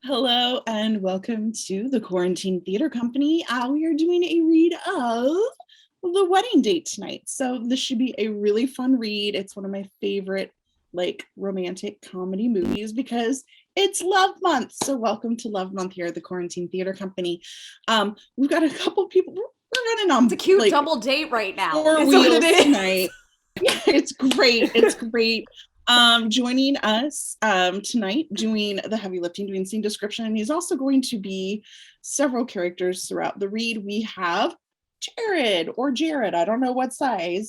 Hello and welcome to the Quarantine Theater Company. We are doing a read of The Wedding Date tonight. So this should be a really fun read. It's one of my favorite romantic comedy movies because it's Love Month. So welcome to Love Month here at the Quarantine Theater Company. We've got a couple people. We're running on It's a cute double date right now. four wheels tonight. Yeah, it's great. It's great. Joining us tonight, doing the heavy lifting, doing scene description, and he's also going to be several characters throughout the read. We have Jared or Jared. I don't know what side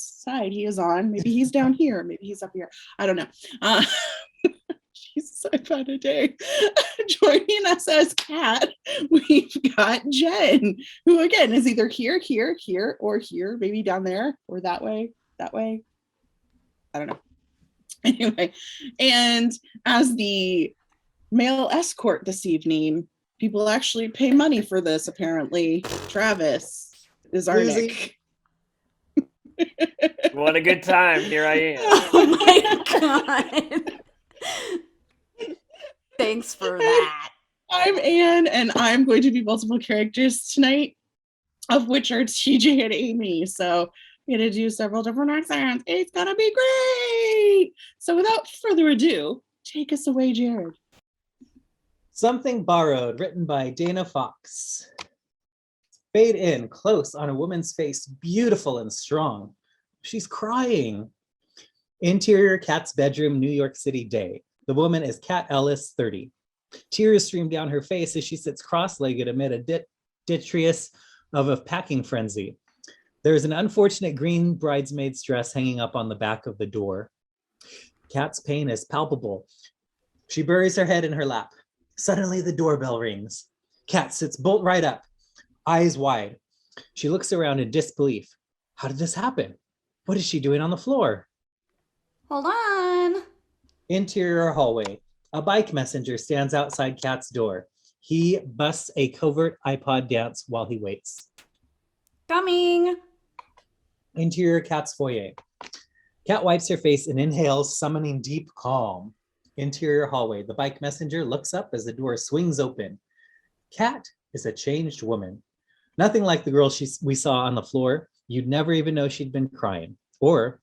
he is on. Maybe he's down here. Maybe he's up here. I don't know. Jesus, I've had a day. Joining us as Kat, we've got Jen, who again is either here, or here, maybe down there, or that way. I don't know. Anyway, and as the male escort this evening, people actually pay money for this, apparently. Travis is our Nick. What a good time. Here I am. Oh my god. Thanks for that. I'm Anne, and I'm going to be multiple characters tonight, of which are TJ and Amy. So I'm going to do several different accents. It's going to be great. So without further ado, take us away, Jared. Something Borrowed, written by Dana Fox. Fade in, close on a woman's face, beautiful and strong. She's crying. Interior Kat's bedroom, New York City day. The woman is Kat Ellis, 30. Tears stream down her face as she sits cross-legged amid a detritus of a packing frenzy. There is an unfortunate green bridesmaid's dress hanging up on the back of the door. Kat's pain is palpable. She buries her head in her lap. Suddenly the doorbell rings. Kat sits bolt right up, eyes wide. She looks around in disbelief. How did this happen? What is she doing on the floor? Hold on. Interior hallway. A bike messenger stands outside Kat's door. He busts a covert iPod dance while he waits. Coming. Interior Kat's foyer. Kat wipes her face and inhales, summoning deep calm. Interior hallway. The bike messenger looks up as the door swings open. Kat is a changed woman. Nothing like the girl we saw on the floor. You'd never even know she'd been crying, or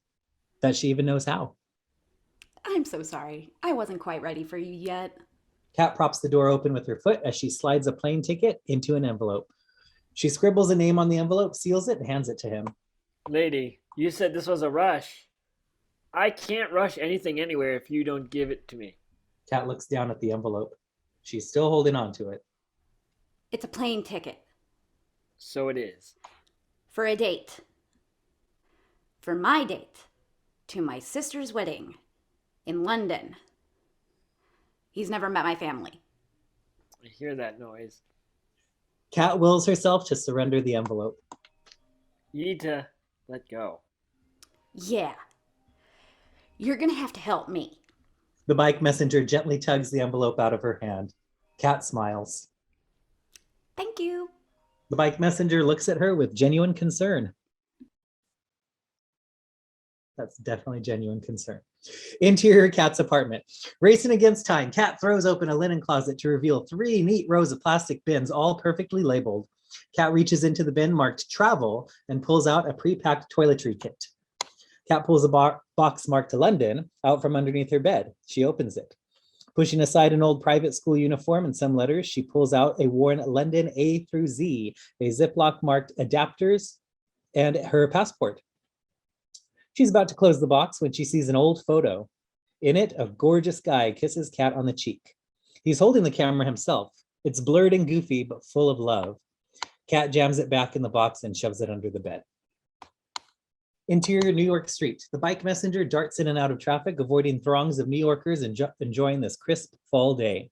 that she even knows how. I'm so sorry. I wasn't quite ready for you yet. Kat props the door open with her foot as she slides a plane ticket into an envelope. She scribbles a name on the envelope, seals it, and hands it to him. Lady, you said this was a rush. I can't rush anything anywhere if you don't give it to me. Kat looks down at the envelope. She's still holding on to it. It's a plane ticket. So it is. For a date. For my date. To my sister's wedding. In London. He's never met my family. I hear that noise. Kat wills herself to surrender the envelope. You need to let go. Yeah. You're gonna have to help me. The bike messenger gently tugs the envelope out of her hand. Kat smiles. Thank you. The bike messenger looks at her with genuine concern. That's definitely genuine concern. Interior Kat's apartment. Racing against time, Kat throws open a linen closet to reveal 3 neat rows of plastic bins, all perfectly labeled. Kat reaches into the bin marked travel and pulls out a pre-packed toiletry kit. Kat pulls a box marked London out from underneath her bed. She opens it. Pushing aside an old private school uniform and some letters, she pulls out a worn London A through Z, a Ziploc marked adapters, and her passport. She's about to close the box when she sees an old photo. In it, a gorgeous guy kisses Kat on the cheek. He's holding the camera himself. It's blurred and goofy, but full of love. Kat jams it back in the box and shoves it under the bed. Interior New York Street. The bike messenger darts in and out of traffic, avoiding throngs of New Yorkers enjoying this crisp fall day.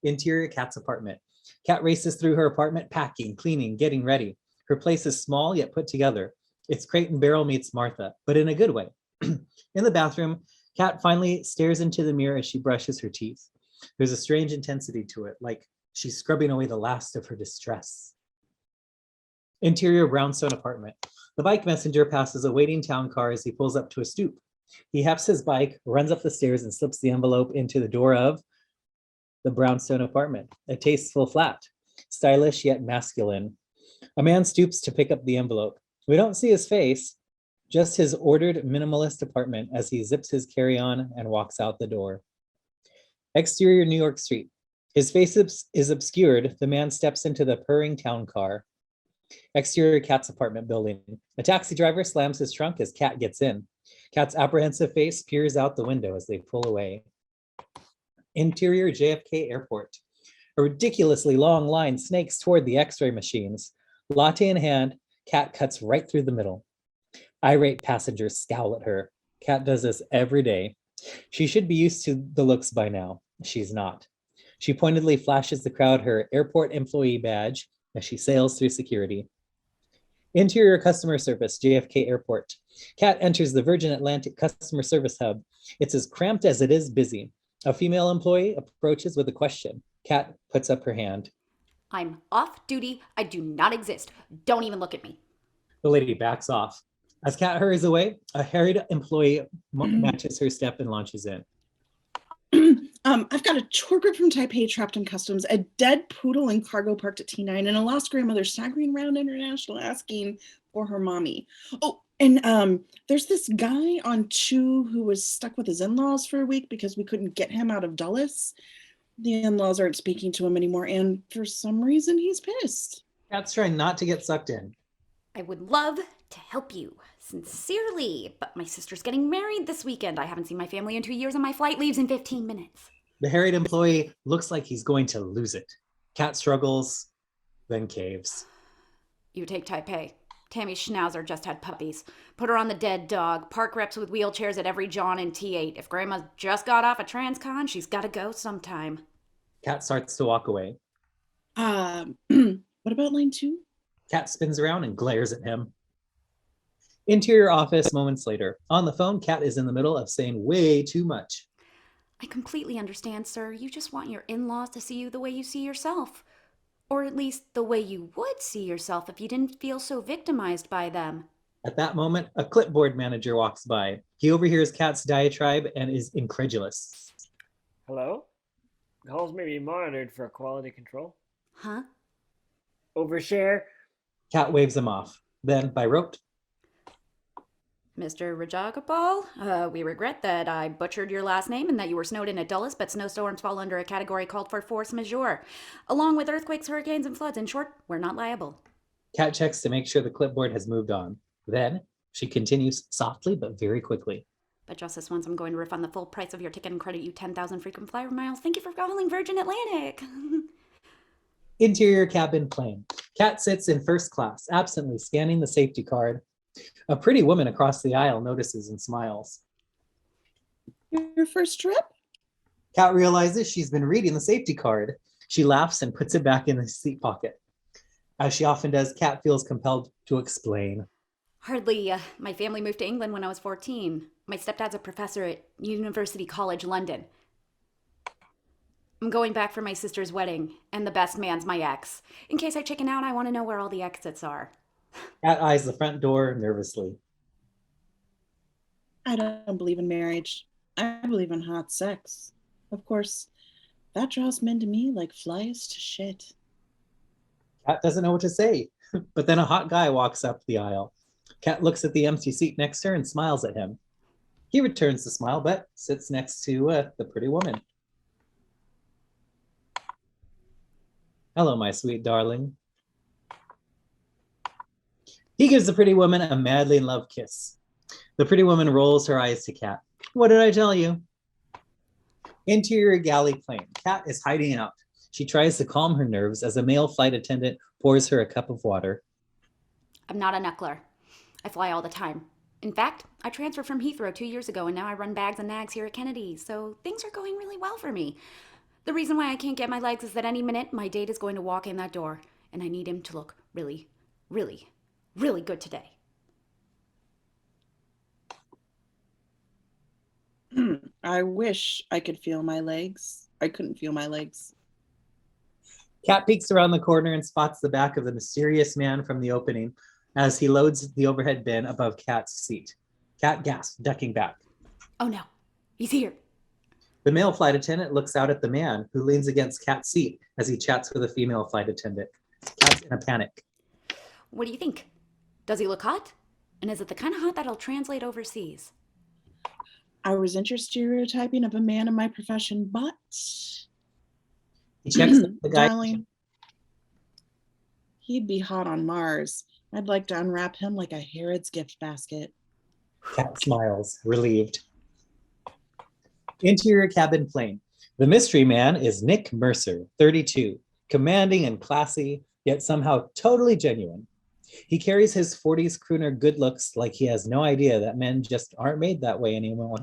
Interior Kat's apartment. Kat races through her apartment, packing, cleaning, getting ready. Her place is small yet put together. It's Crate and Barrel meets Martha, but in a good way. In the bathroom, Kat finally stares into the mirror as she brushes her teeth. There's a strange intensity to it, like she's scrubbing away the last of her distress. Interior brownstone apartment. The bike messenger passes a waiting town car as he pulls up to a stoop. He hefts his bike, runs up the stairs, and slips the envelope into the door of The brownstone apartment, a tasteful flat, stylish yet masculine. A man stoops to pick up the envelope. We don't see his face, just his ordered minimalist apartment as he zips his carry-on and walks out the door. Exterior New York Street. His face is obscured. The man steps into the purring town car. Exterior Kat's apartment building. A taxi driver slams his trunk as Kat gets in. Kat's apprehensive face peers out the window as they pull away. Interior JFK Airport. A ridiculously long line snakes toward the x-ray machines. Latte in hand, Kat cuts right through the middle. Irate passengers scowl at her. Kat does this every day. She should be used to the looks by now. She's not. She pointedly flashes the crowd her airport employee badge as she sails through security. Interior customer service, JFK Airport. Kat enters the Virgin Atlantic customer service hub. It's as cramped as it is busy. A female employee approaches with a question. Kat puts up her hand. I'm off duty. I do not exist. Don't even look at me. The lady backs off. As Kat hurries away, a harried employee matches her step and launches in. I've got a tour group from Taipei trapped in customs, a dead poodle in cargo parked at T9, and a lost grandmother staggering around international asking for her mommy. Oh, and there's this guy on 2 who was stuck with his in-laws for a week because we couldn't get him out of Dulles. The in-laws aren't speaking to him anymore, and for some reason he's pissed. Kat's trying not to get sucked in. I would love to help you, sincerely, but my sister's getting married this weekend. I haven't seen my family in 2 years and my flight leaves in 15 minutes. The harried employee looks like he's going to lose it. Kat struggles, then caves. You take Taipei. Tammy Schnauzer just had puppies. Put her on the dead dog. Park reps with wheelchairs at every John and T8. If Grandma just got off a Transcon, she's got to go sometime. Kat starts to walk away. What about line 2? Kat spins around and glares at him. Interior office moments later. On the phone, Kat is in the middle of saying way too much. I completely understand, sir. You just want your in-laws to see you the way you see yourself. Or at least the way you would see yourself if you didn't feel so victimized by them. At that moment, a clipboard manager walks by. He overhears Kat's diatribe and is incredulous. Hello? Calls may be monitored for quality control. Huh? Overshare. Kat waves him off. Then, by rote, Mr. Rajagopal, we regret that I butchered your last name and that you were snowed in at Dulles, but snowstorms fall under a category called for force majeure. Along with earthquakes, hurricanes, and floods. In short, we're not liable. Kat checks to make sure the clipboard has moved on. Then, she continues softly but very quickly. But just this once, I'm going to refund the full price of your ticket and credit you 10,000 frequent flyer miles. Thank you for calling Virgin Atlantic. Interior cabin plane. Kat sits in first class, absently scanning the safety card. A pretty woman across the aisle notices and smiles. Your first trip? Kat realizes she's been reading the safety card. She laughs and puts it back in the seat pocket. As she often does, Kat feels compelled to explain. Hardly. My family moved to England when I was 14. My stepdad's a professor at University College London. I'm going back for my sister's wedding, and the best man's my ex. In case I chicken out, I want to know where all the exits are. Kat eyes the front door nervously. I don't believe in marriage. I believe in hot sex. Of course, that draws men to me like flies to shit. Kat doesn't know what to say, but then a hot guy walks up the aisle. Kat looks at the empty seat next to her and smiles at him. He returns the smile, but sits next to the pretty woman. Hello, my sweet darling. He gives the pretty woman a madly in love kiss. The pretty woman rolls her eyes to Kat. What did I tell you? Interior galley plane. Kat is hiding out. She tries to calm her nerves as a male flight attendant pours her a cup of water. I'm not a knuckler. I fly all the time. In fact, I transferred from Heathrow 2 years ago, and now I run bags and nags here at Kennedy, so things are going really well for me. The reason why I can't get my legs is that any minute my date is going to walk in that door, and I need him to look really, really, really good today. I wish I could feel my legs. I couldn't feel my legs. Kat peeks around the corner and spots the back of the mysterious man from the opening as he loads the overhead bin above Kat's seat. Kat gasps, ducking back. Oh no, he's here. The male flight attendant looks out at the man who leans against Kat's seat as he chats with a female flight attendant. Kat's in a panic. What do you think? Does he look hot? And is it the kind of hot that'll translate overseas? I resent your stereotyping of a man in my profession, but He checks the guy. darling, he'd be hot on Mars. I'd like to unwrap him like a Herod's gift basket. Kat smiles, relieved. Interior cabin plane. The mystery man is Nick Mercer, 32, commanding and classy, yet somehow totally genuine. He carries his 40s crooner good looks like he has no idea that men just aren't made that way anymore.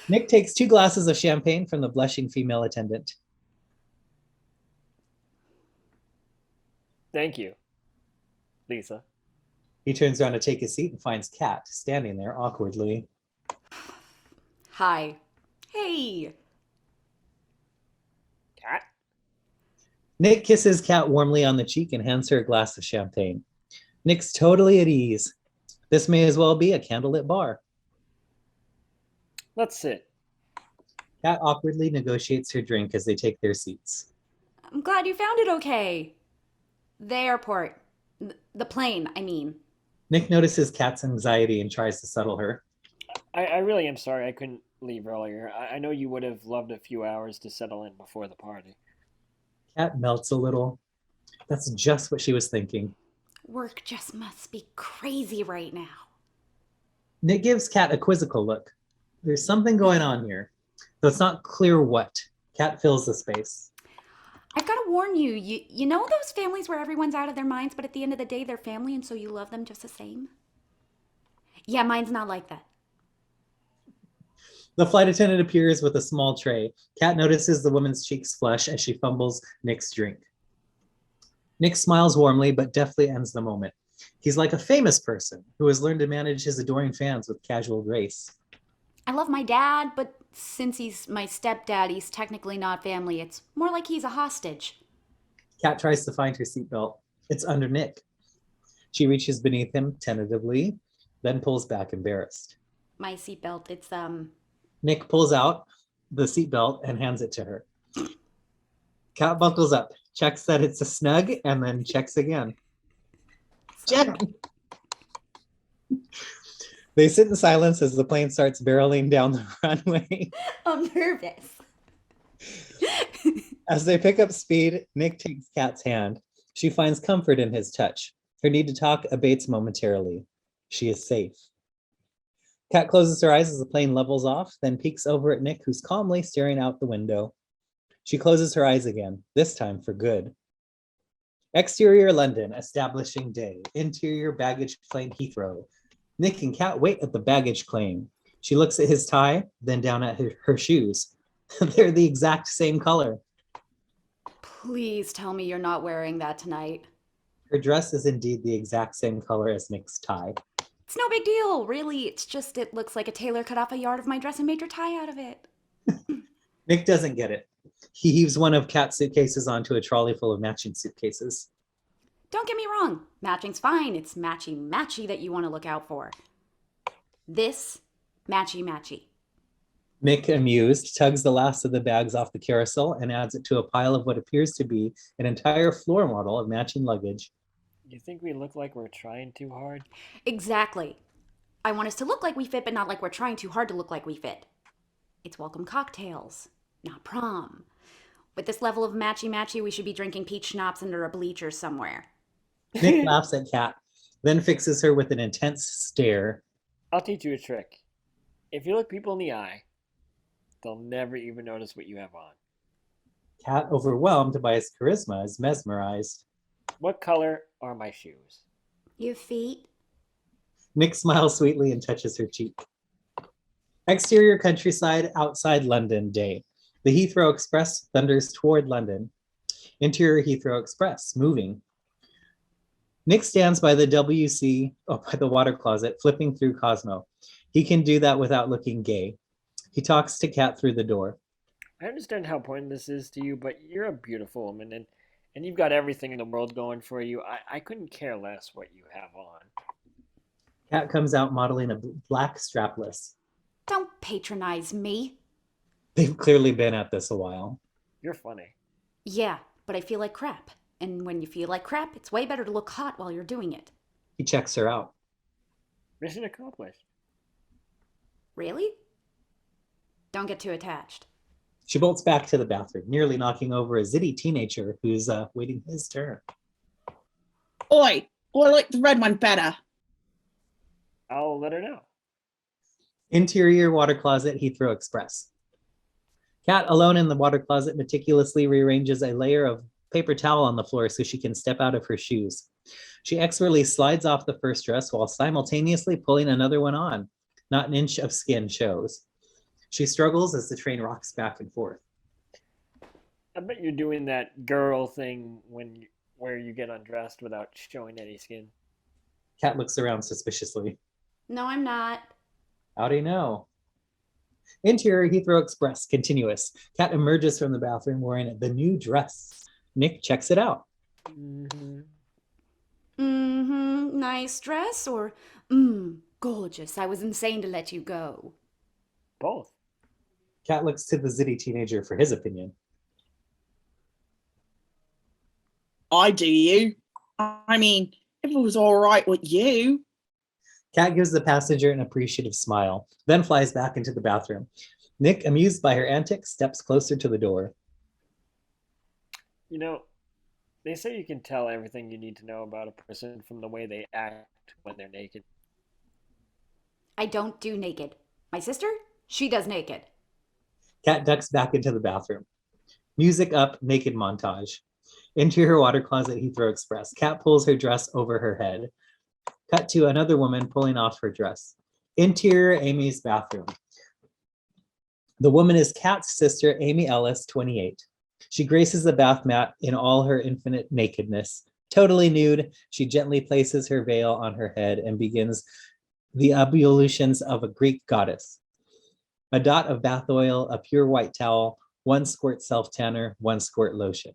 Nick takes 2 glasses of champagne from the blushing female attendant. Thank you, Lisa. He turns around to take his seat and finds Kat standing there awkwardly. Hi. Hey. Kat? Nick kisses Kat warmly on the cheek and hands her a glass of champagne. Nick's totally at ease. This may as well be a candlelit bar. Let's sit. Kat awkwardly negotiates her drink as they take their seats. I'm glad you found it okay. The airport. The plane, I mean. Nick notices Kat's anxiety and tries to settle her. I really am sorry I couldn't leave earlier. I know you would have loved a few hours to settle in before the party. Kat melts a little. That's just what she was thinking. Work just must be crazy right now. Nick gives Kat a quizzical look. There's something going on here, though it's not clear what. Kat fills the space. I've got to warn you, you know those families where everyone's out of their minds, but at the end of the day, they're family, and so you love them just the same? Yeah, mine's not like that. The flight attendant appears with a small tray. Kat notices the woman's cheeks flush as she fumbles Nick's drink. Nick smiles warmly, but deftly ends the moment. He's like a famous person who has learned to manage his adoring fans with casual grace. I love my dad, but since he's my stepdad, he's technically not family. It's more like he's a hostage. Kat tries to find her seatbelt. It's under Nick. She reaches beneath him tentatively, then pulls back embarrassed. My seatbelt, it's, Nick pulls out the seatbelt and hands it to her. Kat buckles up, checks that it's a snug, and then checks again. Check! They sit in silence as the plane starts barreling down the runway. I'm nervous. As they pick up speed, Nick takes Kat's hand. She finds comfort in his touch. Her need to talk abates momentarily. She is safe. Kat closes her eyes as the plane levels off, then peeks over at Nick, who's calmly staring out the window. She closes her eyes again, this time for good. Exterior London, establishing day. Interior baggage claim Heathrow. Nick and Kat wait at the baggage claim. She looks at his tie, then down at her shoes. They're the exact same color. Please tell me you're not wearing that tonight. Her dress is indeed the exact same color as Nick's tie. It's no big deal, really. It's just it looks like a tailor cut off a yard of my dress and made your tie out of it. Nick doesn't get it. He heaves one of Kat's suitcases onto a trolley full of matching suitcases. Don't get me wrong. Matching's fine. It's matchy-matchy that you want to look out for. This, matchy-matchy. Nick, amused, tugs the last of the bags off the carousel and adds it to a pile of what appears to be an entire floor model of matching luggage. You think we look like we're trying too hard? Exactly. I want us to look like we fit, but not like we're trying too hard to look like we fit. It's welcome cocktails, not prom. With this level of matchy-matchy, we should be drinking peach schnapps under a bleacher somewhere. Nick laughs at Kat, then fixes her with an intense stare. I'll teach you a trick. If you look people in the eye, they'll never even notice what you have on. Kat, overwhelmed by his charisma, is mesmerized. What color are my shoes? Your feet? Nick smiles sweetly and touches her cheek. Exterior countryside, outside London day. The Heathrow Express thunders toward London. Interior Heathrow Express, moving. Nick stands by the by the water closet, flipping through Cosmo. He can do that without looking gay. He talks to Kat through the door. I understand how important this is to you, but you're a beautiful woman, and you've got everything in the world going for you. I couldn't care less what you have on. Kat comes out modeling a black strapless. Don't patronize me. They've clearly been at this a while. You're funny. Yeah, but I feel like crap. And when you feel like crap, it's way better to look hot while you're doing it. He checks her out. Mission accomplished. Really? Don't get too attached. She bolts back to the bathroom, nearly knocking over a zitty teenager who's waiting his turn. Oi, I like the red one better. I'll let her know. Interior water closet, Heathrow Express. Kat, alone in the water closet, meticulously rearranges a layer of paper towel on the floor so she can step out of her shoes. She expertly slides off the first dress while simultaneously pulling another one on. Not an inch of skin shows. She struggles as the train rocks back and forth. I bet you're doing that girl thing where you get undressed without showing any skin. Kat looks around suspiciously. No, I'm not. How do you know? Interior Heathrow Express, continuous. Kat emerges from the bathroom wearing the new dress. Nick checks it out. Nice dress or gorgeous. I was insane to let you go. Both. Kat looks to the zitty teenager for his opinion. I do you. I mean, if it was all right with you. Kat gives the passenger an appreciative smile, then flies back into the bathroom. Nick, amused by her antics, steps closer to the door. You know, they say you can tell everything you need to know about a person from the way they act when they're naked. I don't do naked. My sister? She does naked. Kat ducks back into the bathroom. Music up, naked montage. Interior water closet, Heathrow Express. Kat pulls her dress over her head. Cut to another woman pulling off her dress. Interior Amy's bathroom. The woman is Kat's sister, Amy Ellis, 28. She graces the bath mat in all her infinite nakedness. Totally nude, she gently places her veil on her head and begins the ablutions of a Greek goddess. A dot of bath oil, a pure white towel, 1 squirt self-tanner, 1 squirt lotion.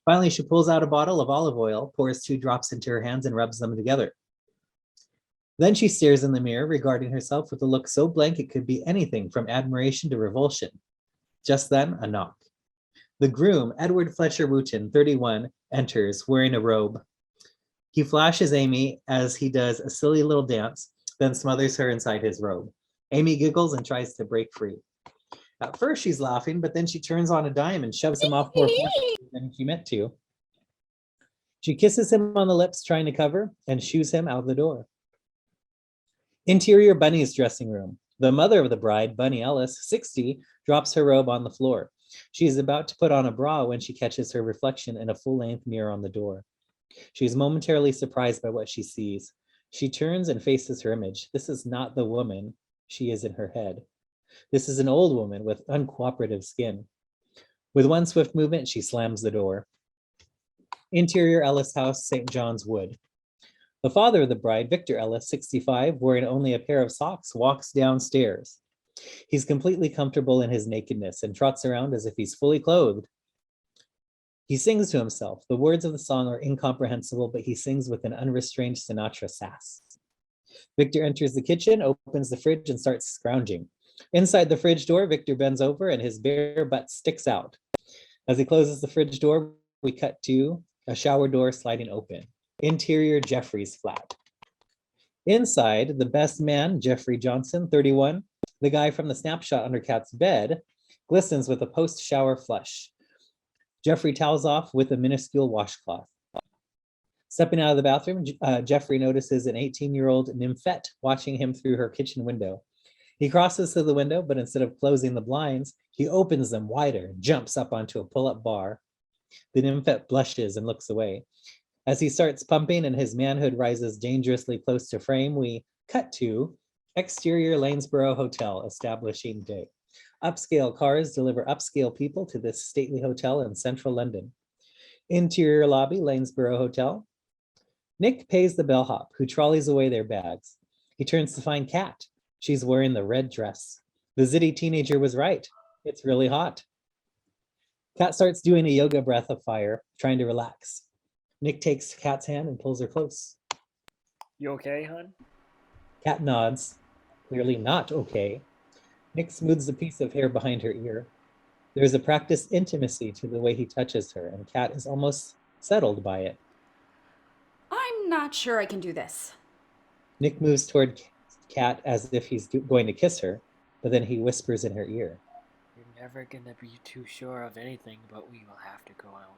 Finally, she pulls out a bottle of olive oil, pours 2 drops into her hands and rubs them together. Then she stares in the mirror, regarding herself with a look so blank it could be anything from admiration to revulsion. Just then, a knock. The groom, Edward Fletcher Wooten, 31, enters wearing a robe. He flashes Amy as he does a silly little dance, then smothers her inside his robe. Amy giggles and tries to break free. At first, she's laughing, but then she turns on a dime and shoves him off more forcefully than she meant to. She kisses him on the lips, trying to cover, and shoos him out the door. Interior Bunny's dressing room. The mother of the bride, Bunny Ellis, 60, drops her robe on the floor. She is about to put on a bra when she catches her reflection in a full-length mirror on the door. She is momentarily surprised by what she sees. She turns and faces her image. This is not the woman she is in her head. This is an old woman with uncooperative skin. With one swift movement, she slams the door. Interior Ellis House, St. John's Wood. The father of the bride, Victor Ellis, 65, wearing only a pair of socks, walks downstairs. He's completely comfortable in his nakedness and trots around as if he's fully clothed. He sings to himself. The words of the song are incomprehensible, but he sings with an unrestrained Sinatra sass. Victor enters the kitchen, opens the fridge, and starts scrounging. Inside the fridge door, Victor bends over and his bare butt sticks out. As he closes the fridge door, we cut to a shower door sliding open. Interior Jeffrey's flat. Inside, the best man, Jeffrey Johnson, 31, the guy from the snapshot under Kat's bed, glistens with a post-shower flush. Jeffrey towels off with a minuscule washcloth. Stepping out of the bathroom, Jeffrey notices an 18-year-old nymphette watching him through her kitchen window. He crosses to the window, but instead of closing the blinds, he opens them wider and jumps up onto a pull-up bar. The nymphette blushes and looks away. As he starts pumping and his manhood rises dangerously close to frame, we cut to exterior Lanesborough Hotel, establishing day. Upscale cars deliver upscale people to this stately hotel in central London. Interior lobby, Lanesborough Hotel. Nick pays the bellhop, who trolleys away their bags. He turns to find Kat. She's wearing the red dress. The zitty teenager was right. It's really hot. Kat starts doing a yoga breath of fire, trying to relax. Nick takes Kat's hand and pulls her close. You okay, hon? Kat nods, clearly not okay. Nick smooths a piece of hair behind her ear. There is a practiced intimacy to the way he touches her, and Kat is almost settled by it. I'm not sure I can do this. Nick moves toward Kat as if he's going to kiss her, but then he whispers in her ear. You're never gonna be too sure of anything, but we will have to go out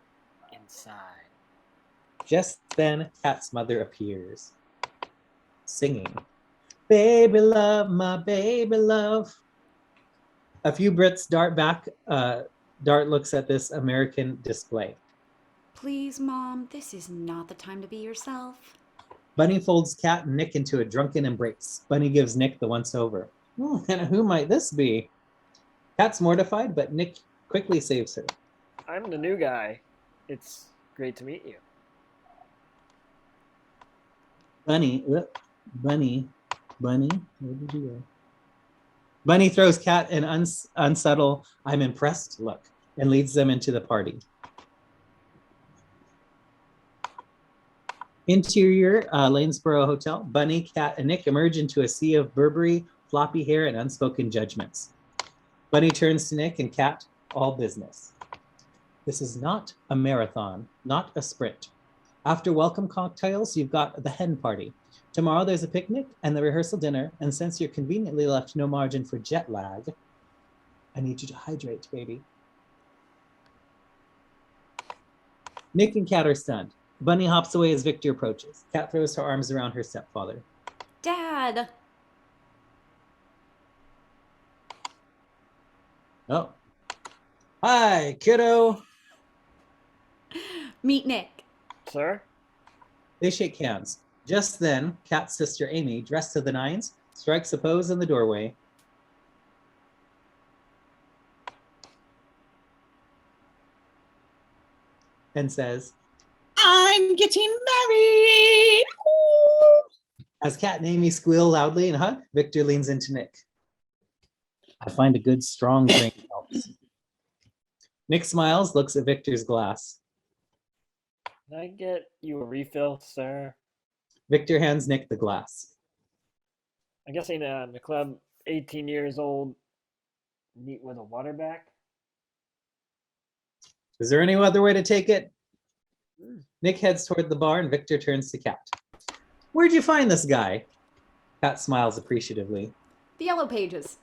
inside. Just then, Kat's mother appears, singing, "Baby love, my baby love." A few Brits dart back. Dart looks at this American display. Please, Mom, this is not the time to be yourself. Bunny folds Kat and Nick into a drunken embrace. Bunny gives Nick the once-over. And who might this be? Kat's mortified, but Nick quickly saves her. I'm the new guy. It's great to meet you. Bunny, where did you go? Bunny throws Kat an unsubtle, "I'm impressed" look and leads them into the party. Interior Lanesboro Hotel. Bunny, Kat, and Nick emerge into a sea of Burberry, floppy hair, and unspoken judgments. Bunny turns to Nick and Kat, "All business. This is not a marathon, not a sprint. After welcome cocktails, you've got the hen party. Tomorrow there's a picnic and the rehearsal dinner, and since you're conveniently left no margin for jet lag, I need you to hydrate, baby." Nick and Kat are stunned. Bunny hops away as Victor approaches. Kat throws her arms around her stepfather. Dad! Oh. "Hi, kiddo." Meet Nick. Sir? They shake hands. Just then, Kat's sister Amy, dressed to the nines, strikes a pose in the doorway. And says, I'm getting married. Ooh. as Kat and Amy squeal loudly and hug, Victor leans into Nick. "I find a good strong drink helps." Nick smiles, looks at Victor's glass. Can I get you a refill, sir? Victor hands Nick the glass. I'm guessing the club, 18 years old, neat with a water back. Is there any other way to take it? Nick heads toward the bar and Victor turns to Kat. "Where'd you find this guy?" Kat smiles appreciatively. The Yellow Pages.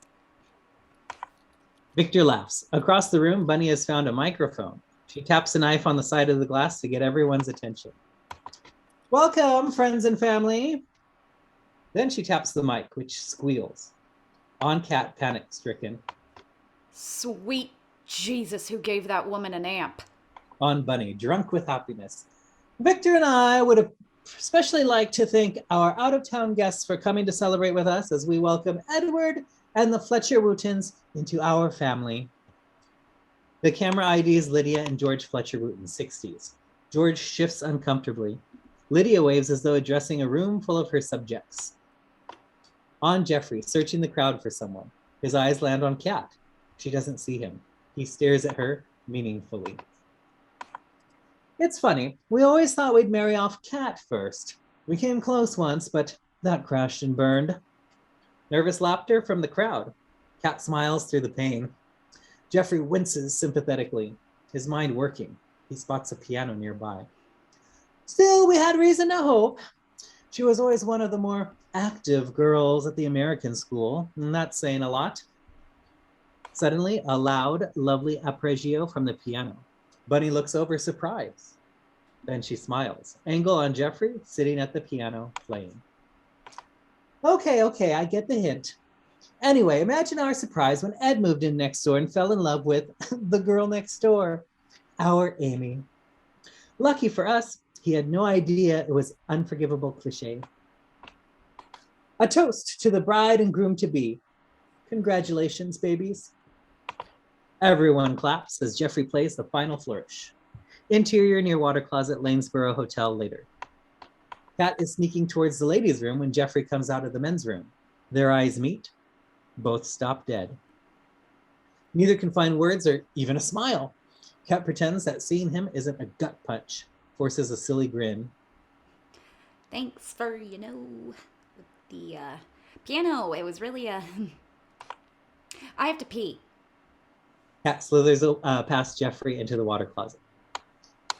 Victor laughs. Across the room, Bunny has found a microphone. She taps a knife on the side of the glass to get everyone's attention. "Welcome, friends and family." Then she taps the mic, which squeals. On Kat, panic-stricken. Sweet Jesus, who gave that woman an amp? On Bunny, drunk with happiness. "Victor and I would especially like to thank our out-of-town guests for coming to celebrate with us as we welcome Edward and the Fletcher Wootons into our family." The camera IDs Lydia and George Fletcher Wooten, 60s. George shifts uncomfortably. Lydia waves as though addressing a room full of her subjects. On Jeffrey, searching the crowd for someone. His eyes land on Kat. She doesn't see him. He stares at her meaningfully. "It's funny. We always thought we'd marry off Kat first. We came close once, but that crashed and burned." Nervous laughter from the crowd. Kat smiles through the pain. Jeffrey winces sympathetically, his mind working. He spots a piano nearby. "Still, we had reason to hope. She was always one of the more active girls at the American school, and that's saying a lot." Suddenly, a loud, lovely arpeggio from the piano. Bunny looks over, surprised. Then she smiles. Angle on Jeffrey, sitting at the piano, playing. Okay, I get the hint. Anyway, imagine our surprise when Ed moved in next door and fell in love with the girl next door, our Amy. Lucky for us, he had no idea it was unforgivable cliché. A toast to the bride and groom to be. Congratulations, babies. Everyone claps as Jeffrey plays the final flourish. Interior near water closet, Lanesboro Hotel later. Kat is sneaking towards the ladies' room when Jeffrey comes out of the men's room. Their eyes meet. Both stop dead. Neither can find words or even a smile. Kat pretends that seeing him isn't a gut punch, forces a silly grin. Thanks for, the piano. It was really I have to pee. Kat slithers past Jeffrey into the water closet.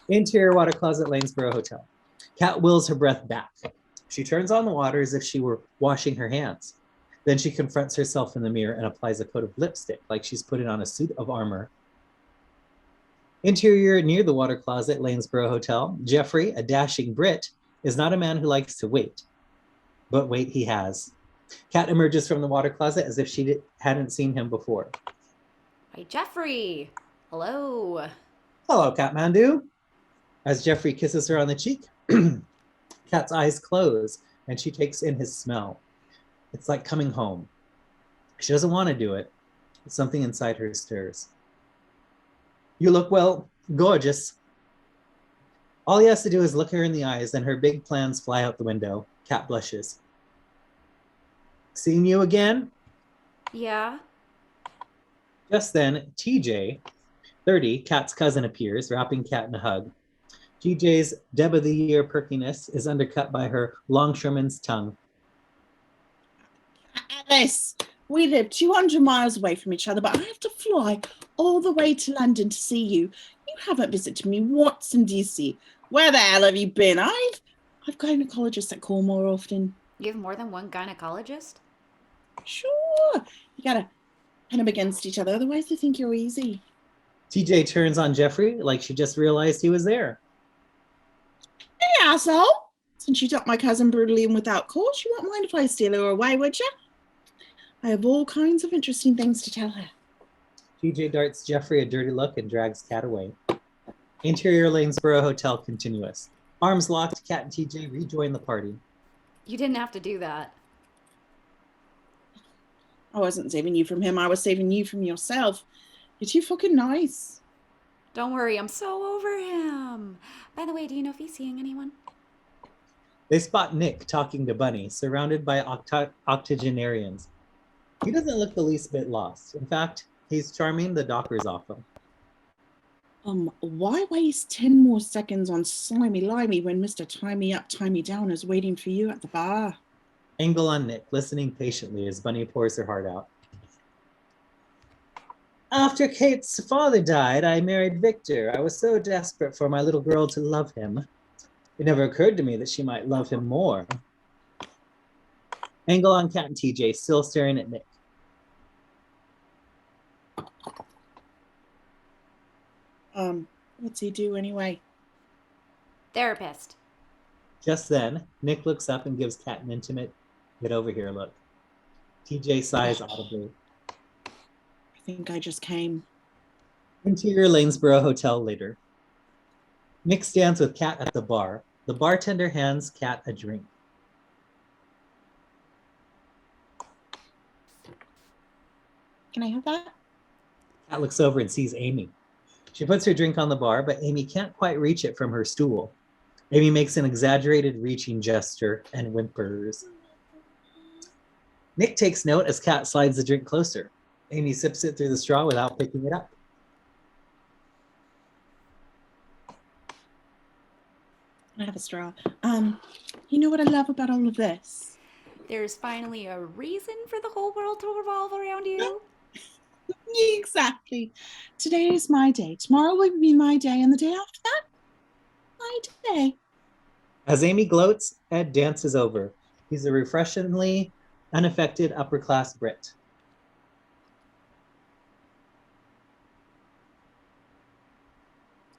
Interior water closet, Lanesboro Hotel. Kat wills her breath back. She turns on the water as if she were washing her hands. Then she confronts herself in the mirror and applies a coat of lipstick like she's putting on a suit of armor. Interior near the water closet, Lanesboro Hotel. Jeffrey, a dashing Brit, is not a man who likes to wait. But wait, he has. Kat emerges from the water closet as if she hadn't seen him before. Hi, Jeffrey. Hello. Hello, Kathmandu. As Jeffrey kisses her on the cheek, Kat's eyes close and she takes in his smell. It's like coming home. She doesn't want to do it, but something inside her stirs. You look, well, gorgeous. All he has to do is look her in the eyes, and her big plans fly out the window. Kat blushes. Seeing you again? Yeah? Just then, TJ, 30, Kat's cousin, appears, wrapping Kat in a hug. TJ's Deb of the Year perkiness is undercut by her longshoreman's tongue. Alice, we live 200 miles away from each other, but I have to fly all the way to London to see you. You haven't visited me once in DC. Where the hell have you been? I've gynecologists that call more often. You have more than one gynecologist? Sure. You gotta pin them against each other, otherwise they think you're easy. TJ turns on Jeffrey like she just realized he was there. Hey, asshole. Since you took my cousin brutally and without cause, you won't mind if I steal her away, would you? I have all kinds of interesting things to tell her. TJ darts Jeffrey a dirty look and drags Kat away. Interior Lanesboro Hotel continuous. Arms locked, Kat and TJ rejoin the party. You didn't have to do that. I wasn't saving you from him. I was saving you from yourself. You're too fucking nice. Don't worry, I'm so over him. By the way, do you know if he's seeing anyone? They spot Nick talking to Bunny, surrounded by octogenarians. He doesn't look the least bit lost. In fact, he's charming the dockers off him. Why waste 10 more seconds on Slimy Limey when Mr. Tie Me Up, Tie Me Down is waiting for you at the bar? Angle on Nick, listening patiently as Bunny pours her heart out. After Kate's father died, I married Victor. I was so desperate for my little girl to love him. It never occurred to me that she might love him more. Angle on Kat and TJ, still staring at Nick. What's he do anyway? Therapist. Just then, Nick looks up and gives Kat an intimate, get over here look. TJ sighs audibly. I think I just came. Interior Lanesboro Hotel later. Nick stands with Kat at the bar. The bartender hands Kat a drink. Can I have that? Kat looks over and sees Amy. She puts her drink on the bar, but Amy can't quite reach it from her stool. Amy makes an exaggerated reaching gesture and whimpers. Nick takes note as Kat slides the drink closer. Amy sips it through the straw without picking it up. I have a straw. You know what I love about all of this? There's finally a reason for the whole world to revolve around you. Exactly. Today is my day. Tomorrow will be my day, and the day after that, my day. As Amy gloats, Ed dances over. He's a refreshingly unaffected upper-class Brit.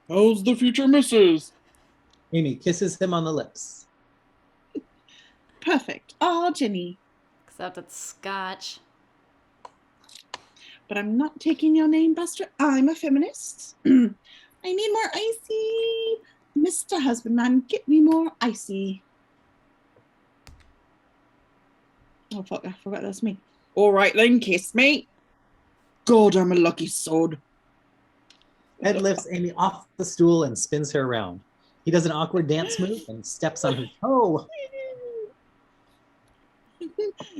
How's the future missus? Amy kisses him on the lips. Perfect. Oh, Jenny. Except it's scotch. But I'm not taking your name, Buster. I'm a feminist. I need more icy. Mr. Husbandman, get me more icy. Oh, fuck, I forgot that's me. All right, then, kiss me. God, I'm a lucky sod. Ed lifts Amy off the stool and spins her around. He does an awkward dance move and steps on her toe.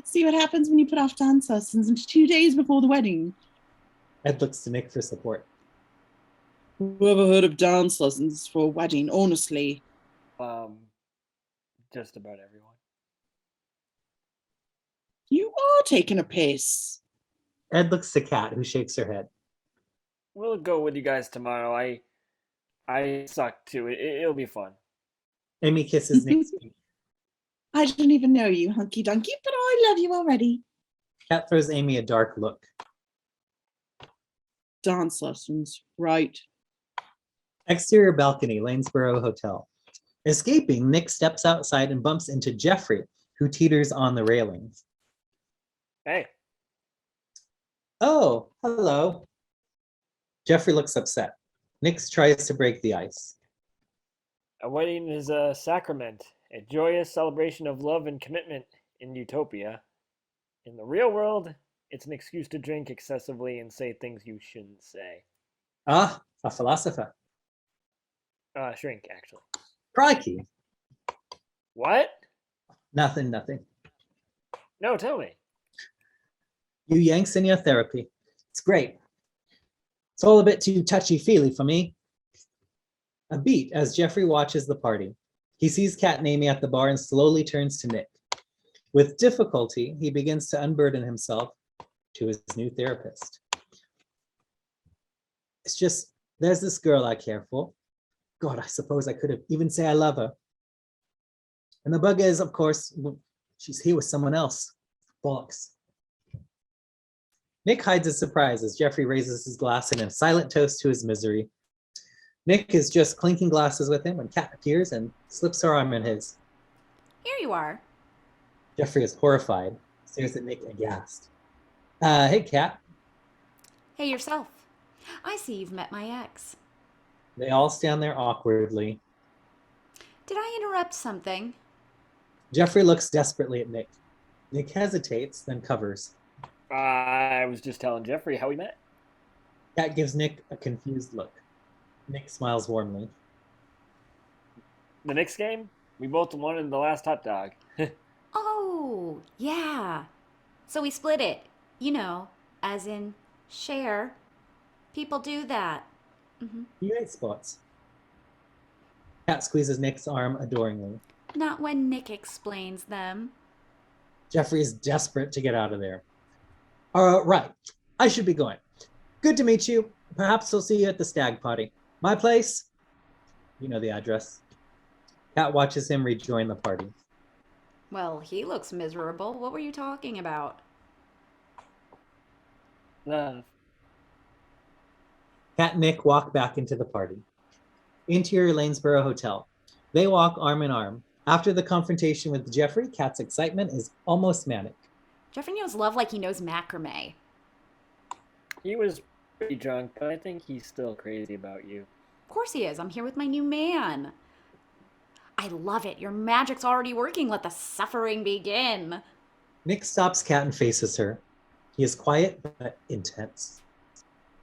See what happens when you put off dance lessons 2 days before the wedding. Ed looks to Nick for support. Whoever heard of dance lessons for a wedding, honestly? Just about everyone. You are taking a piss. Ed looks to Kat, who shakes her head. We'll go with you guys tomorrow. I suck too. It'll be fun. Amy kisses Nick's cheek. I don't even know you, hunky dunky, but I love you already. Kat throws Amy a dark look. Dance lessons, right? Exterior balcony, Lanesboro Hotel. Escaping, Nick steps outside and bumps into Jeffrey, who teeters on the railings. Hey, Oh, hello. Jeffrey looks upset. Nick tries to break the ice. a wedding is a sacrament, a joyous celebration of love and commitment in utopia. In the real world, it's an excuse to drink excessively and say things you shouldn't say. Ah, a philosopher. Shrink, actually. Crikey. What? Nothing. No, tell me. You Yanks in your therapy. It's great. It's all a bit too touchy-feely for me. A beat as Jeffrey watches the party. He sees Kat and Amy at the bar and slowly turns to Nick. With difficulty, he begins to unburden himself to his new therapist. It's just, there's this girl I care for. God, I suppose I could have even say I love her. And the bug is, of course, she's here with someone else. Bollocks. Nick hides his surprise as Jeffrey raises his glass in a silent toast to his misery. Nick is just clinking glasses with him when Kat appears and slips her arm in his. Here you are. Jeffrey is horrified, stares at Nick aghast. Hey, Kat. Hey, yourself. I see you've met my ex. They all stand there awkwardly. Did I interrupt something? Jeffrey looks desperately at Nick. Nick hesitates, then covers. I was just telling Jeffrey how we met. Kat gives Nick a confused look. Nick smiles warmly. The next game, we both wanted the last hot dog. Oh, yeah. So we split it. You know, as in share. People do that. You hate sports. Kat squeezes Nick's arm adoringly. Not when Nick explains them. Jeffrey is desperate to get out of there. Right. I should be going. Good to meet you. Perhaps I'll see you at the stag party. My place? You know the address. Kat watches him rejoin the party. Well, he looks miserable. What were you talking about? Love. Kat and Nick walk back into the party. Interior Lanesboro Hotel. They walk arm in arm. After the confrontation with Jeffrey, Kat's excitement is almost manic. Jeffrey knows love like he knows macrame. He was pretty drunk, but I think he's still crazy about you. Of course he is. I'm here with my new man. I love it. Your magic's already working. Let the suffering begin. Nick stops Kat and faces her. He is quiet but intense.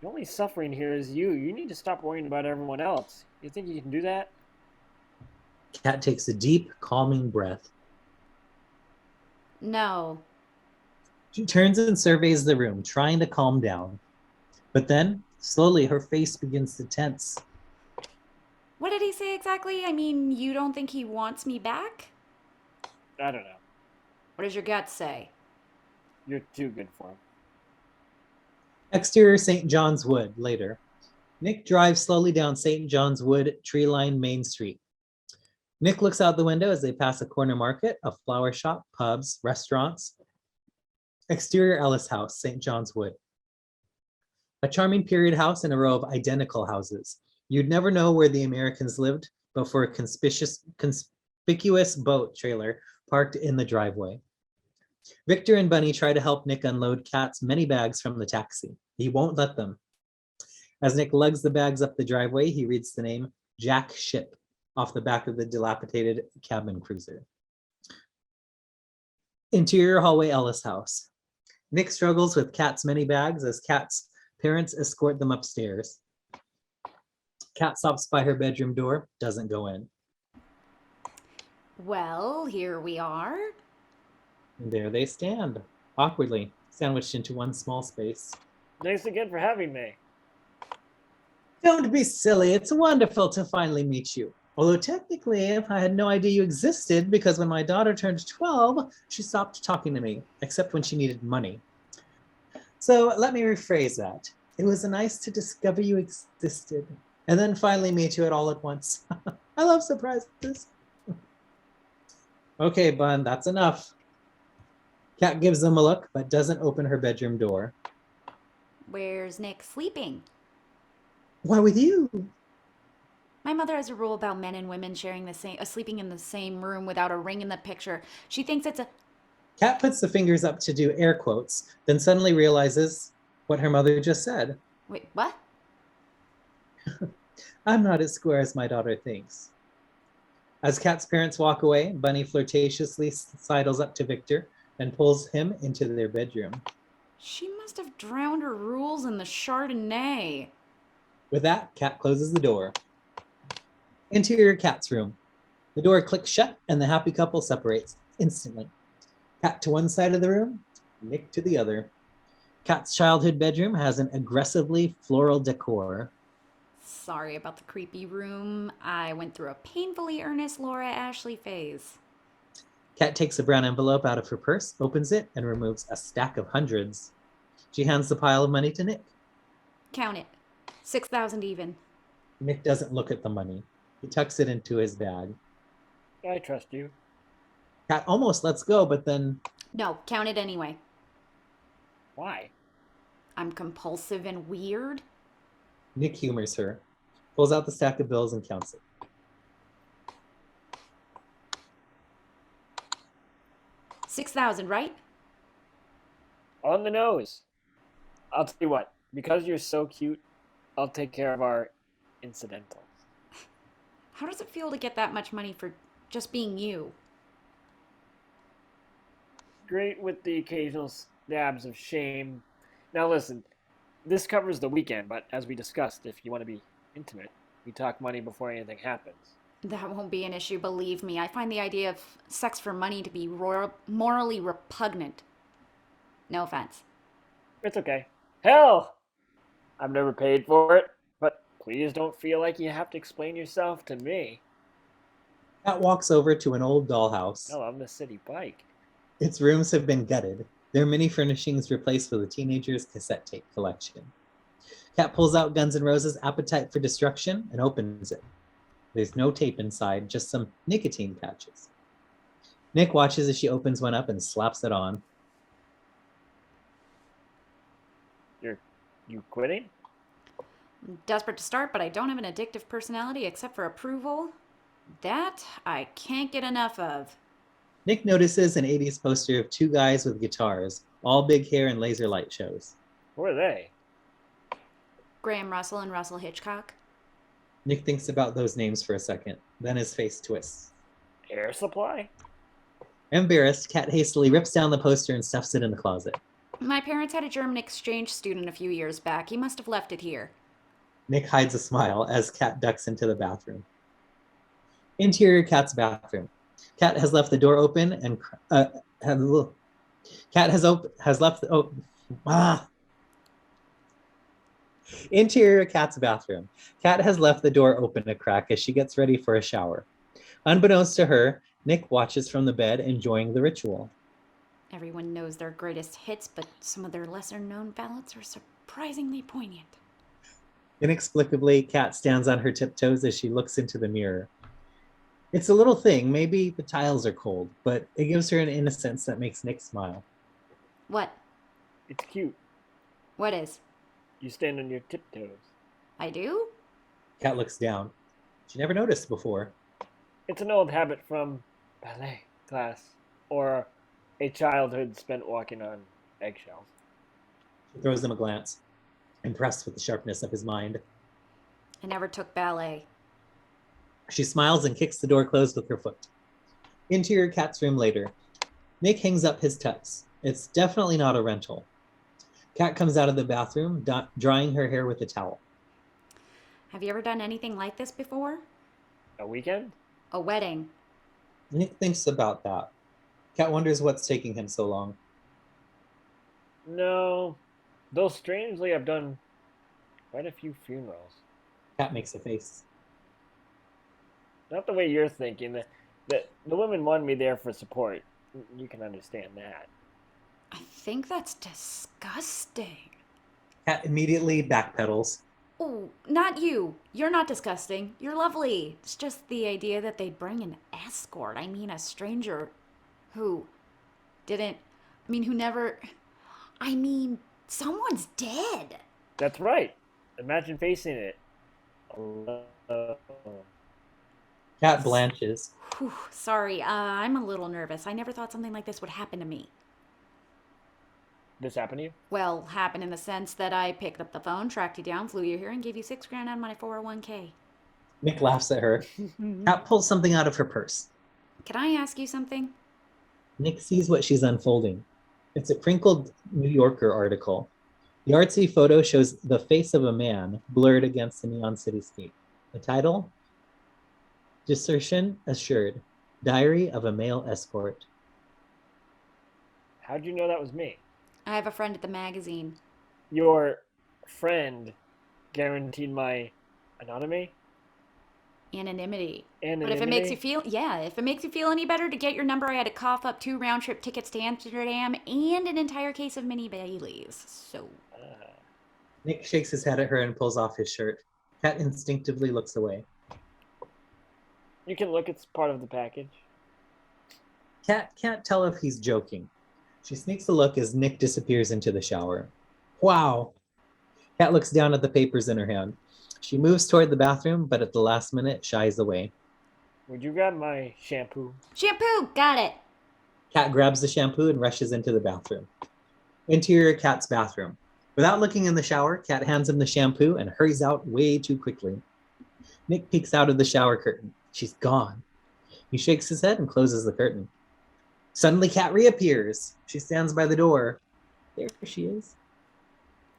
The only suffering here is you. You need to stop worrying about everyone else. You think you can do that? Kat takes a deep, calming breath. No. She turns and surveys the room, trying to calm down. But then, slowly, her face begins to tense. What did he say exactly? I mean, you don't think he wants me back? I don't know. What does your gut say? You're too good for him. Exterior St. John's Wood, later. Nick drives slowly down St. John's Wood, tree-lined Main Street. Nick looks out the window as they pass a corner market, a flower shop, pubs, restaurants. Exterior Ellis House, St. John's Wood. A charming period house and a row of identical houses. You'd never know where the Americans lived, but for a conspicuous boat trailer parked in the driveway. Victor and Bunny try to help Nick unload Kat's many bags from the taxi. He won't let them. As Nick lugs the bags up the driveway, he reads the name Jack Ship off the back of the dilapidated cabin cruiser. Interior hallway Ellis House. Nick struggles with Kat's many bags as Kat's parents escort them upstairs. Kat stops by her bedroom door, doesn't go in. Well, here we are. And there they stand, awkwardly, sandwiched into one small space. Thanks again for having me. Don't be silly. It's wonderful to finally meet you. Although technically, I had no idea you existed because when my daughter turned 12, she stopped talking to me, except when she needed money. So let me rephrase that. It was nice to discover you existed and then finally meet you at all at once. I love surprises. Okay, Bun, that's enough. Kat gives them a look, but doesn't open her bedroom door. Where's Nick sleeping? Why with you? My mother has a rule about men and women sharing the same, sleeping in the same room without a ring in the picture. She thinks it's a. Kat puts the fingers up to do air quotes, then suddenly realizes what her mother just said. Wait, what? I'm not as square as my daughter thinks. As Kat's parents walk away, Bunny flirtatiously sidles up to Victor and pulls him into their bedroom. She must have drowned her rules in the Chardonnay. With that, Kat closes the door. Interior Kat's room. The door clicks shut and the happy couple separates instantly. Kat to one side of the room, Nick to the other. Kat's childhood bedroom has an aggressively floral decor. Sorry about the creepy room. I went through a painfully earnest Laura Ashley phase. Kat takes a brown envelope out of her purse, opens it, and removes a stack of hundreds. She hands the pile of money to Nick. Count it. 6,000 even. Nick doesn't look at the money. He tucks it into his bag. I trust you. Kat almost lets go, but then No, count it anyway. Why? I'm compulsive and weird. Nick humors her, pulls out the stack of bills and counts it. 6,000, right? On the nose. I'll tell you what, because you're so cute, I'll take care of our incidentals. How does it feel to get that much money for just being you? Great with the occasional stabs of shame. Now listen, this covers the weekend, but as we discussed, if you want to be intimate, we talk money before anything happens. That won't be an issue, believe me. I find the idea of sex for money to be morally repugnant. No offense. It's okay. Hell! I've never paid for it, but please don't feel like you have to explain yourself to me. Kat walks over to an old dollhouse. Hell, I'm the city bike. Its rooms have been gutted, their many furnishings replaced with a teenager's cassette tape collection. Kat pulls out Guns N' Roses' Appetite for Destruction and opens it. There's no tape inside, just some nicotine patches. Nick watches as she opens one up and slaps it on. You quitting? I'm desperate to start, but I don't have an addictive personality except for approval. That I can't get enough of. Nick notices an 80s poster of two guys with guitars, all big hair and laser light shows. Who are they? Graham Russell and Russell Hitchcock. Nick thinks about those names for a second, then his face twists. Air Supply? Embarrassed, Kat hastily rips down the poster and stuffs it in the closet. My parents had a German exchange student a few years back. He must have left it here. Nick hides a smile as Kat ducks into the bathroom. Interior Kat's bathroom. Kat has left the door open and Interior Kat's bathroom. Kat has left the door open a crack as she gets ready for a shower. Unbeknownst to her, Nick watches from the bed, enjoying the ritual. Everyone knows their greatest hits, but some of their lesser known ballads are surprisingly poignant. Inexplicably, Kat stands on her tiptoes as she looks into the mirror. It's a little thing, maybe the tiles are cold, but it gives her an innocence that makes Nick smile. What? It's cute. What is? You stand on your tiptoes. I do? Kat looks down. She never noticed before. It's an old habit from ballet class, or a childhood spent walking on eggshells. She throws him a glance, impressed with the sharpness of his mind. I never took ballet. She smiles and kicks the door closed with her foot. Interior Kat's room later. Nick hangs up his tux. It's definitely not a rental. Kat comes out of the bathroom, drying her hair with a towel. Have you ever done anything like this before? A weekend? A wedding. Nick thinks about that. Kat wonders what's taking him so long. No. Though strangely, I've done quite a few funerals. Kat makes a face. Not the way you're thinking. The women wanted me there for support. You can understand that. I think that's disgusting. Kat immediately backpedals. Oh, not you. You're not disgusting. You're lovely. It's just the idea that they'd bring an escort. I mean, a stranger who didn't. I mean, who never. I mean, someone's dead. That's right. Imagine facing it alone. Kat blanches. Whew, sorry, I'm a little nervous. I never thought something like this would happen to me. This happened to you? Well, happen in the sense that I picked up the phone, tracked you down, flew you here, and gave you $6,000 out of my 401k. Nick laughs at her. Kat pulls something out of her purse. Can I ask you something? Nick sees what she's unfolding. It's a crinkled New Yorker article. The artsy photo shows the face of a man blurred against the neon cityscape. The title? Desertion Assured. Diary of a Male Escort. How'd you know that was me? I have a friend at the magazine. Your friend guaranteed my anonymity? Anonymity. But Anonymity? if it makes you feel, if it makes you feel any better, to get your number, I had to cough up 2 round-trip tickets to Amsterdam and an entire case of mini Baileys. So, Nick shakes his head at her and pulls off his shirt. Kat instinctively looks away. You can look, it's part of the package. Kat can't tell if he's joking. She sneaks a look as Nick disappears into the shower. Wow. Kat looks down at the papers in her hand. She moves toward the bathroom, but at the last minute shies away. Would you grab my shampoo? shampoo! Got it! Kat grabs the shampoo and rushes into the bathroom. Interior Kat's bathroom. Without looking in the shower, Kat hands him the shampoo and hurries out way too quickly. Nick peeks out of the shower curtain. She's gone. He shakes his head and closes the curtain. Suddenly, Kat reappears. She stands by the door. There she is.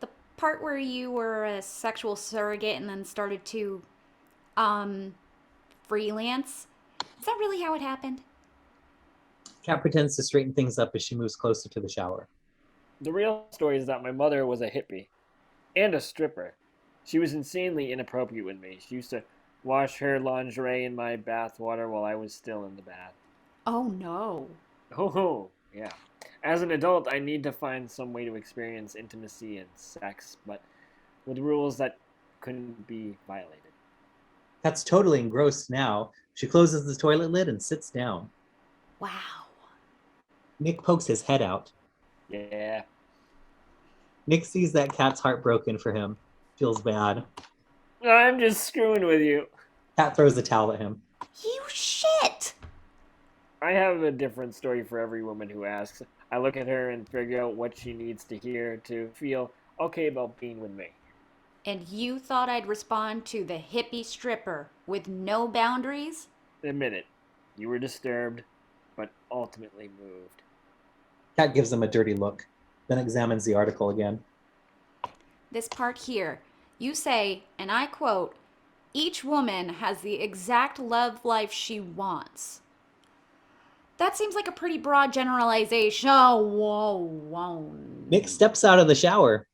The part where you were a sexual surrogate and then started to, freelance, is that really how it happened? Kat pretends to straighten things up as she moves closer to the shower. The real story is that my mother was a hippie and a stripper. She was insanely inappropriate with me. She used to wash her lingerie in my bath water while I was still in the bath. Oh no. Oh, yeah. As an adult, I need to find some way to experience intimacy and sex, but with rules that couldn't be violated. Kat's totally engrossed now. She closes the toilet lid and sits down. Wow. Nick pokes his head out. Yeah. Nick sees that Kat's heartbroken for him. Feels bad. I'm just screwing with you. Kat throws a towel at him. You shit! I have a different story for every woman who asks. I look at her and figure out what she needs to hear to feel okay about being with me. And you thought I'd respond to the hippie stripper with no boundaries? Admit it. You were disturbed, but ultimately moved. Kat gives him a dirty look, then examines the article again. This part here, you say, and I quote, each woman has the exact love life she wants. That seems like a pretty broad generalization. Oh, whoa. Nick steps out of the shower.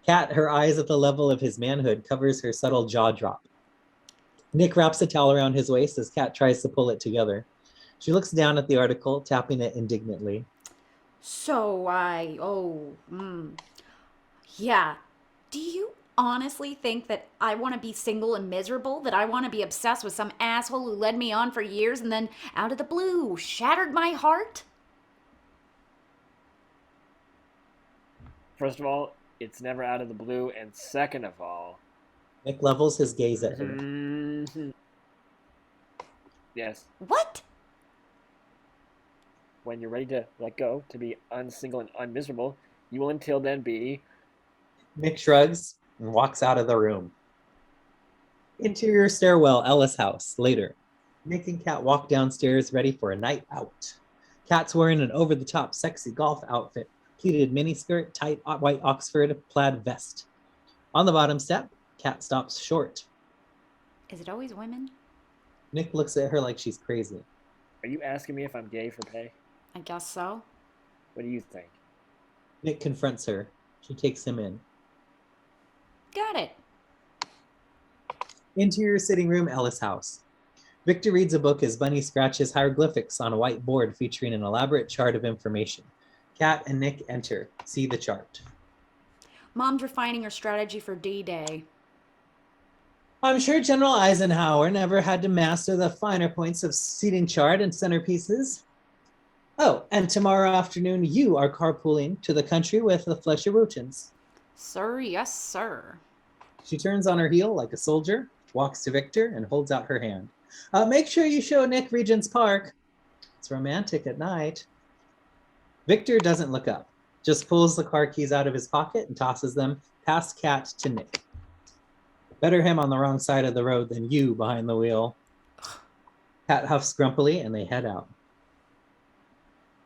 Kat, her eyes at the level of his manhood, covers her subtle jaw drop. Nick wraps a towel around his waist as Kat tries to pull it together. She looks down at the article, tapping it indignantly. Yeah. Do you honestly think that I want to be single and miserable? That I want to be obsessed with some asshole who led me on for years and then, out of the blue, shattered my heart? First of all, it's never out of the blue, and second of all... Nick levels his gaze at her. Mm-hmm. Yes. What? When you're ready to let go, to be unsingle and unmiserable, you will until then be... Nick shrugs and walks out of the room. Interior stairwell, Ellis house. Later, Nick and Kat walk downstairs ready for a night out. Kat's wearing an over-the-top sexy golf outfit, pleated miniskirt, tight white Oxford plaid vest. On the bottom step, Kat stops short. Is it always women? Nick looks at her like she's crazy. Are you asking me if I'm gay for pay? I guess so. What do you think? Nick confronts her. She takes him in. Got it. Interior sitting room, Ellis house. Victor reads a book as Bunny scratches hieroglyphics on a white board featuring an elaborate chart of information. Kat and Nick enter. See the chart. Mom's refining her strategy for D-Day. I'm sure General Eisenhower never had to master the finer points of seating chart and centerpieces. Oh, and tomorrow afternoon you are carpooling to the country with the Fletcher Routins. Sir, yes, sir. She turns on her heel like a soldier, walks to Victor, and holds out her hand. Make sure you show Nick Regent's Park. It's romantic at night. Victor doesn't look up, just pulls the car keys out of his pocket and tosses them past Kat to Nick. Better him on the wrong side of the road than you behind the wheel. Kat huffs grumpily and they head out.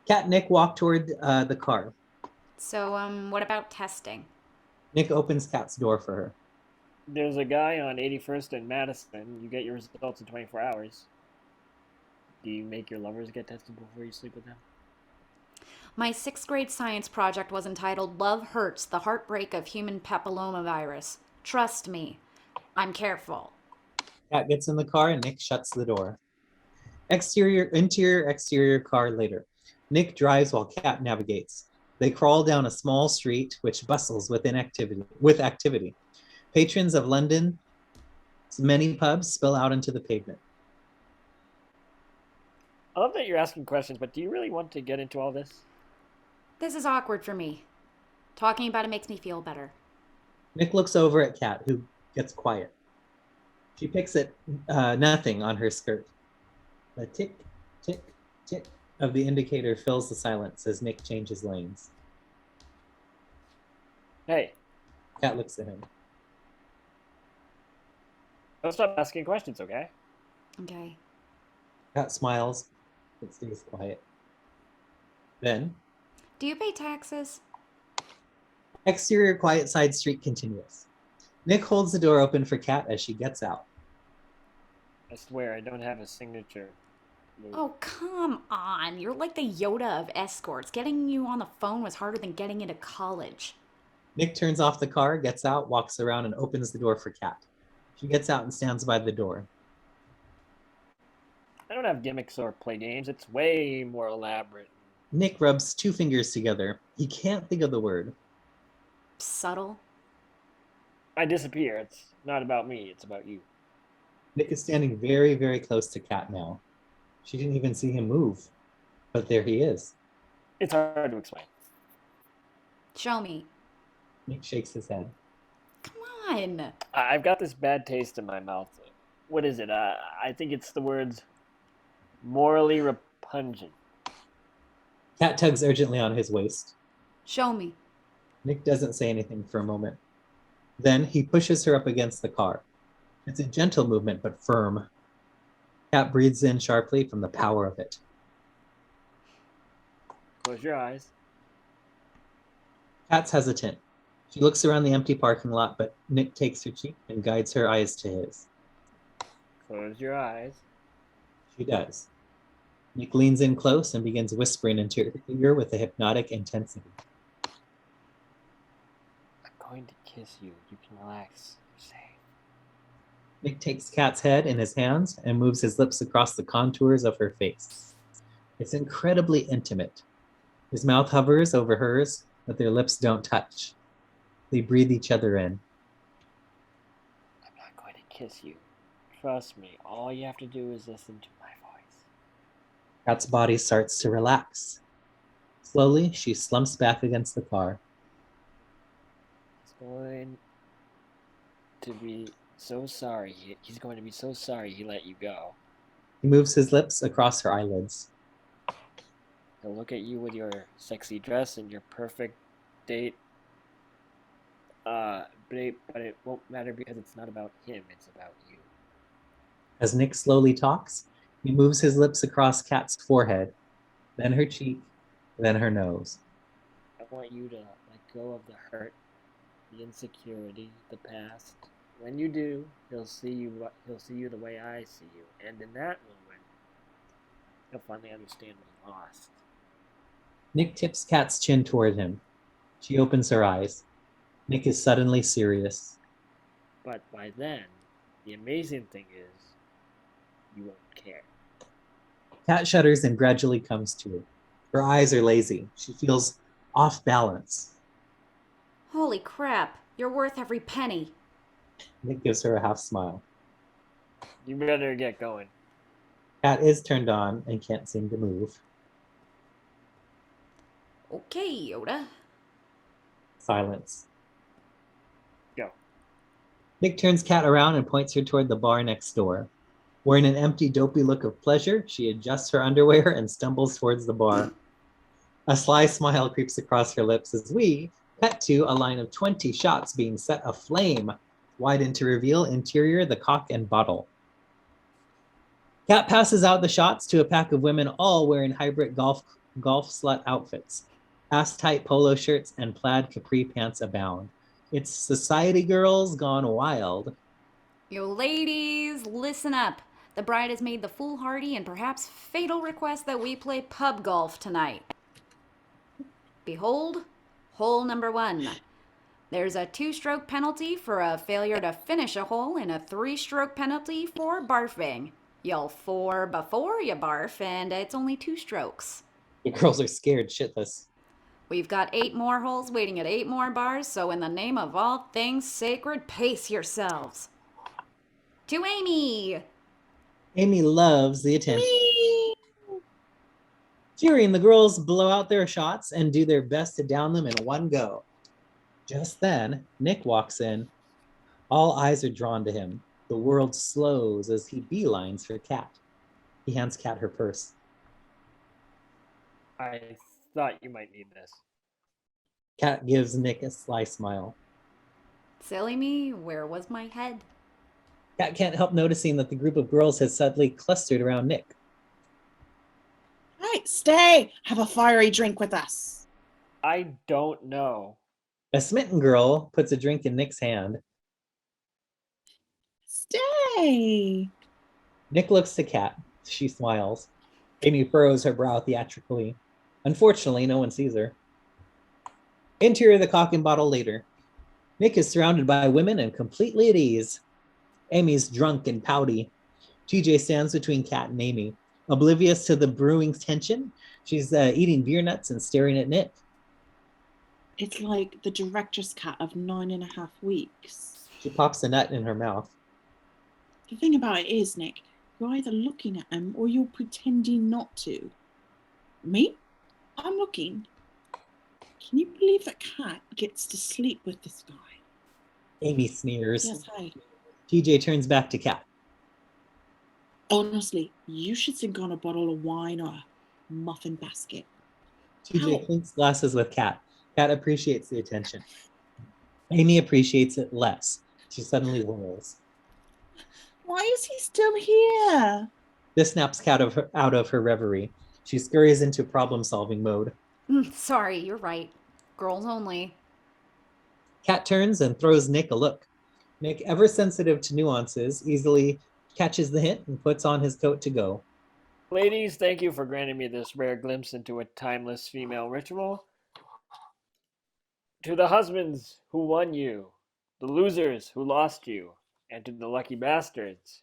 Kat and Nick walk toward the car. So, what about testing? Nick opens Kat's door for her. There's a guy on 81st and Madison. You get your results in 24 hours. Do you make your lovers get tested before you sleep with them? My 6th grade science project was entitled Love Hurts, the Heartbreak of Human Papillomavirus. Trust me, I'm careful. Kat gets in the car and Nick shuts the door. Interior, exterior car later. Nick drives while Kat navigates. They crawl down a small street which bustles with activity. Patrons of London's many pubs spill out into the pavement. I love that you're asking questions, but do you really want to get into all this? This is awkward for me. Talking about it makes me feel better. Nick looks over at Kat, who gets quiet. She picks at nothing on her skirt. The tick, tick, tick of the indicator fills the silence as Nick changes lanes. Hey, Kat looks at him. don't stop asking questions, okay? Okay. Kat smiles, but stays quiet. Then, Do you pay taxes? exterior quiet side street continues. Nick holds the door open for Kat as she gets out. I swear I don't have a signature. Oh, come on. You're like the Yoda of escorts. Getting you on the phone was harder than getting into college. Nick turns off the car, gets out, walks around, and opens the door for Kat. She gets out and stands by the door. I don't have gimmicks or play games. It's way more elaborate. Nick rubs two fingers together. He can't think of the word. Subtle. I disappear. It's not about me. It's about you. Nick is standing very, very close to Kat now. She didn't even see him move, but there he is. It's hard to explain. Show me. Nick shakes his head. Come on. I've got this bad taste in my mouth. What is it? I think it's the words morally repugnant. Kat tugs urgently on his waist. Show me. Nick doesn't say anything for a moment. Then he pushes her up against the car. It's a gentle movement, but firm. Kat breathes in sharply from the power of it. Close your eyes. Kat's hesitant. She looks around the empty parking lot, but Nick takes her cheek and guides her eyes to his. Close your eyes. She does. Nick leans in close and begins whispering into her ear with a hypnotic intensity. I'm going to kiss you. You can relax. You're safe. Nick takes Kat's head in his hands and moves his lips across the contours of her face. It's incredibly intimate. His mouth hovers over hers, but their lips don't touch. They breathe each other in. I'm not going to kiss you. Trust me. All you have to do is listen to my voice. Kat's body starts to relax. Slowly, she slumps back against the car. He's going to be so sorry. He's going to be so sorry he let you go. He moves his lips across her eyelids. He'll look at you with your sexy dress and your perfect date. But it won't matter because it's not about him, it's about you. As Nick slowly talks, he moves his lips across Kat's forehead, then her cheek, then her nose. I want you to let go of the hurt, the insecurity, the past. When you do, he'll see you the way I see you, and in that moment, he'll finally understand what he lost. Nick tips Kat's chin toward him. She opens her eyes. Nick is suddenly serious. But by then, the amazing thing is, you won't care. Kat shudders and gradually comes to. Her eyes are lazy. She feels off balance. Holy crap, you're worth every penny. Nick gives her a half smile. You better get going. Cat is turned on and can't seem to move. Okay, Yoda. Silence. Go. Nick turns Cat around and points her toward the bar next door. Wearing an empty, dopey look of pleasure, she adjusts her underwear and stumbles towards the bar. A sly smile creeps across her lips as we cut to a line of 20 shots being set aflame, widen to reveal interior the cock and bottle. Cat passes out the shots to a pack of women all wearing hybrid golf slut outfits. Ass-tight polo shirts and plaid capri pants abound. It's society girls gone wild. You ladies, listen up. The bride has made the foolhardy and perhaps fatal request that we play pub golf tonight. Behold, hole number 1. There's a 2-stroke penalty for a failure to finish a hole and a 3-stroke penalty for barfing. You'll 4 before you barf, and it's only 2 strokes. The girls are scared shitless. We've got 8 more holes waiting at 8 more bars, so in the name of all things sacred, pace yourselves. To Amy! Amy loves the attention. Me. Cheering, the girls blow out their shots and do their best to down them in one go. Just then, Nick walks in. All eyes are drawn to him. The world slows as he beelines for Cat. He hands Cat her purse. I thought you might need this. Cat gives Nick a sly smile. Silly me, where was my head? Cat can't help noticing that the group of girls has suddenly clustered around Nick. Right, stay. Have a fiery drink with us. I don't know. A smitten girl puts a drink in Nick's hand. Stay. Nick looks to Cat. She smiles. Amy furrows her brow theatrically. Unfortunately, no one sees her. Interior the cock and bottle later. Nick is surrounded by women and completely at ease. Amy's drunk and pouty. TJ stands between Cat and Amy. Oblivious to the brewing tension, she's eating beer nuts and staring at Nick. It's like the director's cut of 9.5 weeks. She pops a nut in her mouth. The thing about it is, Nick, you're either looking at him or you're pretending not to. Me? I'm looking. Can you believe that Cat gets to sleep with this guy? Amy sneers. Yes, hi. TJ turns back to Cat. Honestly, you should sink on a bottle of wine or a muffin basket. TJ Ow. clinks glasses with Cat. Cat appreciates the attention. Amy appreciates it less. She suddenly whirls. Why is he still here? This snaps Cat out of her reverie. She scurries into problem-solving mode. Sorry, you're right. Girls only. Cat turns and throws Nick a look. Nick, ever sensitive to nuances, easily catches the hint and puts on his coat to go. Ladies, thank you for granting me this rare glimpse into a timeless female ritual. To the husbands who won you, the losers who lost you, and to the lucky bastards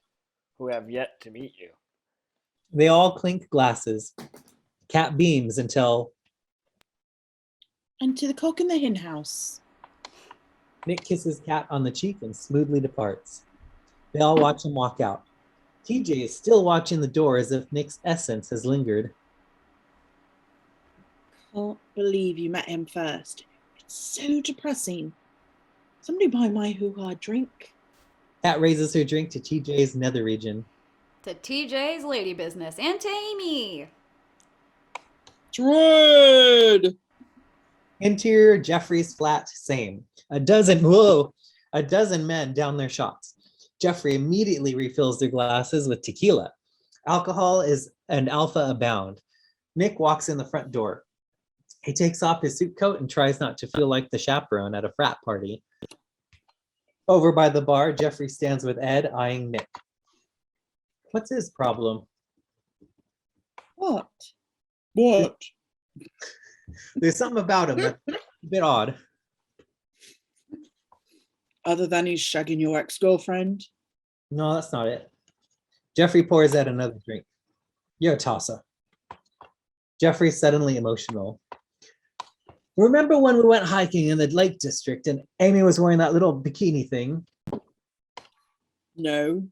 who have yet to meet you. They all clink glasses. Cat beams until And to the cock in the hen house. Nick kisses Cat on the cheek and smoothly departs. They all watch him walk out. TJ is still watching the door as if Nick's essence has lingered. Can't believe you met him first. It's so depressing. Somebody buy my hoo-ha drink. Cat raises her drink to TJ's nether region. To TJ's lady business and to Amy. Dread! Interior Jeffrey's flat, same. A dozen men down their shots. Jeffrey immediately refills their glasses with tequila. Alcohol is an alpha abound. Nick walks in the front door. He takes off his suit coat and tries not to feel like the chaperone at a frat party. Over by the bar, Jeffrey stands with Ed, eyeing Nick. What's his problem? What? What? There's something about him that's a bit odd. Other than he's shagging your ex-girlfriend? No, that's not it. Jeffrey pours Ed another drink. You're a tosser. Jeffrey's suddenly emotional. Remember when we went hiking in the Lake District and Amy was wearing that little bikini thing? No.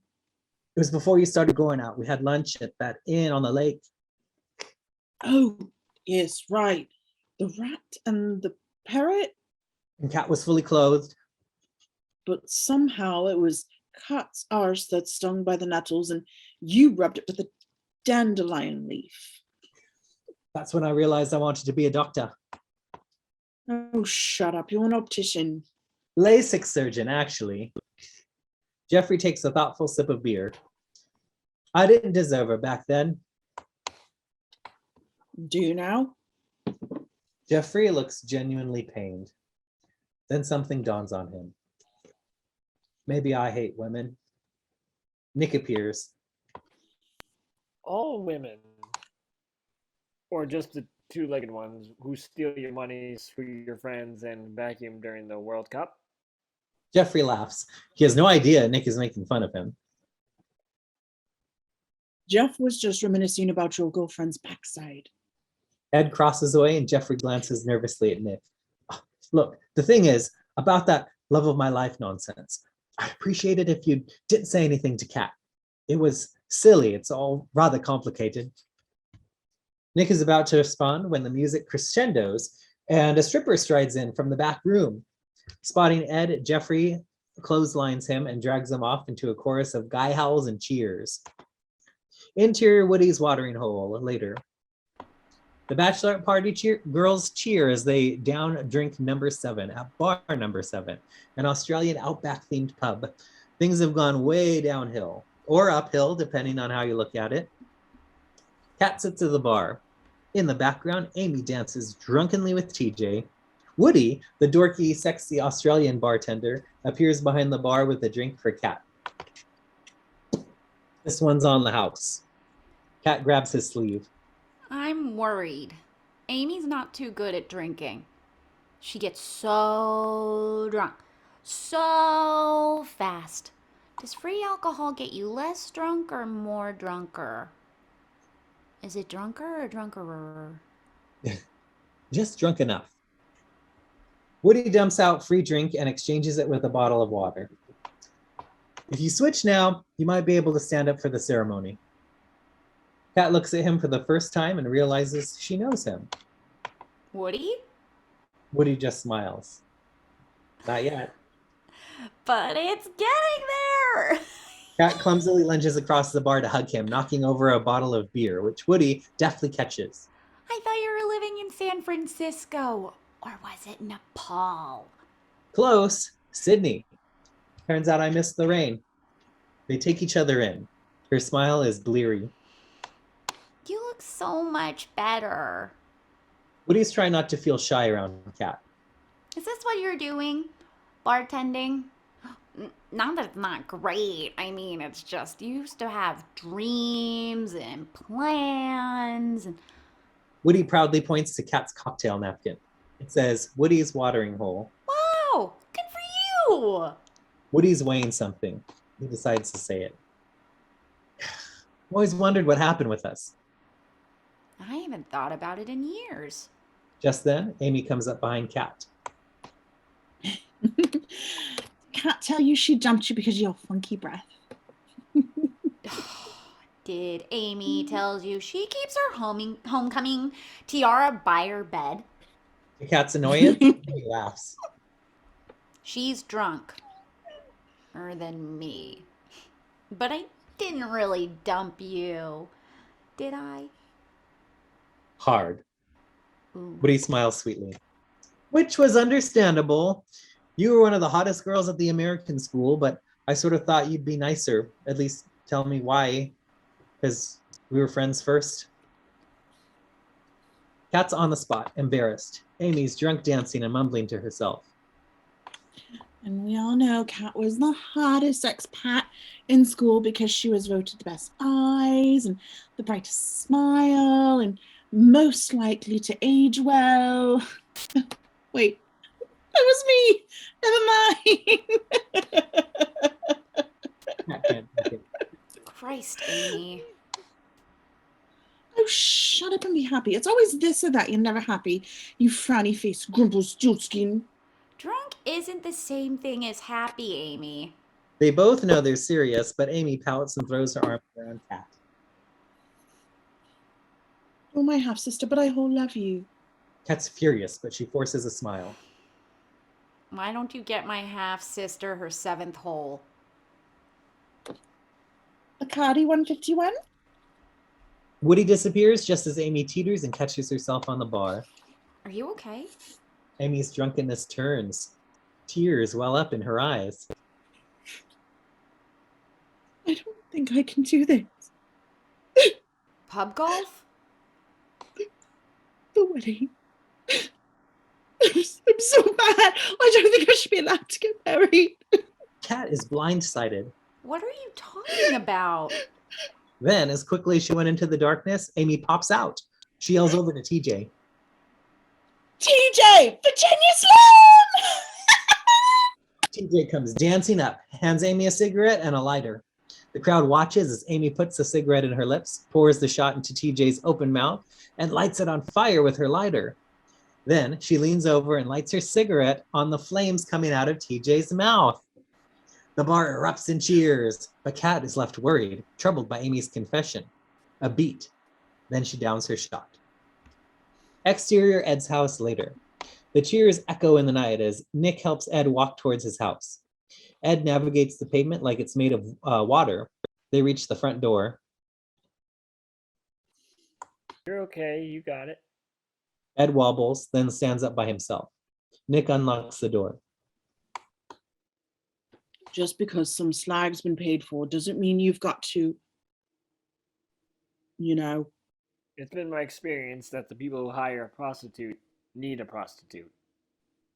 It was before you started going out. We had lunch at that inn on the lake. Oh, yes, right. The rat and the parrot, And Kat was fully clothed. but somehow it was Cat's arse that stung by the nettles, and you rubbed it with a dandelion leaf. That's when I realized I wanted to be a doctor. Oh, shut up. You're an optician. LASIK surgeon, actually. Jeffrey takes a thoughtful sip of beer. I didn't deserve her back then. Do you now? Jeffrey looks genuinely pained. Then something dawns on him. Maybe I hate women. Nick appears. All women. Or just the two-legged ones who steal your money, screw your friends, and vacuum during the World Cup. Jeffrey laughs. He has no idea Nick is making fun of him. Jeff was just reminiscing about your girlfriend's backside. Ed crosses away and Jeffrey glances nervously at Nick. Look, the thing is, about that love of my life nonsense, I'd appreciate it if you didn't say anything to Kat. It was silly. It's all rather complicated. Nick is about to respond when the music crescendos and a stripper strides in from the back room. Spotting Ed, Jeffrey clotheslines him and drags him off into a chorus of guy howls and cheers. Interior Woody's watering hole later. The bachelor party girls cheer as they down drink number 7 at bar number 7, an Australian outback themed pub. Things have gone way downhill or uphill, depending on how you look at it. Kat sits at the bar. In the background, Amy dances drunkenly with TJ. Woody, the dorky, sexy Australian bartender, appears behind the bar with a drink for Kat. This one's on the house. Kat grabs his sleeve. I'm worried. Amy's not too good at drinking. She gets so drunk, so fast. Does free alcohol get you less drunk or more drunker? Is it drunker or drunkerer? Just drunk enough. Woody dumps out free drink and exchanges it with a bottle of water. If you switch now, you might be able to stand up for the ceremony. Kat looks at him for the first time and realizes she knows him. Woody? Woody just smiles. Not yet. But it's getting there! Kat clumsily lunges across the bar to hug him, knocking over a bottle of beer, which Woody deftly catches. I thought you were living in San Francisco. Or was it Nepal? Close. Sydney. Turns out I missed the rain. They take each other in. Her smile is bleary. You look so much better. Woody's trying not to feel shy around Kat. Is this what you're doing? Bartending? Not that it's not great. I mean, it's just you used to have dreams and plans and... Woody proudly points to Kat's cocktail napkin. It says, Woody's watering hole. Wow! Good for you! Woody's weighing something. He decides to say it. I've always wondered what happened with us. I haven't thought about it in years. Just then, Amy comes up behind Kat. Can't tell you she dumped you because of your funky breath. Did Amy tells you she keeps her homecoming tiara by her bed? The Kat's annoyed. He laughs. She's drunk. Than me. But I didn't really dump you. Did I? Hard. Ooh. Woody smiles sweetly. Which was understandable. You were one of the hottest girls at the American school, but I sort of thought you'd be nicer. At least tell me why. Because we were friends first. Kat's on the spot, embarrassed. Amy's drunk dancing and mumbling to herself. And we all know Kat was the hottest expat in school because she was voted the best eyes and the brightest smile and most likely to age well. Wait, that was me. Never mind. Kat can't take it. Christ, Amy. I Oh, shut up and be happy. It's always this or that. You're never happy. You frowny face, Grumpelstiltskin. Drunk isn't the same thing as happy, Amy. They both know they're serious, but Amy pouts and throws her arms around Kat. Oh, my half sister, but I whole love you. Kat's furious, but she forces a smile. Why don't you get my half sister her 7th hole? Bacardi 151? Woody disappears just as Amy teeters and catches herself on the bar. Are you okay? Amy's drunkenness turns. Tears well up in her eyes. I don't think I can do this. Pub golf? The wedding. I'm so bad. I don't think I should be allowed to get married. Kat is blindsided. What are you talking about? Then, as quickly as she went into the darkness, Amy pops out. She yells over to TJ. TJ, Virginia Slim! TJ comes dancing up, hands Amy a cigarette and a lighter. The crowd watches as Amy puts the cigarette in her lips, pours the shot into TJ's open mouth, and lights it on fire with her lighter. Then she leans over and lights her cigarette on the flames coming out of TJ's mouth. The bar erupts in cheers, but Kat is left worried, troubled by Amy's confession. A beat. Then she downs her shot. Exterior Ed's house later. The cheers echo in the night as Nick helps Ed walk towards his house. Ed navigates the pavement like it's made of water. They reach the front door. You're okay. You got it. Ed wobbles, then stands up by himself. Nick unlocks the door. Just because some slag's been paid for doesn't mean you've got to, you know. It's been my experience that the people who hire a prostitute need a prostitute.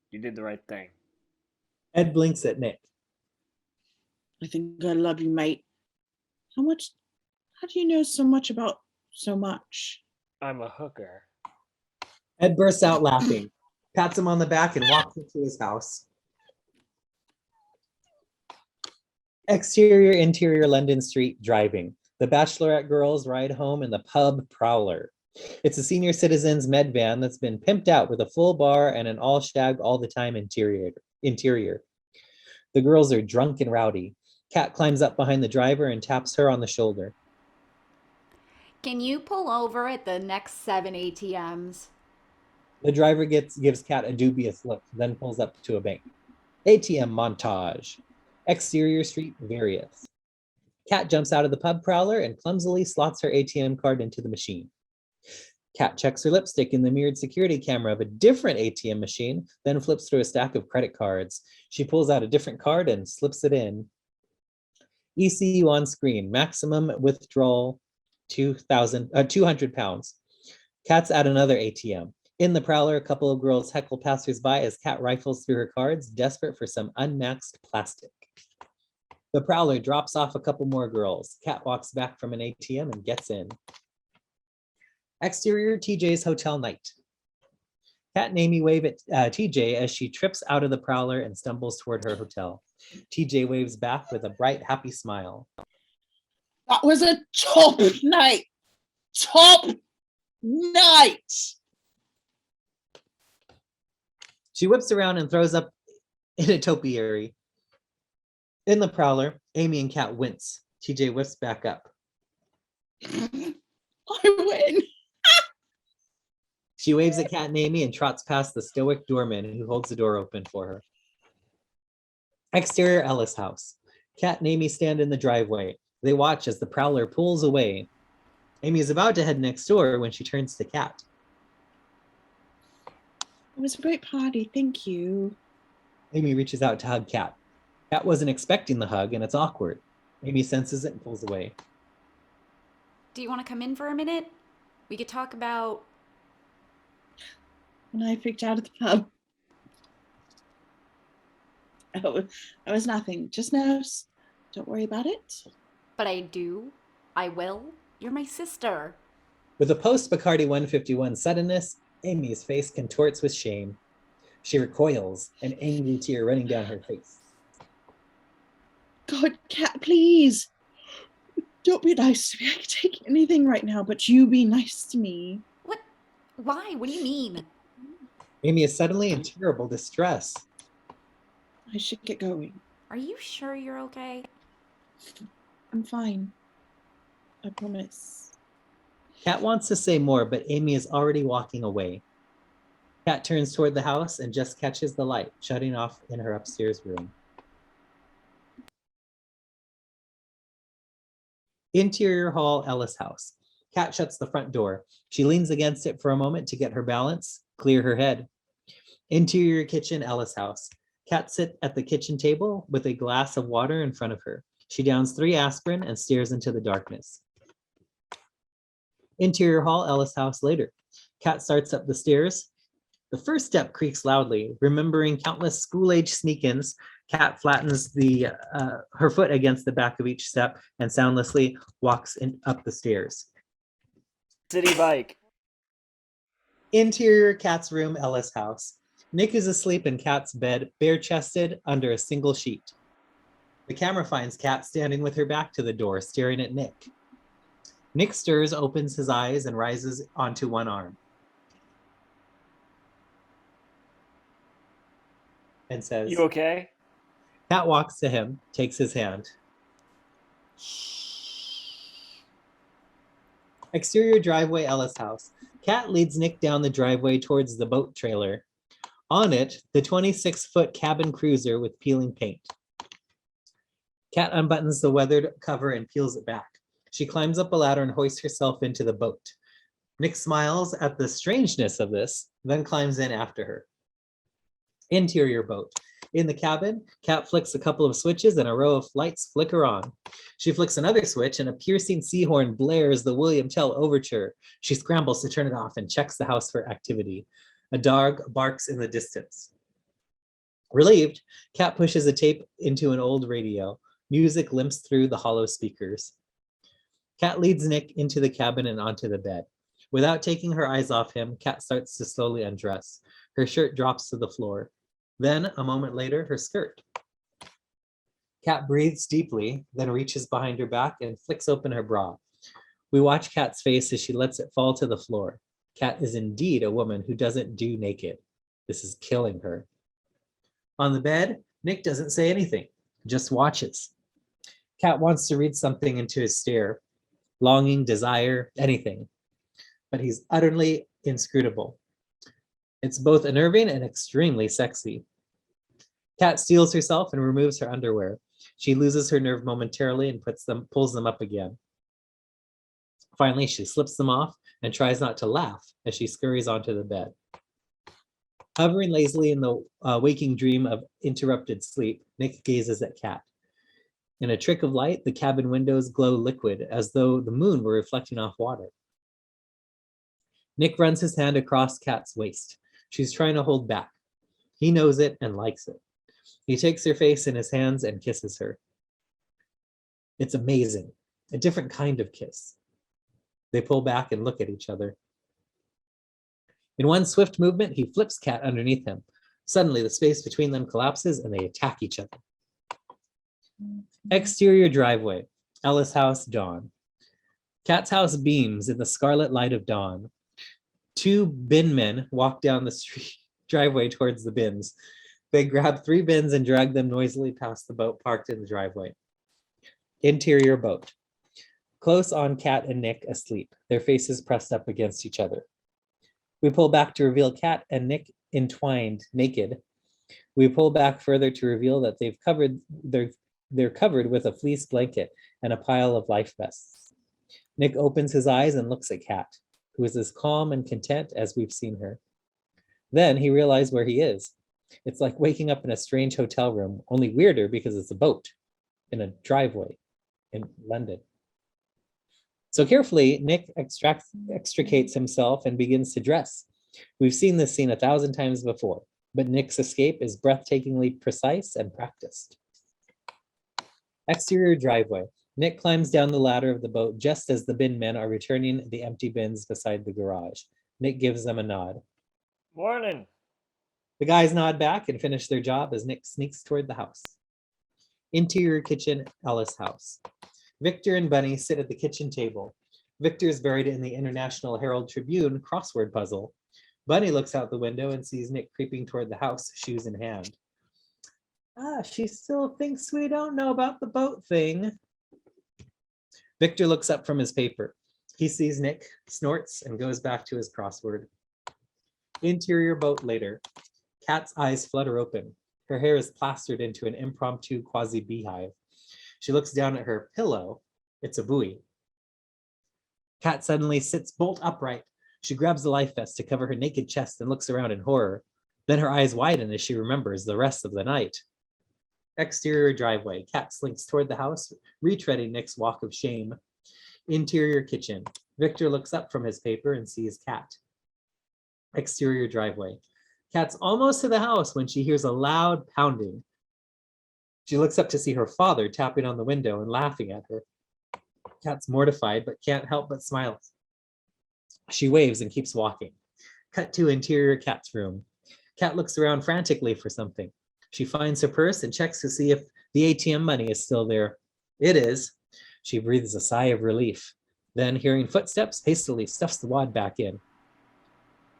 You did the right thing. Ed blinks at Nick. I think I love you, mate. How do you know so much about so much? I'm a hooker. Ed bursts out laughing, pats him on the back, and walks into his house. Exterior, interior London Street driving. The Bachelorette girls ride home in the pub Prowler. It's a senior citizens med van that's been pimped out with a full bar and an all shag all the time interior. The girls are drunk and rowdy. Kat climbs up behind the driver and taps her on the shoulder. Can you pull over at the next 7 ATMs? The driver gives Kat a dubious look, then pulls up to a bank. ATM montage. Exterior street, various. Kat jumps out of the pub Prowler and clumsily slots her ATM card into the machine. Kat checks her lipstick in the mirrored security camera of a different ATM machine, then flips through a stack of credit cards. She pulls out a different card and slips it in. ECU on screen, maximum withdrawal 200 pounds. Kat's at another ATM. In the Prowler, a couple of girls heckle passersby as Kat rifles through her cards, desperate for some unmaxed plastic. The Prowler drops off a couple more girls. Kat walks back from an ATM and gets in. Exterior TJ's hotel night. Kat and Amy wave at TJ as she trips out of the Prowler and stumbles toward her hotel. TJ waves back with a bright, happy smile. That was a top night. Top night. She whips around and throws up in a topiary. In the Prowler, Amy and Kat wince. TJ whips back up. I win. She waves at Kat and Amy and trots past the stoic doorman who holds the door open for her. Exterior Ellis house. Kat and Amy stand in the driveway. They watch as the Prowler pulls away. Amy is about to head next door when she turns to Kat. It was a great party, thank you. Amy reaches out to hug Kat. Kat wasn't expecting the hug and it's awkward. Amy senses it and pulls away. Do you want to come in for a minute? We could talk about... When I freaked out at the pub. Oh, it was nothing, just nerves. Don't worry about it. But I do. I will. You're my sister. With a post-Bacardi 151 suddenness, Amy's face contorts with shame. She recoils, an angry tear running down her face. God, Kat, please. Don't be nice to me. I can take anything right now, but you be nice to me. What? Why? What do you mean? Amy is suddenly in terrible distress. I should get going. Are you sure you're okay? I'm fine. I promise. Kat wants to say more, but Amy is already walking away. Kat turns toward the house and just catches the light, shutting off in her upstairs room. Interior hall, Ellis house. Kat shuts the front door. She leans against it for a moment to get her balance, clear her head. Interior kitchen, Ellis house. Kat sits at the kitchen table with a glass of water in front of her. She downs 3 aspirin and stares into the darkness. Interior hall, Ellis house later. Kat starts up the stairs. The first step creaks loudly. Remembering countless school-age sneak-ins, Kat flattens her foot against the back of each step and soundlessly walks up the stairs. City bike. Interior Kat's room, Ellis house. Nick is asleep in Kat's bed, bare-chested under a single sheet. The camera finds Kat standing with her back to the door, staring at Nick. Nick stirs, opens his eyes, and rises onto one arm. And says, You okay? Kat walks to him, takes his hand. Exterior driveway, Ellis house. Kat leads Nick down the driveway towards the boat trailer. On it, the 26-foot cabin cruiser with peeling paint. Kat unbuttons the weathered cover and peels it back. She climbs up a ladder and hoists herself into the boat. Nick smiles at the strangeness of this, then climbs in after her. Interior boat. In the cabin, Kat flicks a couple of switches and a row of lights flicker on. She flicks another switch and a piercing sea horn blares the William Tell overture. She scrambles to turn it off and checks the house for activity. A dog barks in the distance. Relieved, Kat pushes a tape into an old radio. Music limps through the hollow speakers. Kat leads Nick into the cabin and onto the bed. Without taking her eyes off him, Kat starts to slowly undress. Her shirt drops to the floor. Then, a moment later, her skirt. Kat breathes deeply, then reaches behind her back and flicks open her bra. We watch Kat's face as she lets it fall to the floor. Kat is indeed a woman who doesn't do naked. This is killing her. On the bed, Nick doesn't say anything, just watches. Kat wants to read something into his stare, longing, desire, anything. But he's utterly inscrutable. It's both unnerving and extremely sexy. Kat steels herself and removes her underwear. She loses her nerve momentarily and pulls them up again. Finally, she slips them off and tries not to laugh as she scurries onto the bed. Hovering lazily in the waking dream of interrupted sleep, Nick gazes at Kat. In a trick of light, the cabin windows glow liquid, as though the moon were reflecting off water. Nick runs his hand across Kat's waist. She's trying to hold back. He knows it and likes it. He takes her face in his hands and kisses her. It's amazing, a different kind of kiss. They pull back and look at each other. In one swift movement, he flips Kat underneath him. Suddenly, the space between them collapses and they attack each other. Exterior driveway, Ellis house, dawn. Kat's house beams in the scarlet light of dawn. 2 bin men walk down the driveway towards the bins. They grab 3 bins and drag them noisily past the boat parked in the driveway. Interior boat. Close on Kat and Nick asleep, their faces pressed up against each other. We pull back to reveal Kat and Nick entwined, naked. We pull back further to reveal that they're covered with a fleece blanket and a pile of life vests. Nick opens his eyes and looks at Kat, who is as calm and content as we've seen her. Then he realized where he is. It's like waking up in a strange hotel room, only weirder because it's a boat in a driveway in London. So carefully, Nick extricates himself and begins to dress. We've seen this scene 1,000 times before, but Nick's escape is breathtakingly precise and practiced. Exterior driveway. Nick climbs down the ladder of the boat just as the bin men are returning the empty bins beside the garage. Nick gives them a nod. Morning. The guys nod back and finish their job as Nick sneaks toward the house. Interior kitchen, Ellis house. Victor and Bunny sit at the kitchen table. Victor is buried in the International Herald Tribune crossword puzzle. Bunny looks out the window and sees Nick creeping toward the house, shoes in hand. She still thinks we don't know about the boat thing. Victor looks up from his paper. He sees Nick, snorts, and goes back to his crossword. Interior boat later. Kat's eyes flutter open. Her hair is plastered into an impromptu quasi-beehive. She looks down at her pillow. It's a buoy. Kat suddenly sits bolt upright. She grabs the life vest to cover her naked chest and looks around in horror. Then her eyes widen as she remembers the rest of the night. Exterior driveway. Kat slinks toward the house, retreading Nick's walk of shame. Interior kitchen. Victor looks up from his paper and sees Kat. Exterior driveway. Kat's almost to the house when she hears a loud pounding. She looks up to see her father tapping on the window and laughing at her. Kat's mortified but can't help but smile. She waves and keeps walking. Cut to interior Kat's room. Kat looks around frantically for something. She finds her purse and checks to see if the ATM money is still there. It is. She breathes a sigh of relief. Then, hearing footsteps, hastily stuffs the wad back in.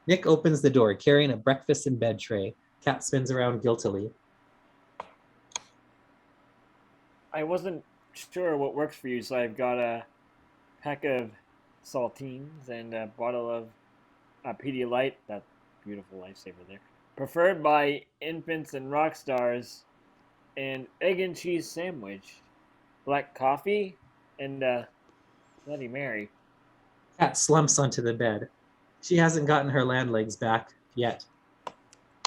Nick opens the door, carrying a breakfast in bed tray. Kat spins around guiltily. I wasn't sure what works for you, so I've got a pack of saltines and a bottle of Pedialyte, that beautiful lifesaver there, preferred by infants and rock stars, and egg and cheese sandwich, black coffee, and Bloody Mary. Kat slumps onto the bed. She hasn't gotten her land legs back yet.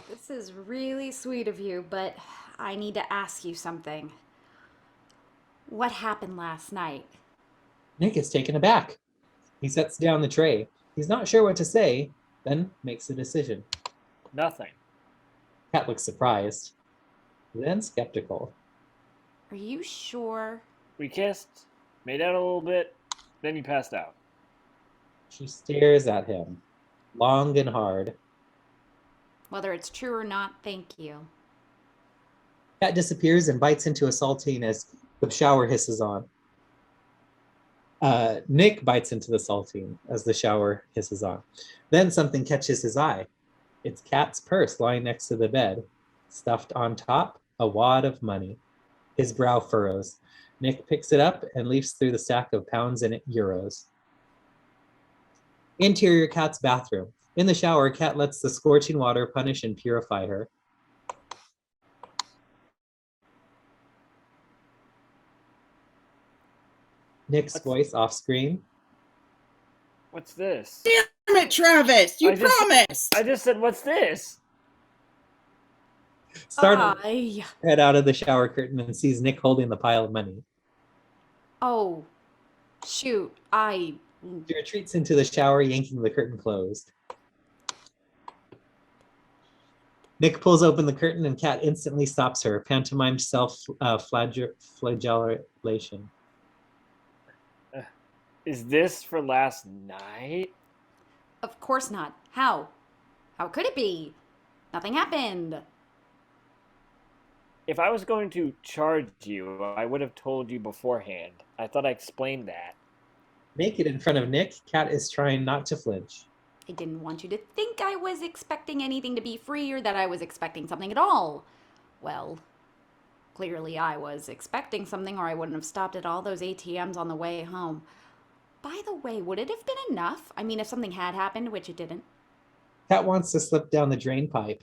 This is really sweet of you, but I need to ask you something. What happened last night? Nick is taken aback. He sets down the tray. He's not sure what to say, then makes a decision. Nothing. Kat looks surprised, then skeptical. Are you sure? We kissed, made out a little bit, then you passed out. She stares at him, long and hard. Whether it's true or not, thank you. Kat disappears and bites into a saltine as the shower hisses on. Nick bites into the saltine as the shower hisses on. Then something catches his eye. It's Kat's purse lying next to the bed. Stuffed on top, a wad of money. His brow furrows. Nick picks it up and leafs through the stack of pounds and euros. Interior Kat's bathroom. In the shower, Kat lets the scorching water punish and purify her. Nick's voice off screen. What's this? Damn it, Travis! You promised! I just said, what's this? Startled, head out of the shower curtain and sees Nick holding the pile of money. Oh, shoot, She retreats into the shower, yanking the curtain closed. Nick pulls open the curtain and Kat instantly stops her, pantomimed self-flagellation. Is this for last night? Of course not. How? How could it be? Nothing happened. If I was going to charge you, I would have told you beforehand. I thought I explained that. Naked in front of Nick, Kat is trying not to flinch. I didn't want you to think I was expecting anything to be free or that I was expecting something at all. Well, clearly I was expecting something or I wouldn't have stopped at all those ATMs on the way home. By the way, would it have been enough? I mean, if something had happened, which it didn't. Kat wants to slip down the drain pipe.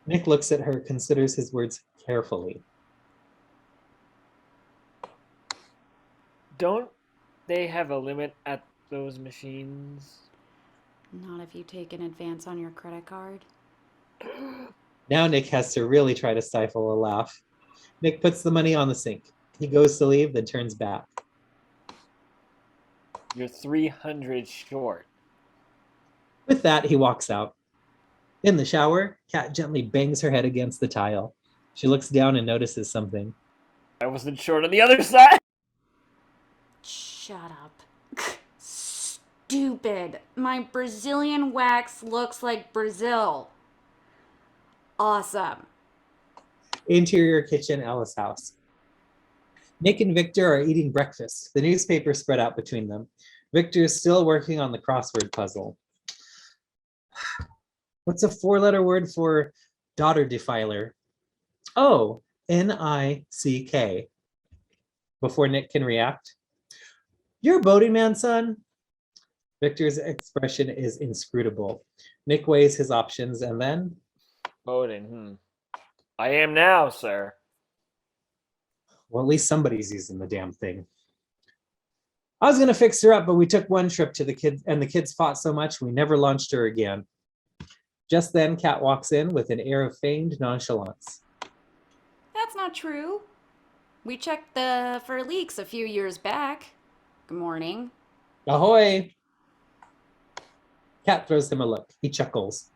Nick looks at her, considers his words carefully. Don't they have a limit at those machines? Not if you take an advance on your credit card. Now Nick has to really try to stifle a laugh. Nick puts the money on the sink. He goes to leave, then turns back. You're 300 short. With that, he walks out. In the shower, Kat gently bangs her head against the tile. She looks down and notices something. I wasn't short on the other side. Shut up. Stupid. My Brazilian wax looks like Brazil. Awesome. Interior kitchen, Alice house. Nick and Victor are eating breakfast, the newspaper spread out between them. Victor is still working on the crossword puzzle. What's a four-letter word for daughter defiler? Oh, Nick. Before Nick can react, you're a boating man, son? Victor's expression is inscrutable. Nick weighs his options and then, Boating, I am now, sir. well, at least somebody's using the damn thing. I was gonna fix her up, but we took one trip to the kids, and the kids fought so much we never launched her again. Just then, Kat walks in with an air of feigned nonchalance. That's not true. We checked for leaks a few years back. Good morning. Ahoy! Kat throws him a look. He chuckles.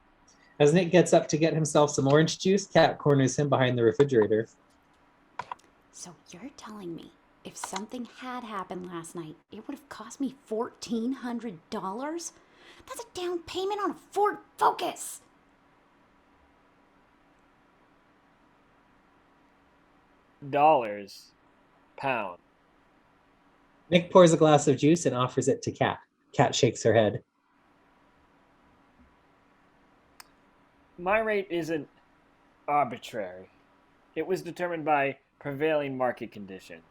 As Nick gets up to get himself some orange juice, Kat corners him behind the refrigerator. So you're telling me if something had happened last night, it would have cost me $1,400? That's a down payment on a Ford Focus. Dollars. Pound. Nick pours a glass of juice and offers it to Kat. Kat shakes her head. My rate isn't arbitrary. It was determined by prevailing market conditions.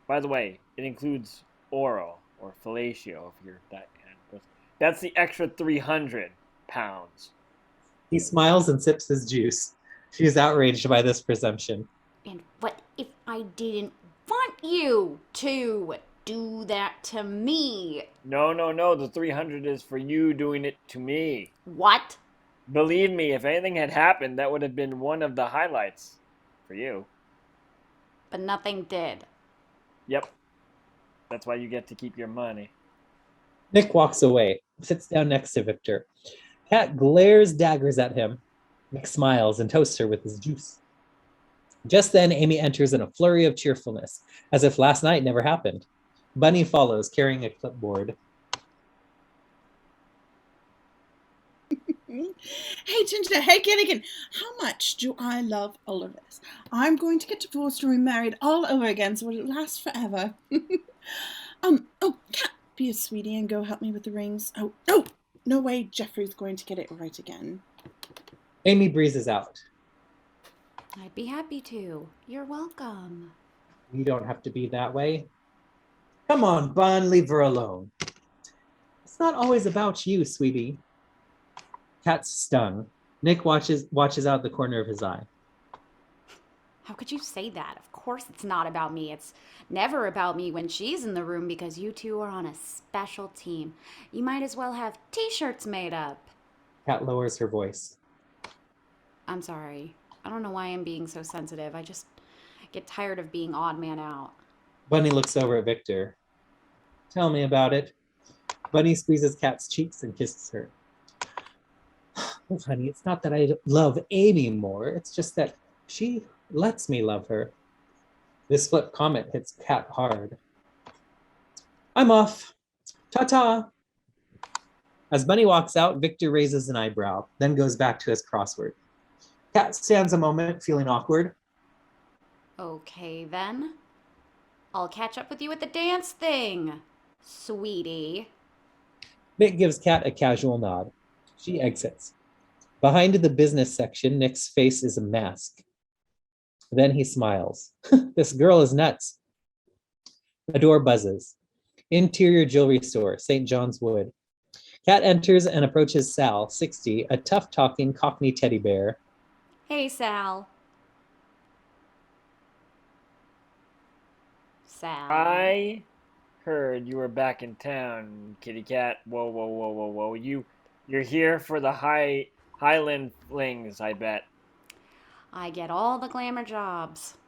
By the way, it includes oral or fellatio if you're that kind of person. That's the extra 300 pounds. He smiles and sips his juice. She's outraged by this presumption. And what if I didn't want you to do that to me? No, the 300 is for you doing it to me. What? Believe me, if anything had happened, that would have been one of the highlights for you. But nothing did. Yep. That's why you get to keep your money. Nick walks away, sits down next to Victor. Kat glares daggers at him. Nick smiles and toasts her with his juice. Just then, Amy enters in a flurry of cheerfulness, as if last night never happened. Bunny follows, carrying a clipboard. Hey, Ginger, hey, Gilligan, how much do I love all of this? I'm going to get divorced and remarried all over again, so it'll last forever. Kat, be a sweetie and go help me with the rings. Oh, no way, Jeffrey's going to get it right again. Amy breezes out. I'd be happy to. You're welcome. You don't have to be that way. Come on, Bun, leave her alone. It's not always about you, sweetie. Kat's stung. Nick watches out the corner of his eye. How could you say that? Of course it's not about me. It's never about me when she's in the room because you two are on a special team. You might as well have t-shirts made up. Kat lowers her voice. I'm sorry. I don't know why I'm being so sensitive. I just get tired of being odd man out. Bunny looks over at Victor. Tell me about it. Bunny squeezes Kat's cheeks and kisses her. Oh, honey, it's not that I love Amy more. It's just that she lets me love her. This flip comment hits Kat hard. I'm off. Ta-ta. As Bunny walks out, Victor raises an eyebrow, then goes back to his crossword. Kat stands a moment, feeling awkward. Okay, then. I'll catch up with you at the dance thing, sweetie. Nick gives Kat a casual nod. She exits. Behind the business section, Nick's face is a mask. Then he smiles. This girl is nuts. A door buzzes. Interior jewelry store, St. John's Wood. Kat enters and approaches Sal, 60, a tough-talking Cockney teddy bear. Hey, Sal. Sal. I heard you were back in town, kitty cat. Whoa. You're here for the Highland flings, I bet. I get all the glamour jobs.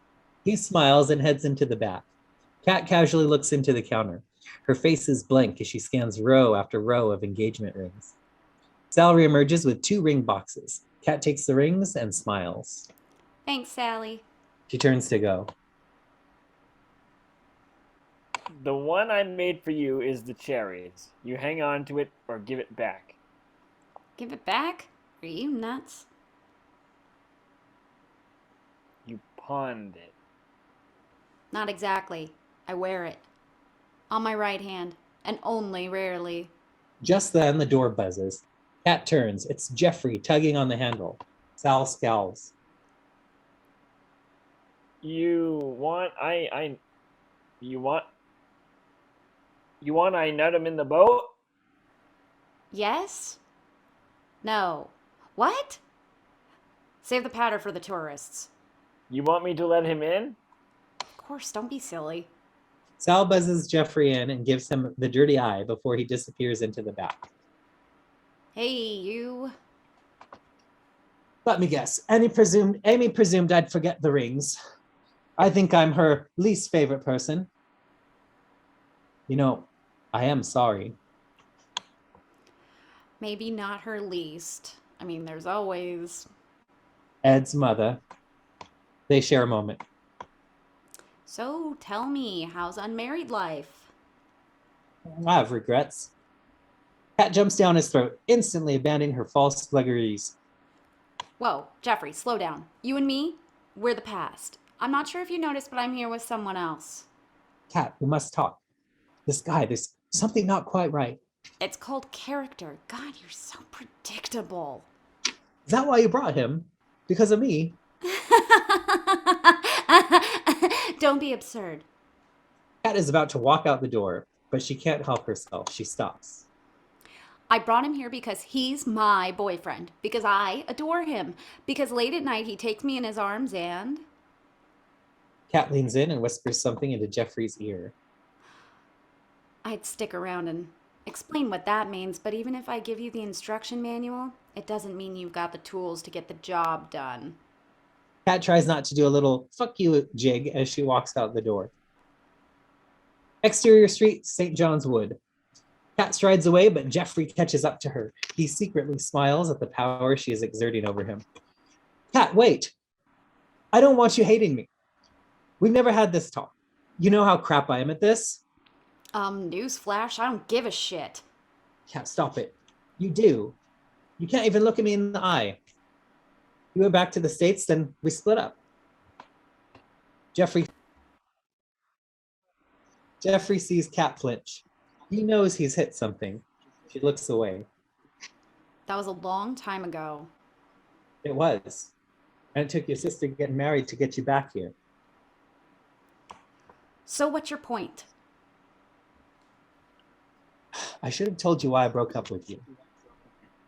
He smiles and heads into the back. Kat casually looks into the counter. Her face is blank as she scans row after row of engagement rings. Sal reemerges with 2 ring boxes. Kat takes the rings and smiles. Thanks, Sally. She turns to go. The one I made for you is the cherries. You hang on to it or give it back. Give it back? Are you nuts? You pawned it. Not exactly. I wear it. On my right hand, and only rarely. Just then, the door buzzes. Kat turns. It's Jeffrey tugging on the handle. Sal scowls. You want I nut him in the boat? Yes? No. What? Save the powder for the tourists. You want me to let him in? Of course, don't be silly. Sal buzzes Jeffrey in and gives him the dirty eye before he disappears into the back. Hey, you. Let me guess. Amy presumed I'd forget the rings. I think I'm her least favorite person. You know, I am sorry. Maybe not her least. I mean, there's always. Ed's mother. They share a moment. So tell me, how's unmarried life? I have regrets. Kat jumps down his throat, instantly abandoning her false fluggeries. Whoa, Jeffrey, slow down. You and me, we're the past. I'm not sure if you noticed, but I'm here with someone else. Kat, we must talk. This guy, there's something not quite right. It's called character. God, you're so predictable. Is that why you brought him? Because of me? Don't be absurd. Kat is about to walk out the door, but she can't help herself. She stops. I brought him here because he's my boyfriend. Because I adore him. Because late at night he takes me in his arms and... Kat leans in and whispers something into Jeffrey's ear. I'd stick around and explain what that means, but even if I give you the instruction manual, it doesn't mean you've got the tools to get the job done. Kat tries not to do a little fuck you jig as she walks out the door. Exterior street, St. John's Wood. Kat strides away, but Jeffrey catches up to her. He secretly smiles at the power she is exerting over him. Kat, wait! I don't want you hating me. We've never had this talk. You know how crap I am at this? Newsflash, I don't give a shit. Kat, stop it. You do. You can't even look at me in the eye. You went back to the States, then we split up. Jeffrey sees Kat flinch. He knows he's hit something. She looks away. That was a long time ago. It was. And it took your sister getting married to get you back here. So what's your point? I should have told you why I broke up with you.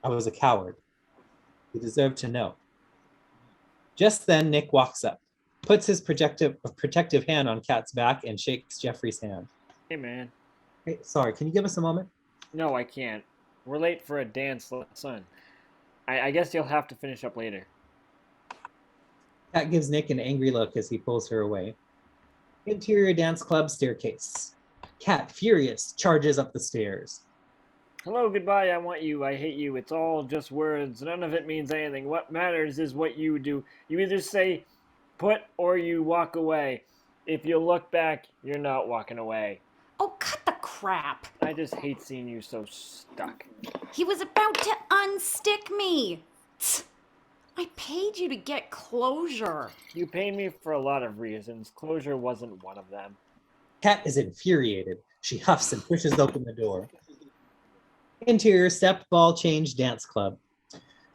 I was a coward. You deserve to know. Just then, Nick walks up, puts his protective hand on Kat's back, and shakes Jeffrey's hand. Hey, man. Hey, sorry, can you give us a moment? No, I can't. We're late for a dance lesson. I guess you'll have to finish up later. Kat gives Nick an angry look as he pulls her away. Interior dance club staircase. Kat, furious, charges up the stairs. Hello, goodbye, I want you, I hate you. It's all just words. None of it means anything. What matters is what you do. You either say put or you walk away. If you look back, you're not walking away. Oh, cut the crap. I just hate seeing you so stuck. He was about to unstick me. Tsk. I paid you to get closure. You paid me for a lot of reasons. Closure wasn't one of them. Kat is infuriated. She huffs and pushes open the door. Interior step ball change dance club.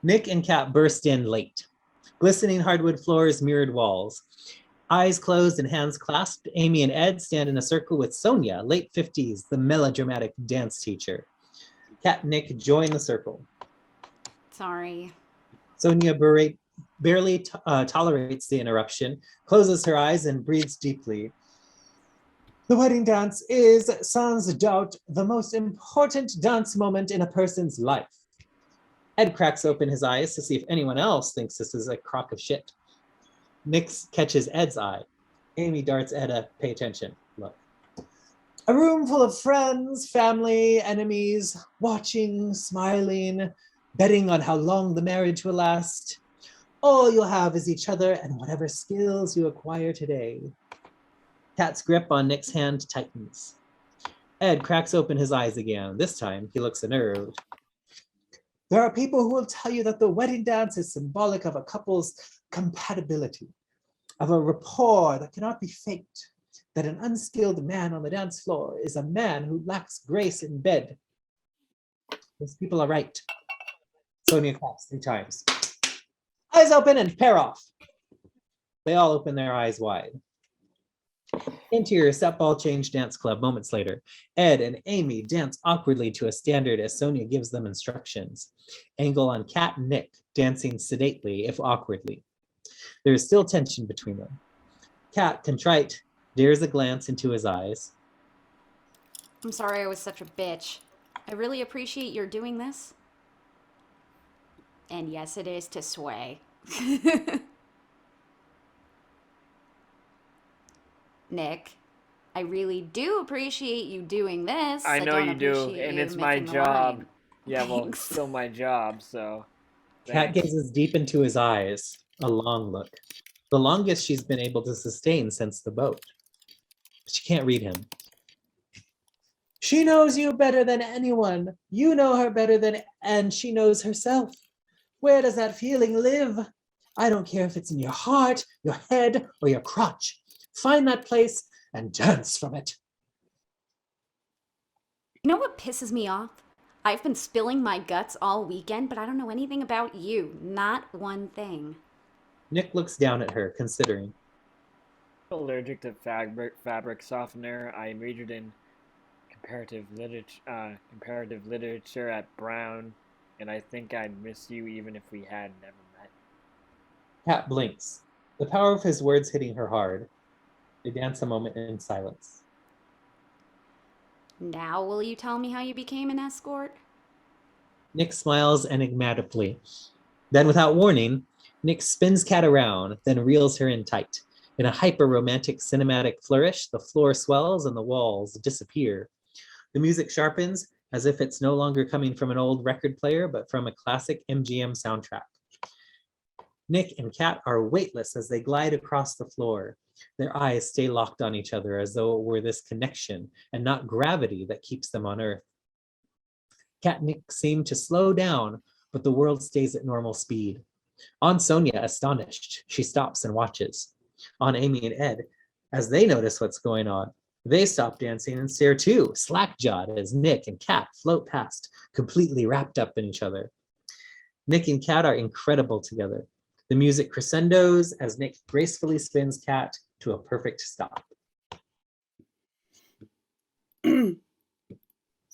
Nick and Kat burst in late. Glistening hardwood floors, mirrored walls. Eyes closed and hands clasped, Amy and Ed stand in a circle with Sonia, late 50s, the melodramatic dance teacher. Kat and Nick join the circle. Sorry. Sonia barely tolerates the interruption, closes her eyes and breathes deeply. The wedding dance is, sans doubt, the most important dance moment in a person's life. Ed cracks open his eyes to see if anyone else thinks this is a crock of shit. Nick catches Ed's eye. Amy darts Ed a pay attention look. A room full of friends, family, enemies, watching, smiling, betting on how long the marriage will last. All you'll have is each other and whatever skills you acquire today. Kat's grip on Nick's hand tightens. Ed cracks open his eyes again. This time, he looks unnerved. There are people who will tell you that the wedding dance is symbolic of a couple's compatibility, of a rapport that cannot be faked. that an unskilled man on the dance floor is a man who lacks grace in bed. Those people are right. Sonia claps 3 times. Eyes open and pair off. They all open their eyes wide. Interior Step Ball Change Dance Club moments later. Ed and Amy dance awkwardly to a standard as Sonia gives them instructions. Angle on Kat and Nick, dancing sedately, if awkwardly. There is still tension between them. Kat, contrite, dares a glance into his eyes. I'm sorry I was such a bitch. I really appreciate your doing this. And yes, it is to sway. Nick, I really do appreciate you doing this. I know don't you do, appreciate and you it's my missing the job. line. Yeah, well, it's Thanks. still my job, so. Kat thanks. gazes deep into his eyes, a long look. The longest she's been able to sustain since the boat. She can't read him. She knows you better than anyone. You know her better than, and she knows herself. Where does that feeling live? I don't care if it's in your heart, your head, or your crotch. Find that place and dance from it. You know what pisses me off? I've been spilling my guts all weekend, but I don't know anything about you. Not one thing. Nick looks down at her, considering. Allergic to fabric softener. I majored in comparative literature at Brown, and I think I'd miss you even if we had never met. Kat blinks, the power of his words hitting her hard. They dance a moment in silence. Now will you tell me how you became an escort? Nick smiles enigmatically. Then, without warning, Nick spins Kat around, then reels her in tight. In a hyper-romantic cinematic flourish, the floor swells and the walls disappear. The music sharpens, as if it's no longer coming from an old record player, but from a classic MGM soundtrack. Nick and Kat are weightless as they glide across the floor. Their eyes stay locked on each other as though it were this connection and not gravity that keeps them on Earth. Kat and Nick seem to slow down, but the world stays at normal speed. On Sonia, astonished, she stops and watches. On Amy and Ed, as they notice what's going on, they stop dancing and stare too, slack-jawed as Nick and Kat float past, completely wrapped up in each other. Nick and Kat are incredible together. The music crescendos as Nick gracefully spins Kat to a perfect stop. So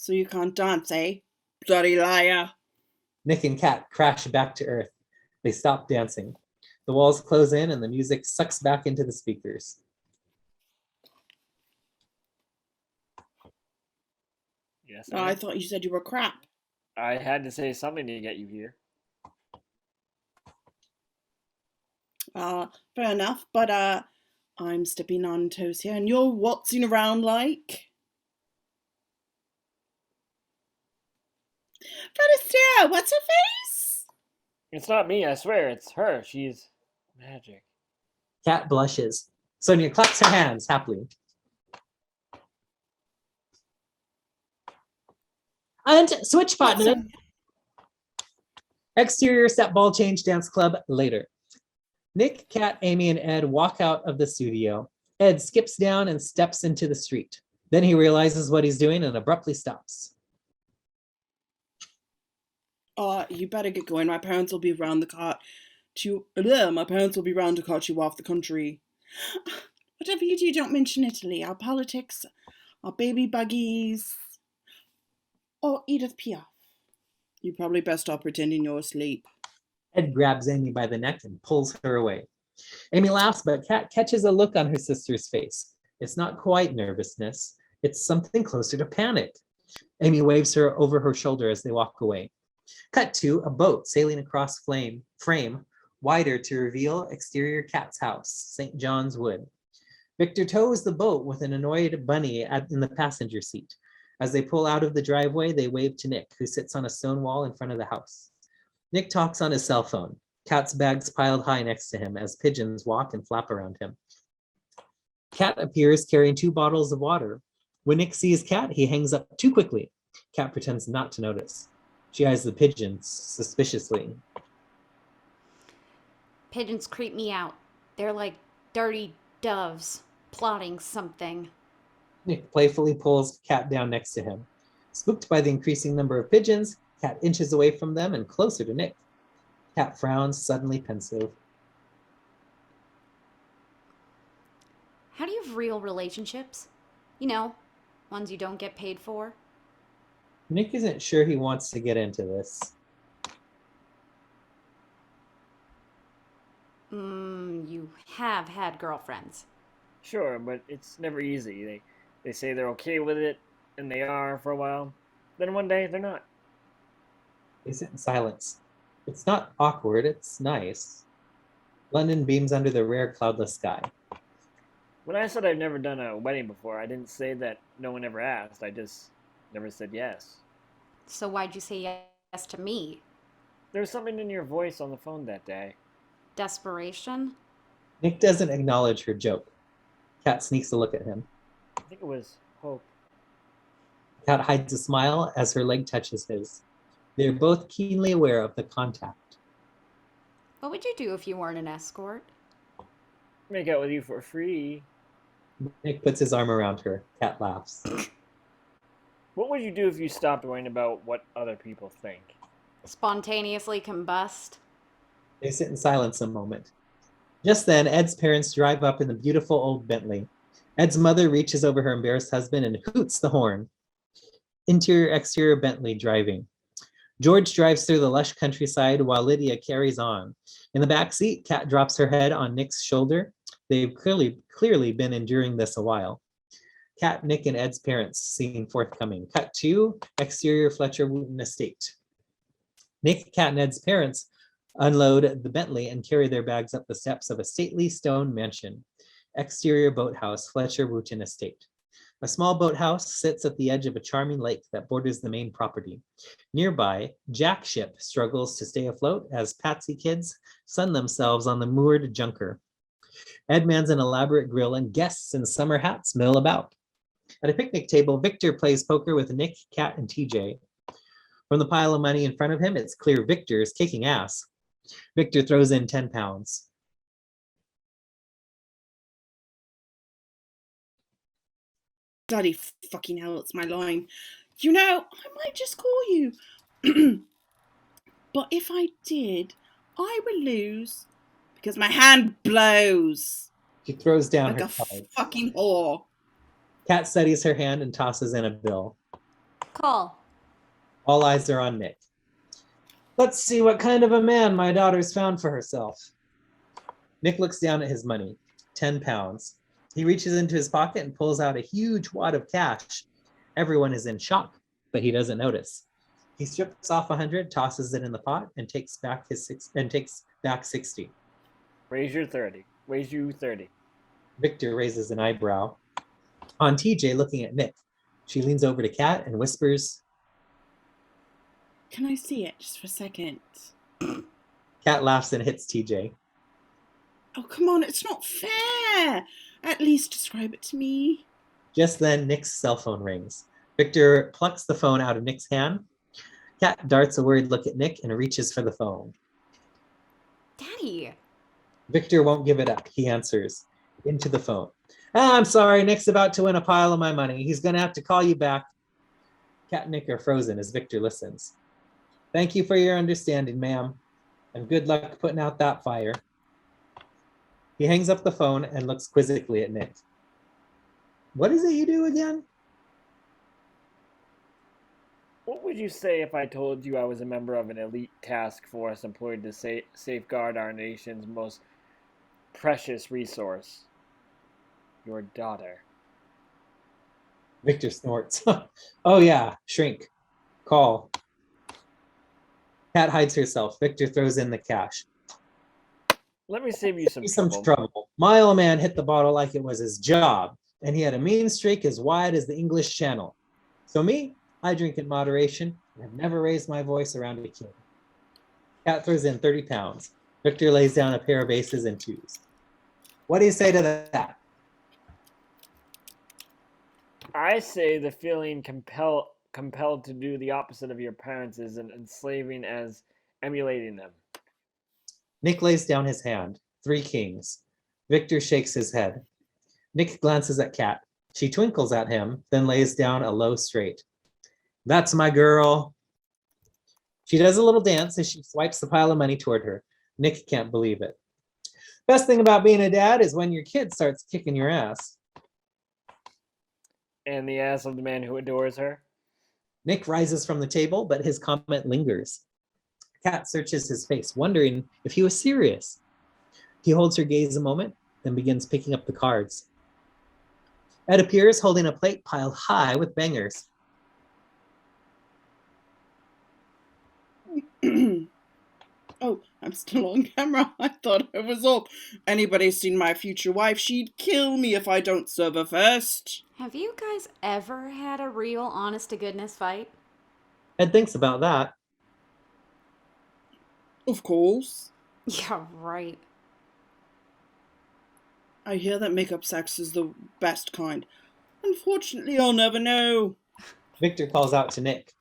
you can't dance, eh? Bloody liar. Nick and Kat crash back to Earth. They stop dancing. The walls close in and the music sucks back into the speakers. Yes, Oh, I thought you said you were crap. I had to say something to get you here. Fair enough, but I'm stepping on toes here, and you're waltzing around like. Fred Astaire, what's her face? It's not me, I swear, it's her. She's magic. Kat blushes. Sonia claps her hands happily. And switch partner. Awesome. Exterior Step Ball Change Dance Club later. Nick, Kat, Amy, and Ed walk out of the studio. Ed skips down and steps into the street. Then he realizes what he's doing and abruptly stops. You better get going. My parents will be around to cart you off the country. Whatever you do, don't mention Italy. Our politics, our baby buggies, or Edith Piaf. You probably best stop pretending you're asleep. Ed grabs Amy by the neck and pulls her away. Amy laughs, but Kat catches a look on her sister's face. It's not quite nervousness. It's something closer to panic. Amy waves her over her shoulder as they walk away. Cut to a boat sailing across frame, wider to reveal exterior Kat's house, St. John's Wood. Victor tows the boat with an annoyed bunny in the passenger seat. As they pull out of the driveway, they wave to Nick, who sits on a stone wall in front of the house. Nick talks on his cell phone. Kat's bags piled high next to him as pigeons walk and flap around him. Kat appears carrying 2 bottles of water. When Nick sees Kat, he hangs up too quickly. Kat pretends not to notice. She eyes the pigeons suspiciously. Pigeons creep me out. They're like dirty doves. plotting something. Nick playfully pulls Cat down next to him. Spooked by the increasing number of pigeons, Cat inches away from them and closer to Nick. Cat frowns, suddenly pensive. How do you have real relationships? You know, ones you don't get paid for? Nick isn't sure he wants to get into this. You have had girlfriends. Sure, but it's never easy. They say they're okay with it, and they are for a while. Then one day they're not. They sit in silence. It's not awkward, it's nice. London beams under the rare cloudless sky. When I said I've never done a wedding before, I didn't say that no one ever asked. I just never said yes. So why'd you say yes to me? There was something in your voice on the phone that day. Desperation? Nick doesn't acknowledge her joke. Cat sneaks a look at him. I think it was hope. Cat hides a smile as her leg touches his. They are both keenly aware of the contact. What would you do if you weren't an escort? Make out with you for free. Nick puts his arm around her. Cat laughs. What would you do if you stopped worrying about what other people think? Spontaneously combust? They sit in silence a moment. Just then, Ed's parents drive up in the beautiful old Bentley. Ed's mother reaches over her embarrassed husband and hoots the horn. Interior, exterior Bentley driving. George drives through the lush countryside while Lydia carries on. In the back seat, Kat drops her head on Nick's shoulder. They've clearly been enduring this a while. Kat, Nick, and Ed's parents seen forthcoming. Cut to exterior Fletcher Wooten estate. Nick, Kat, and Ed's parents unload the Bentley and carry their bags up the steps of a stately stone mansion. Exterior boathouse, Fletcher Wooten estate. A small boathouse sits at the edge of a charming lake that borders the main property. Nearby, Jack Ship struggles to stay afloat as Patsy kids sun themselves on the moored junker. Ed mans an elaborate grill and guests in summer hats mill about. At a picnic table, Victor plays poker with Nick, Kat, and TJ. From the pile of money in front of him, it's clear Victor is kicking ass. Victor throws in 10 pounds. Bloody fucking hell, it's my line. You know, I might just call you. But if I did, I would lose because my hand blows She throws down like her a card. fucking whore. Kat steadies her hand and tosses in a bill. Call. All eyes are on Nick. Let's see what kind of a man my daughter's found for herself. Nick looks down at his money, 10 pounds. He reaches into his pocket and pulls out a huge wad of cash. Everyone is in shock, but he doesn't notice. He strips off 100, tosses it in the pot, and takes back 60. Raise you 30. Victor raises an eyebrow. On TJ looking at Nick, she leans over to Kat and whispers, Can I see it just for a second? Kat laughs and hits TJ. Oh, come on, it's not fair. At least describe it to me. Just then, Nick's cell phone rings. Victor plucks the phone out of Nick's hand. Kat darts a worried look at Nick and reaches for the phone. Daddy. Victor won't give it up. He answers into the phone. I'm sorry, Nick's about to win a pile of my money. He's going to have to call you back. Kat and Nick are frozen as Victor listens. Thank you for your understanding, ma'am, and good luck putting out that fire. He hangs up the phone and looks quizzically at Nick. What is it you do again? What would you say if I told you I was a member of an elite task force employed to safeguard our nation's most precious resource? Your daughter. Victor snorts. Oh yeah, shrink. Call. Kat hides herself. Victor throws in the cash. Let me save you some trouble. trouble. My old man hit the bottle like it was his job, and he had a mean streak as wide as the English Channel. So me, I drink in moderation and have never raised my voice around a king. Kat throws in 30 pounds. Victor lays down a pair of aces and twos. What do you say to that? I say the feeling compelled to do the opposite of your parents is an enslaving as emulating them. Nick lays down his hand. 3 kings. Victor shakes his head. Nick glances at Kat. She twinkles at him, then lays down a low straight. That's my girl. She does a little dance as she swipes the pile of money toward her. Nick can't believe it. Best thing about being a dad is when your kid starts kicking your ass. And the ass of the man who adores her. Nick rises from the table, but his comment lingers. Kat searches his face, wondering if he was serious. He holds her gaze a moment, then begins picking up the cards. Ed appears holding a plate piled high with bangers. Oh, I'm still on camera. I thought I was off. Anybody seen my future wife? She'd kill me if I don't serve her first. Have you guys ever had a real honest-to-goodness fight? Ed thinks about that. Of course. Yeah, right. I hear that makeup sex is the best kind. Unfortunately, I'll never know. Victor calls out to Nick.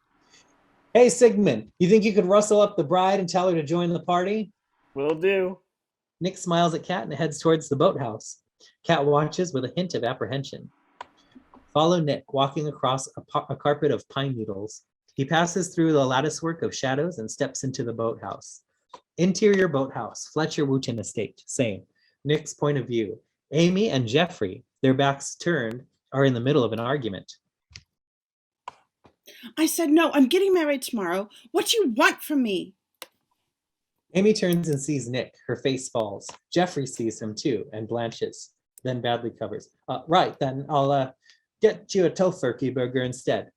Hey, Sigmund, you think you could rustle up the bride and tell her to join the party? Will do. Nick smiles at Kat and heads towards the boathouse. Kat watches with a hint of apprehension. Follow Nick, walking across a carpet of pine needles. He passes through the latticework of shadows and steps into the boathouse. Interior boathouse, Fletcher Wooten Estate, same. Nick's point of view. Amy and Jeffrey, their backs turned, are in the middle of an argument. I said no, I'm getting married tomorrow. What do you want from me? Amy turns and sees Nick. Her face falls. Jeffrey sees him too and blanches, then badly covers. Right, then I'll get you a tofurkey burger instead.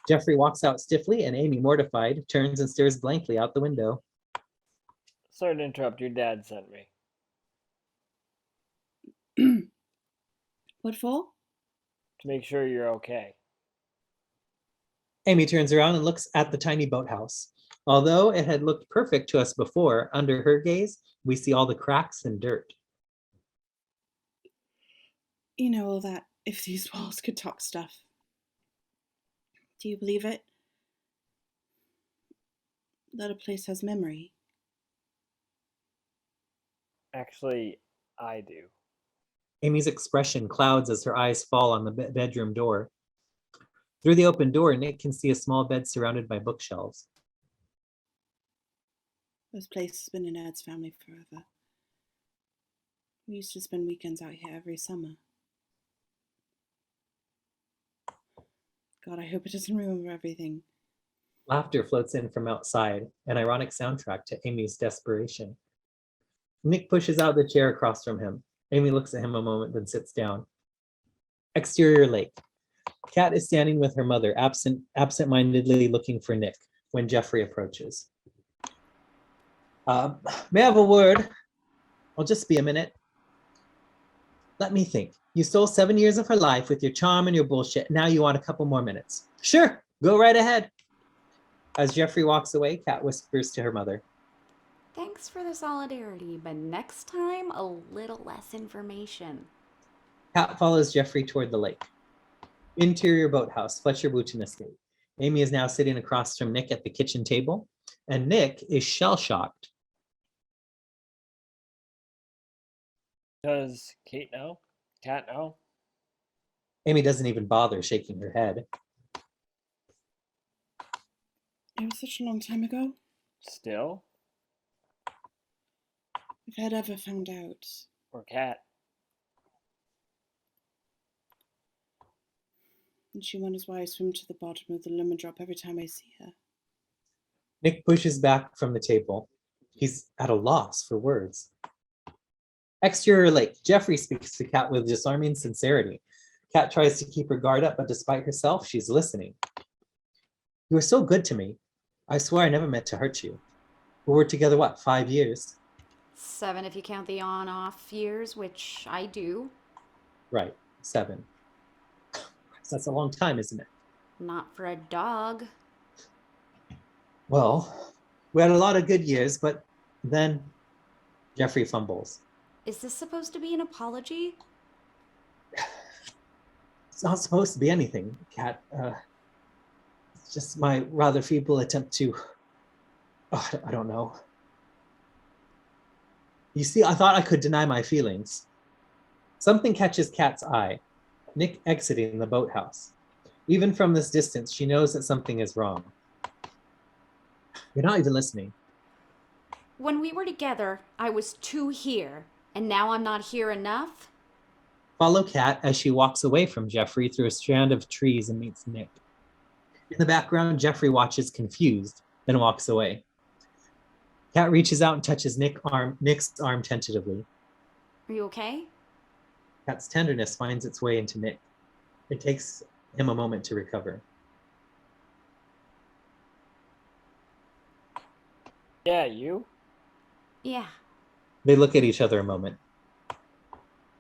Jeffrey walks out stiffly and Amy, mortified, turns and stares blankly out the window. Sorry to interrupt, your dad sent me. What for? To make sure you're okay. Amy turns around and looks at the tiny boathouse. Although it had looked perfect to us before, under her gaze, we see all the cracks and dirt. You know all that, if these walls could talk stuff. Do you believe it? That a place has memory? Actually, I do. Amy's expression clouds as her eyes fall on the bedroom door. Through the open door, Nick can see a small bed surrounded by bookshelves. This place has been in Ed's family forever. We used to spend weekends out here every summer. God, I hope it doesn't remember everything. Laughter floats in from outside, an ironic soundtrack to Amy's desperation. Nick pushes out the chair across from him. Amy looks at him a moment, then sits down. Exterior lake. Kat is standing with her mother, absent-mindedly looking for Nick when Jeffrey approaches. May I have a word? I'll just be a minute. Let me think. You stole 7 years of her life with your charm and your bullshit. Now you want a couple more minutes. Sure, go right ahead. As Jeffrey walks away, Kat whispers to her mother. Thanks for the solidarity, but next time, a little less information. Kat follows Jeffrey toward the lake. Interior boathouse, Fletcher Wooten Estate. Amy is now sitting across from Nick at the kitchen table, and Nick is shell-shocked. Does Kate know? Kat know? Amy doesn't even bother shaking her head. It was such a long time ago. Still? If Ed ever found out. Or Kat? And she wonders why I swim to the bottom of the lemon drop every time I see her. Nick pushes back from the table. He's at a loss for words. Exterior lake. Jeffrey speaks to Kat with disarming sincerity. Kat tries to keep her guard up, but despite herself, she's listening. You were so good to me. I swear I never meant to hurt you. We were together, 5 years? 7 if you count the on-off years, which I do. Right, 7. That's a long time, isn't it? Not for a dog. Well, we had a lot of good years, but then Jeffrey fumbles. Is this supposed to be an apology? It's not supposed to be anything, Kat. It's just my rather feeble attempt to... I don't know. You see, I thought I could deny my feelings. Something catches Kat's eye. Nick exiting the boathouse. Even from this distance, she knows that something is wrong. You're not even listening. When we were together, I was 2 here, and now I'm not here enough? Follow Kat as she walks away from Jeffrey through a strand of trees and meets Nick. In the background, Jeffrey watches confused, then walks away. Kat reaches out and touches Nick's arm tentatively. Are you okay? Kat's tenderness finds its way into Nick. It takes him a moment to recover. Yeah, you? Yeah, They look at each other a moment.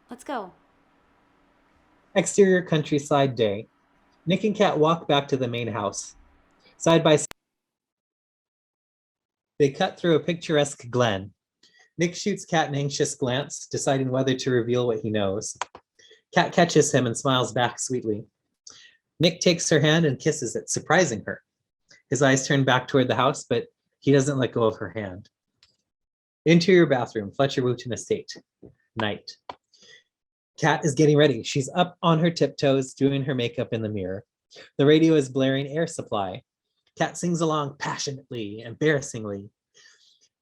let's go. Exterior countryside day. Nick and Kat walk back to the main house. Side by side, they cut through a picturesque glen. Nick shoots Kat an anxious glance, deciding whether to reveal what he knows. Kat catches him and smiles back sweetly. Nick takes her hand and kisses it, surprising her. His eyes turn back toward the house, but he doesn't let go of her hand. Interior bathroom, Fletcher Wooten Estate. Night. Kat is getting ready. She's up on her tiptoes, doing her makeup in the mirror. The radio is blaring Air Supply. Kat sings along passionately, embarrassingly.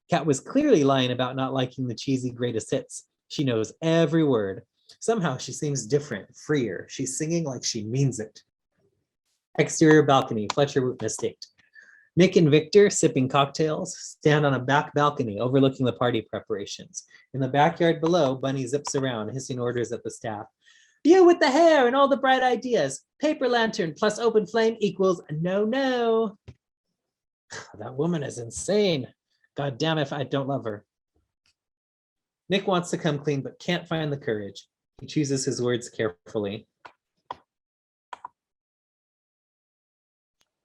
Kat was clearly lying about not liking the cheesy greatest hits. She knows every word. Somehow she seems different, freer. She's singing like she means it. Exterior balcony, Fletcher Wooten Estate. Nick and Victor, sipping cocktails, stand on a back balcony overlooking the party preparations. In the backyard below, Bunny zips around, hissing orders at the staff. You with the hair and all the bright ideas. Paper lantern plus open flame equals no, no. That woman is insane. God damn if I don't love her. Nick wants to come clean, but can't find the courage. He chooses his words carefully.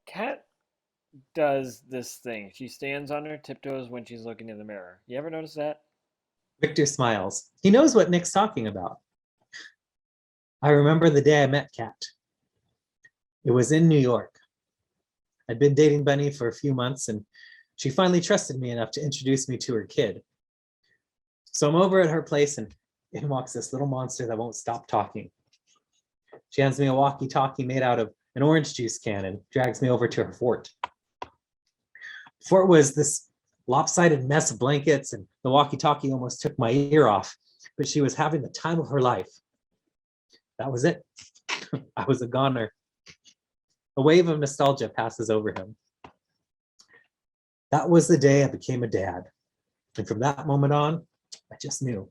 Kat does this thing. She stands on her tiptoes when she's looking in the mirror. You ever notice that? Victor smiles. He knows what Nick's talking about. I remember the day I met Kat. It was in New York. I'd been dating Bunny for a few months, and she finally trusted me enough to introduce me to her kid. So I'm over at her place, and in walks this little monster that won't stop talking. She hands me a walkie-talkie made out of an orange juice can and drags me over to her fort. The fort was this lopsided mess of blankets, and the walkie-talkie almost took my ear off, but she was having the time of her life. That was it. I was a goner. A wave of nostalgia passes over him. That was the day I became a dad. And from that moment on, I just knew.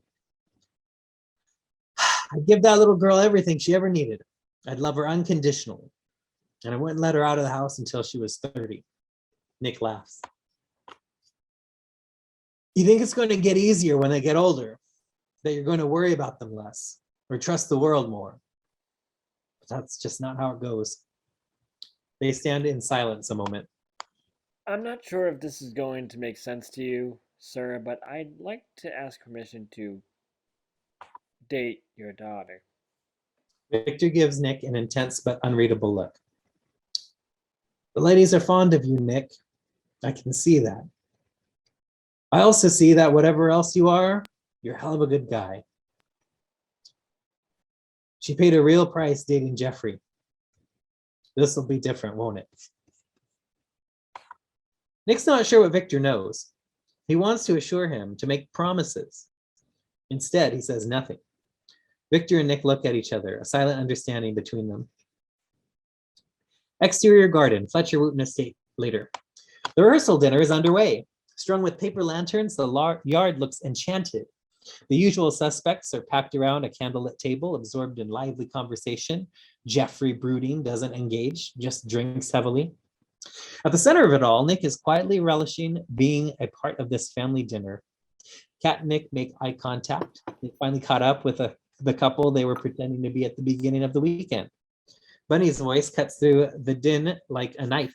I'd give that little girl everything she ever needed. I'd love her unconditionally. And I wouldn't let her out of the house until she was 30. Nick laughs. You think it's going to get easier when they get older? That you're going to worry about them less or trust the world more? But that's just not how it goes. They stand in silence a moment. I'm not sure if this is going to make sense to you, sir, but I'd like to ask permission to date your daughter. Victor gives Nick an intense but unreadable look. The ladies are fond of you, Nick. I can see that. I also see that whatever else you are, you're a hell of a good guy. She paid a real price dating Jeffrey. This will be different, won't it? Nick's not sure what Victor knows. He wants to assure him, to make promises. Instead, he says nothing. Victor and Nick look at each other, a silent understanding between them. Exterior garden, Fletcher Wooten Estate, later. The rehearsal dinner is underway. Strung with paper lanterns, the yard looks enchanted. The usual suspects are packed around a candlelit table, absorbed in lively conversation. Jeffrey, brooding, doesn't engage, just drinks heavily. At the center of it all, Nick is quietly relishing being a part of this family dinner. Kat and Nick make eye contact. They finally caught up with the couple they were pretending to be at the beginning of the weekend. Bunny's voice cuts through the din like a knife.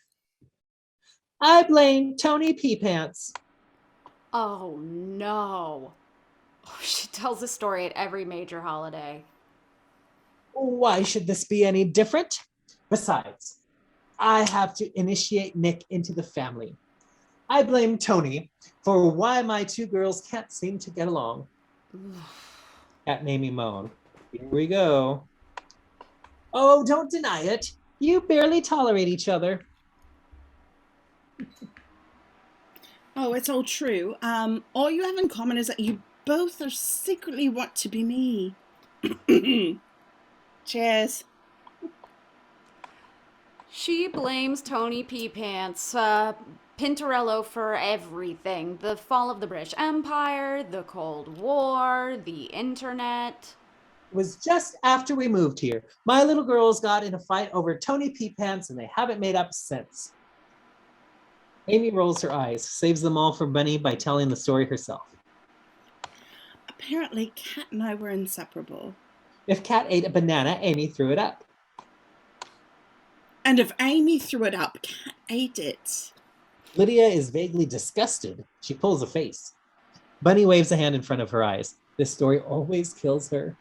I blame Tony Pee Pants. Oh no. She tells this story at every major holiday. Why should this be any different? Besides, I have to initiate Nick into the family. I blame Tony for why my two girls can't seem to get along. Kat made me moan. Here we go. Oh, don't deny it. You barely tolerate each other. Oh, it's all true. All you have in common is that you both are secretly want to be me. Cheers. She blames Tony P. Pants, Pintarello for everything. The fall of the British Empire, the Cold War, the internet. It was just after we moved here. My little girls got in a fight over Tony P. Pants and they haven't made up since. Amy rolls her eyes, saves them all for Bunny by telling the story herself. Apparently, Kat and I were inseparable. If Kat ate a banana, Amy threw it up. And if Amy threw it up, Kat ate it. Lydia is vaguely disgusted. She pulls a face. Bunny waves a hand in front of her eyes. This story always kills her.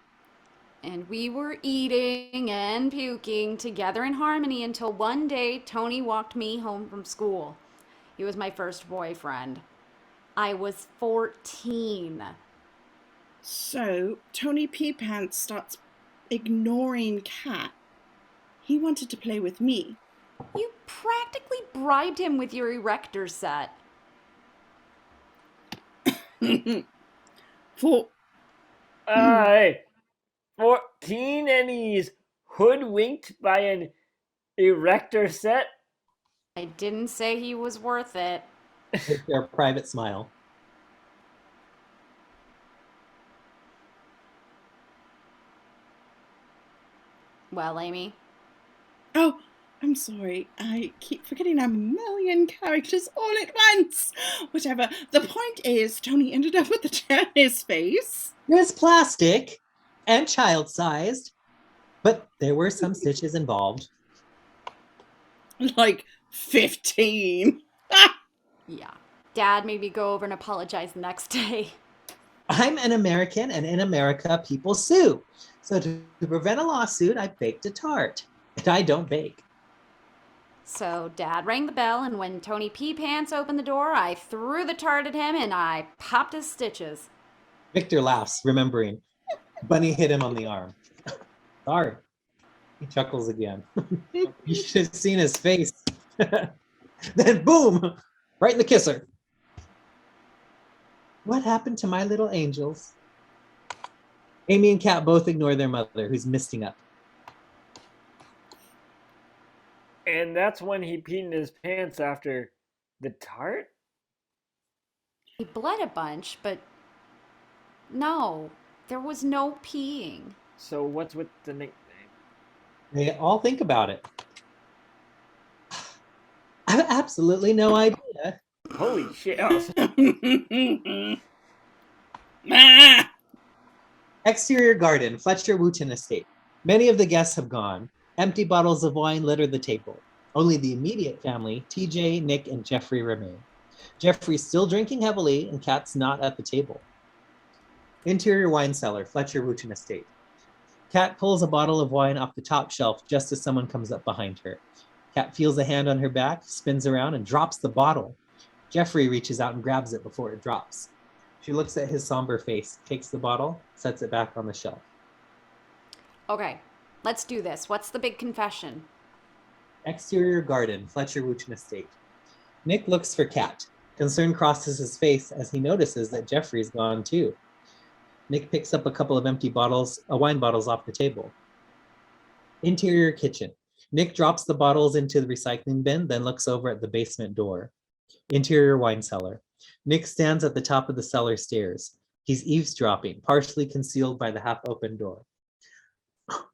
And we were eating and puking together in harmony until one day Tony walked me home from school. He was my first boyfriend. I was 14. So, Tony P. Pants starts ignoring Kat. He wanted to play with me. You practically bribed him with your erector set. For Hey, 14 and he's hoodwinked by an erector set? I didn't say he was worth it. With their private smile. Well, Amy, oh, I'm sorry. I keep forgetting I'm a million characters all at once. Whatever. The point is, Tony ended up with the chair in his face. It was plastic and child-sized, but there were some stitches involved. Like 15. yeah. Dad made me go over and apologize the next day. I'm an American, and in America, people sue. So to prevent a lawsuit, I baked a tart. And I don't bake. So Dad rang the bell, and when Tony P. Pants opened the door, I threw the tart at him and I popped his stitches. Victor laughs, remembering. Bunny hit him on the arm. Sorry. He chuckles again. You should have seen his face. Then boom, right in the kisser. What happened to my little angels? Amy and Kat both ignore their mother, who's misting up. And that's when he peed in his pants after the tart? He bled a bunch, but no, there was no peeing. So what's with the nickname? They all think about it. I have absolutely no idea. Holy shit. Ah! Exterior garden, Fletcher Wooten estate. Many of the guests have gone. Empty bottles of wine litter the table. Only the immediate family, TJ, Nick, and Jeffrey remain. Jeffrey's still drinking heavily, and Kat's not at the table. Interior wine cellar, Fletcher Wooten estate. Kat pulls a bottle of wine off the top shelf just as someone comes up behind her. Kat feels a hand on her back, spins around, and drops the bottle. Jeffrey reaches out and grabs it before it drops. She looks at his somber face, takes the bottle, sets it back on the shelf. Okay, let's do this. What's the big confession? Exterior garden, Fletcher Wooten estate. Nick looks for Kat. Concern crosses his face as he notices that Jeffrey's gone too. Nick picks up a couple of empty wine bottles off the table. Interior kitchen. Nick drops the bottles into the recycling bin, then looks over at the basement door. Interior wine cellar. Nick stands at the top of the cellar stairs. He's eavesdropping, partially concealed by the half-open door.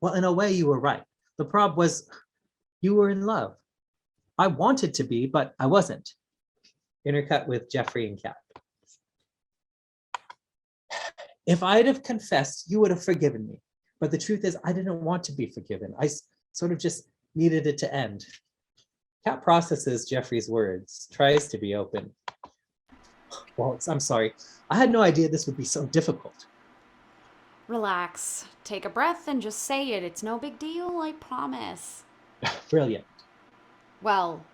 Well, in a way, you were right. The problem was you were in love. I wanted to be, but I wasn't. Intercut with Jeffrey and Kat. If I'd have confessed, you would have forgiven me. But the truth is, I didn't want to be forgiven. I sort of just needed it to end. Kat processes Jeffrey's words, tries to be open. Well, I'm sorry. I had no idea this would be so difficult. Relax. Take a breath and just say it. It's no big deal, I promise. Brilliant. Well,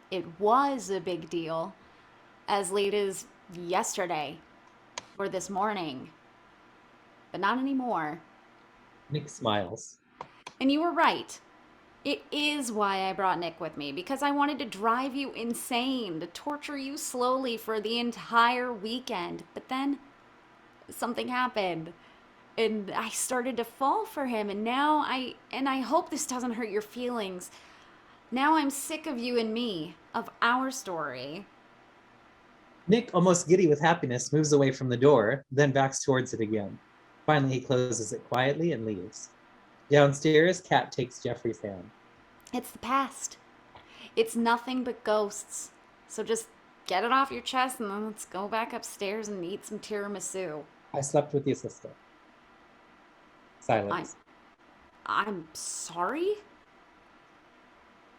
it was a big deal. As late as yesterday or this morning. But not anymore. Nick smiles. And you were right. It is why I brought Nick with me, because I wanted to drive you insane, to torture you slowly for the entire weekend. But then something happened, and I started to fall for him, and I hope this doesn't hurt your feelings. Now I'm sick of you and me, of our story. Nick, almost giddy with happiness, moves away from the door, then backs towards it again. Finally, he closes it quietly and leaves. Downstairs, Kat takes Jeffrey's hand. It's the past. It's nothing but ghosts. So just get it off your chest and then let's go back upstairs and eat some tiramisu. I slept with the assistant. Silence. I'm sorry?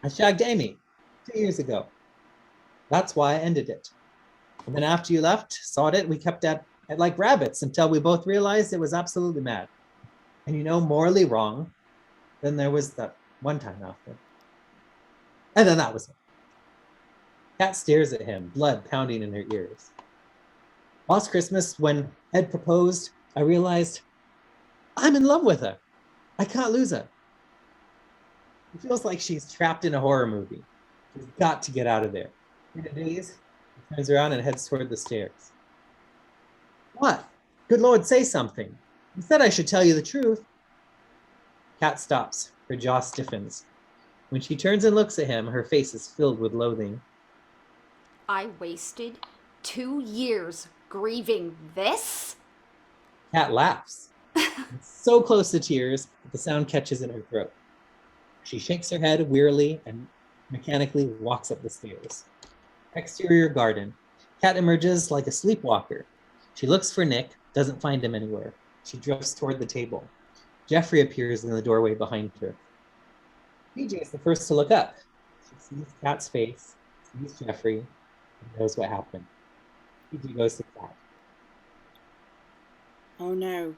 I shagged Amy 2 years ago. That's why I ended it. And then after you left, sought it, we kept at it like rabbits until we both realized it was absolutely mad. And morally wrong. Then there was that one time after. And then that was it. Kat stares at him, blood pounding in her ears. Last Christmas, when Ed proposed, I realized I'm in love with her. I can't lose her. It feels like she's trapped in a horror movie. She's got to get out of there. In a daze, he turns around and heads toward the stairs. What? Good Lord, say something. You said I should tell you the truth. Kat stops. Her jaw stiffens. When she turns and looks at him, her face is filled with loathing. I wasted 2 years grieving this? Kat laughs. So close to tears that the sound catches in her throat. She shakes her head wearily and mechanically walks up the stairs. Exterior garden. Kat emerges like a sleepwalker. She looks for Nick, doesn't find him anywhere. She drifts toward the table. Jeffrey appears in the doorway behind her. PJ is the first to look up. She sees Kat's face, sees Jeffrey, and knows what happened. PJ goes to Kat. Oh no,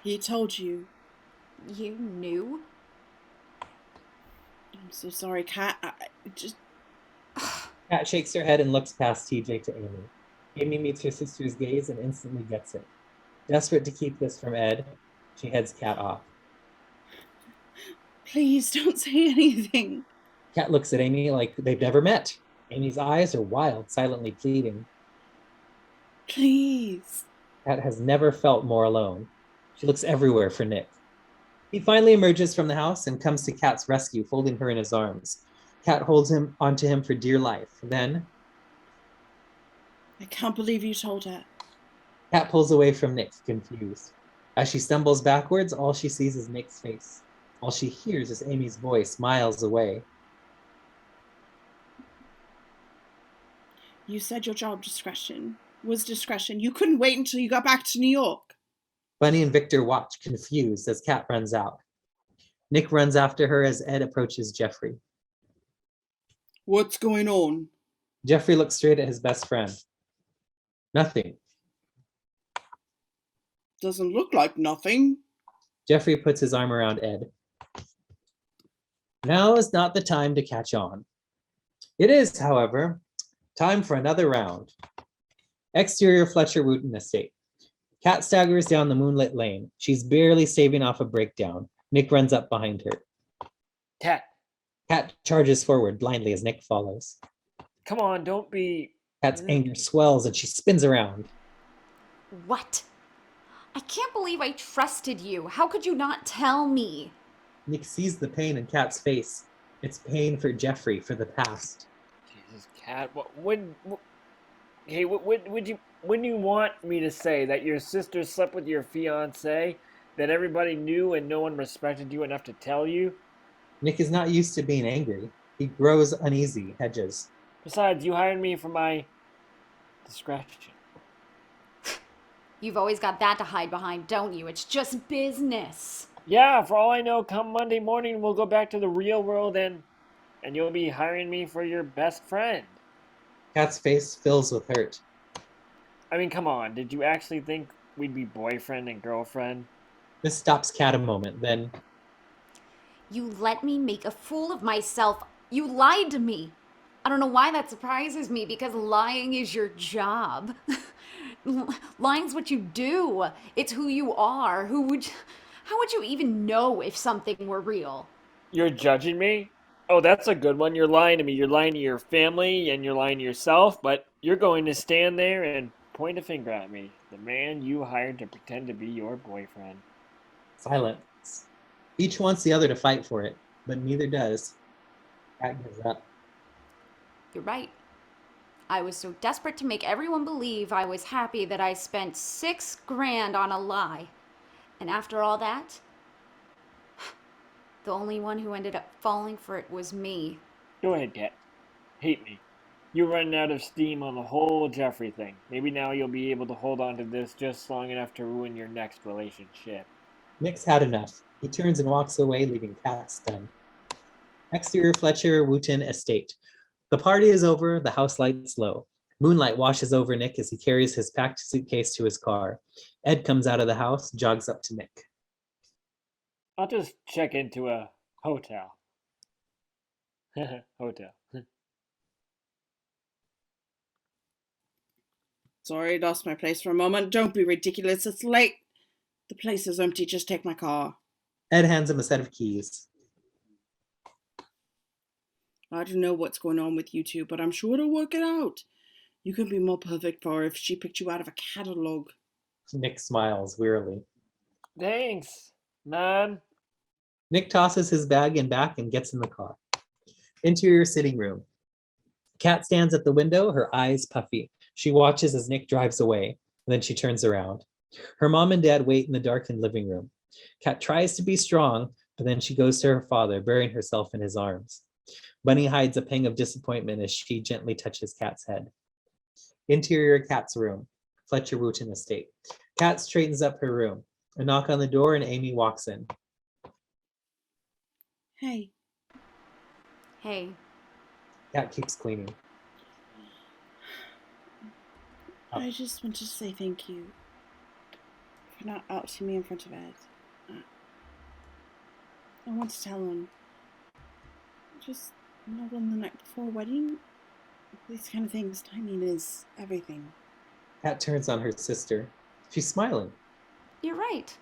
he told you. You knew? I'm so sorry, Kat. Kat shakes her head and looks past TJ to Amy. Amy meets her sister's gaze and instantly gets it. Desperate to keep this from Ed, she heads Kat off. Please don't say anything. Kat looks at Amy like they've never met. Amy's eyes are wild, silently pleading. Please. Kat has never felt more alone. She looks everywhere for Nick. He finally emerges from the house and comes to Kat's rescue, folding her in his arms. Kat holds him onto him for dear life. Then, I can't believe you told her. Kat pulls away from Nick, confused. As she stumbles backwards, all she sees is Nick's face. All she hears is Amy's voice miles away. You said your job discretion was discretion. You couldn't wait until you got back to New York. Bunny and Victor watch, confused, as Kat runs out. Nick runs after her as Ed approaches Jeffrey. What's going on? Jeffrey looks straight at his best friend. Nothing. Doesn't look like nothing. Jeffrey puts his arm around Ed. Now is not the time to catch on. It is, however, time for another round. Exterior Fletcher Wooten estate. Kat staggers down the moonlit lane. She's barely staving off a breakdown. Nick runs up behind her. Kat, Kat charges forward blindly as Nick follows. come on, don't be... Kat's anger swells and she spins around. What? I can't believe I trusted you. How could you not tell me? Nick sees the pain in Kat's face. It's pain for Jeffrey, for the past. Jesus, Kat, when you want me to say that your sister slept with your fiancé, that everybody knew and no one respected you enough to tell you? Nick is not used to being angry. He grows uneasy, hedges. Besides, you hired me for my discretion. You've always got that to hide behind, don't you? It's just business. Yeah, for all I know, come Monday morning, we'll go back to the real world and you'll be hiring me for your best friend. Kat's face fills with hurt. I mean, come on, did you actually think we'd be boyfriend and girlfriend? This stops Kat a moment, then You let me make a fool of myself. You lied to me. I don't know why that surprises me, because lying is your job. Lying's what you do. It's who you are. How would you even know if something were real? You're judging me? Oh, that's a good one. You're lying to me. You're lying to your family and you're lying to yourself, but you're going to stand there and point a finger at me, the man you hired to pretend to be your boyfriend. Silence. Each wants the other to fight for it, but neither does. Cat gives up. You're right. I was so desperate to make everyone believe I was happy that I spent 6 grand on a lie. And after all that, the only one who ended up falling for it was me. Go ahead, Cat. Hate me. You're running out of steam on the whole Jeffrey thing. Maybe now you'll be able to hold on to this just long enough to ruin your next relationship. Nick's had enough. He turns and walks away, leaving Cat stunned. Exterior Fletcher Wooten Estate. The party is over, the house lights low. Moonlight washes over Nick as he carries his packed suitcase to his car. Ed comes out of the house, jogs up to Nick. I'll just check into a hotel. Hotel. Sorry, lost my place for a moment. Don't be ridiculous. It's late. The place is empty. Just take my car. Ed hands him a set of keys. I don't know what's going on with you two, but I'm sure to work it out. You could be more perfect for her if she picked you out of a catalog. Nick smiles wearily. Thanks, man. Nick tosses his bag in back and gets in the car. Interior sitting room. Cat stands at the window, her eyes puffy. She watches as Nick drives away, then she turns around. Her mom and dad wait in the darkened living room. Cat tries to be strong, but then she goes to her father, burying herself in his arms. Bunny hides a pang of disappointment as she gently touches Cat's head. Interior Cat's room. Fletcher Wooten Estate. Cat straightens up her room. A knock on the door and Amy walks in. Hey, Hey, Cat keeps cleaning. I just want to say thank you for not outing me in front of Ed. I want to tell him. Just not on the night before a wedding. These kind of things, timing is everything. Cat turns on her sister. She's smiling. you're right.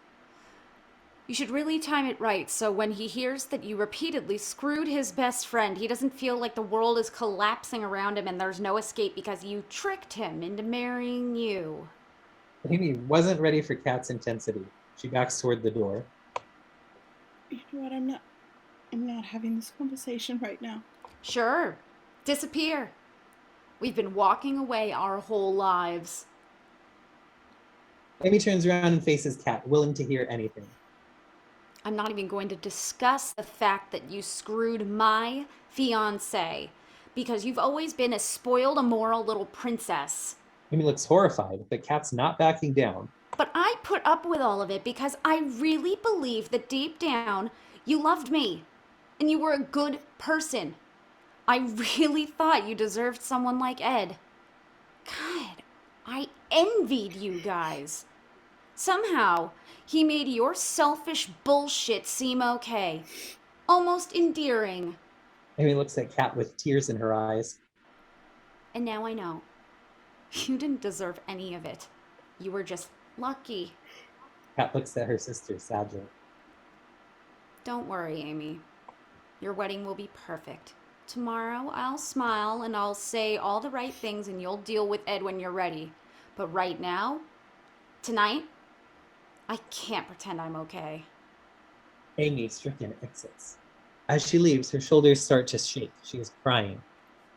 You should really time it right so when he hears that you repeatedly screwed his best friend, he doesn't feel like the world is collapsing around him and there's no escape because you tricked him into marrying you. Amy wasn't ready for Cat's intensity. She backs toward the door. You know what? I'm not having this conversation right now. Sure, disappear. We've been walking away our whole lives. Amy turns around and faces Cat, willing to hear anything. I'm not even going to discuss the fact that you screwed my fiance because you've always been a spoiled, immoral little princess. Amy looks horrified, but Cat's not backing down. But I put up with all of it because I really believe that deep down you loved me and you were a good person. I really thought you deserved someone like Ed. God, I envied you guys. Somehow, he made your selfish bullshit seem okay. Almost endearing. Amy looks at Cat with tears in her eyes. And now I know. You didn't deserve any of it. You were just lucky. Cat looks at her sister sadly. Don't worry, Amy. Your wedding will be perfect. Tomorrow, I'll smile and I'll say all the right things and you'll deal with Ed when you're ready. But right now, tonight, I can't pretend I'm okay. Amy, stricken, exits. As she leaves, her shoulders start to shake. She is crying.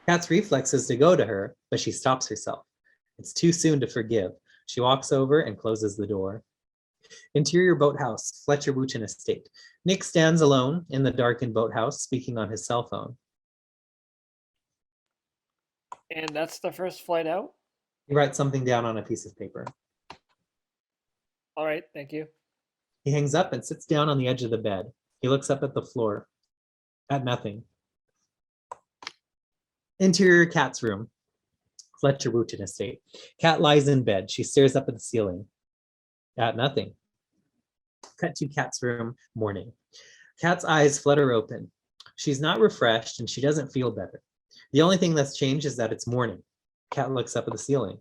Cat's reflex is to go to her, but she stops herself. It's too soon to forgive. She walks over and closes the door. Interior boathouse, Fletcher Wooten Estate. Nick stands alone in the darkened boathouse, speaking on his cell phone. And that's the first flight out? He writes something down on a piece of paper. All right, thank you. He hangs up and sits down on the edge of the bed. He looks up at the floor, at nothing. Interior Cat's room, Fletcher Wooten Estate. Cat lies in bed. She stares up at the ceiling. At nothing. Cut to Cat's room, morning. Cat's eyes flutter open. She's not refreshed and she doesn't feel better. The only thing that's changed is that it's morning. Cat looks up at the ceiling.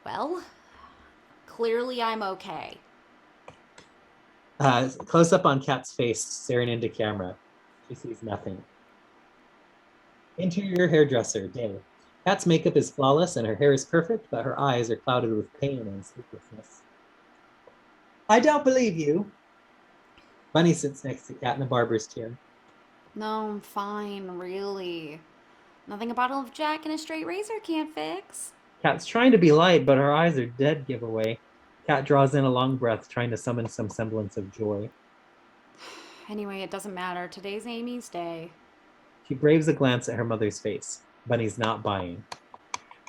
Well, clearly I'm okay. Close up on Kat's face, staring into camera. She sees nothing. Interior hairdresser, Dave. Kat's makeup is flawless and her hair is perfect, but her eyes are clouded with pain and sleeplessness. I don't believe you. Bunny sits next to Kat in a barber's chair. No, I'm fine, really. Nothing a bottle of Jack and a straight razor can't fix. Kat's trying to be light, but her eyes are dead giveaway. Kat draws in a long breath, trying to summon some semblance of joy. Anyway, it doesn't matter. Today's Amy's day. She braves a glance at her mother's face. Bunny's not buying.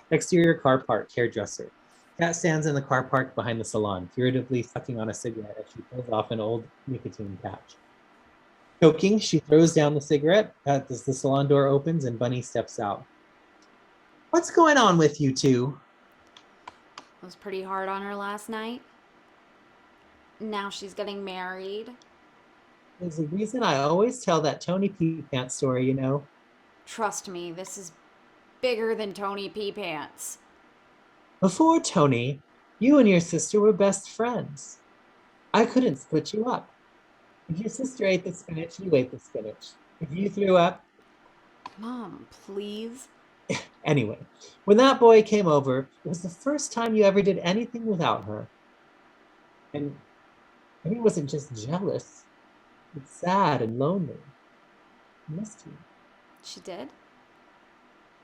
Exterior car park, hairdresser. Kat stands in the car park behind the salon, furtively sucking on a cigarette as she pulls off an old nicotine patch. Choking, she throws down the cigarette as the salon door opens and Bunny steps out. What's going on with you two? I was pretty hard on her last night. Now she's getting married. There's a reason I always tell that Tony P. Pants story, you know. Trust me, this is bigger than Tony P. Pants. Before Tony, you and your sister were best friends. I couldn't split you up. If your sister ate the spinach, you ate the spinach. If you threw up, Mom, please. anyway, when that boy came over, it was the first time you ever did anything without her. And he wasn't just jealous, but sad and lonely. He missed you. She did?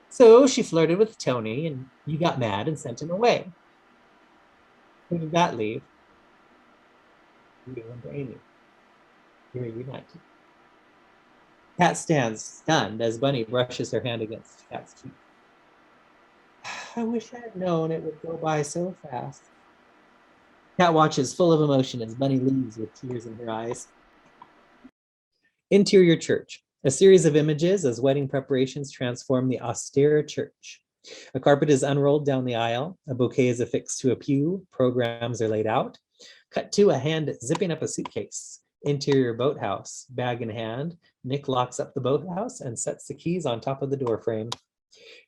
So she flirted with Tony, and you got mad and sent him away. Who did that leave? You and Amy. You were united. Kat stands stunned as Bunny brushes her hand against Kat's cheek. I wish I had known it would go by so fast. Kat watches full of emotion as Bunny leaves with tears in her eyes. Interior church. A series of images as wedding preparations transform the austere church. A carpet is unrolled down the aisle. A bouquet is affixed to a pew. Programs are laid out. Cut to a hand zipping up a suitcase. Interior boathouse, bag in hand. Nick locks up the boathouse and sets the keys on top of the door frame.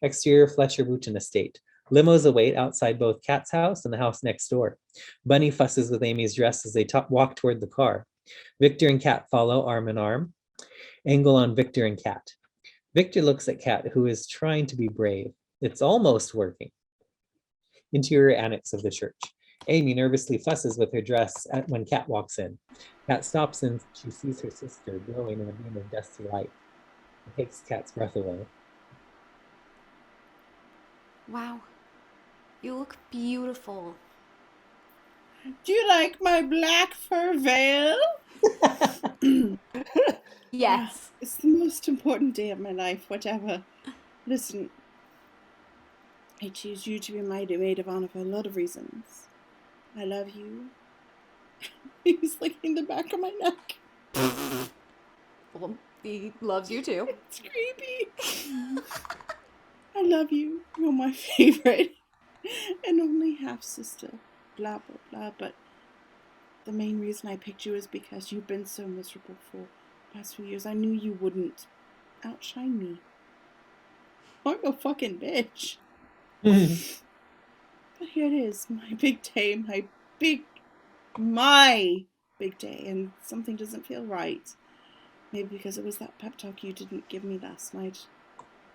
Exterior Fletcher Wooten estate. Limos await outside both Kat's house and the house next door. Bunny fusses with Amy's dress as they walk toward the car. Victor and Kat follow arm in arm. Angle on Victor and Kat. Victor looks at Kat, who is trying to be brave. It's almost working. Interior annex of the church. Amy nervously fusses with her dress when Kat walks in. Kat stops and she sees her sister glowing in a beam of dusty light. It takes Kat's breath away. Wow. You look beautiful. Do you like my black fur veil? Yes. It's the most important day of my life, whatever. Listen, I choose you to be my maid of honor for a lot of reasons. I love you. He's licking the back of my neck. Well, he loves you too. It's creepy. I love you. You're my favorite. And only half sister. Blah, blah, blah. But the main reason I picked you is because you've been so miserable for the past few years. I knew you wouldn't outshine me. I'm a fucking bitch. But here it is. My big day. My big day. And something doesn't feel right. Maybe because it was that pep talk you didn't give me last night.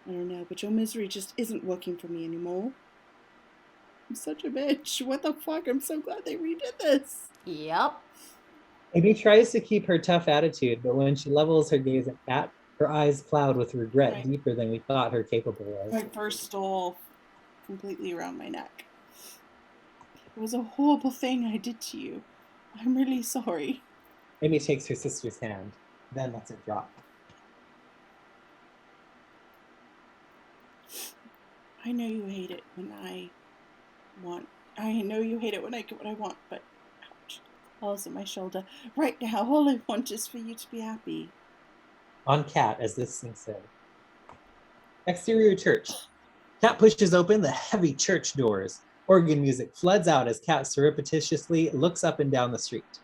I don't know, but your misery just isn't working for me anymore. I'm such a bitch. What the fuck? I'm so glad they redid this. Yep. Amy tries to keep her tough attitude, but when she levels her gaze at Kat, her eyes cloud with regret Right. deeper than we thought her capable of. My fur stole completely around my neck. It was a horrible thing I did to you. I'm really sorry. Amy takes her sister's hand, then lets it drop. I know you hate it when I know you hate it when I get what I want, but ouch. Falls at my shoulder. Right now, all I want is for you to be happy. On Kat as this sinks in. Exterior church. Kat pushes open the heavy church doors. Organ music floods out as Kat surreptitiously looks up and down the street.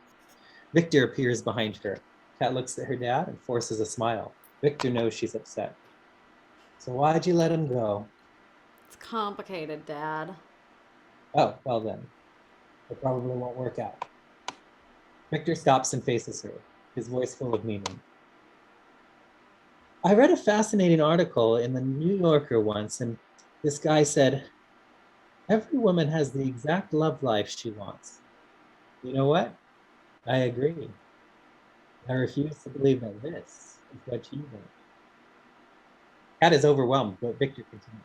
Victor appears behind her. Kat looks at her dad and forces a smile. Victor knows she's upset. So why'd you let him go? It's complicated, Dad. Oh, well then. It probably won't work out. Victor stops and faces her, his voice full of meaning. I read a fascinating article in the New Yorker once, and this guy said, every woman has the exact love life she wants. You know what? I agree. I refuse to believe that this is what you want. Kat is overwhelmed, but Victor continues.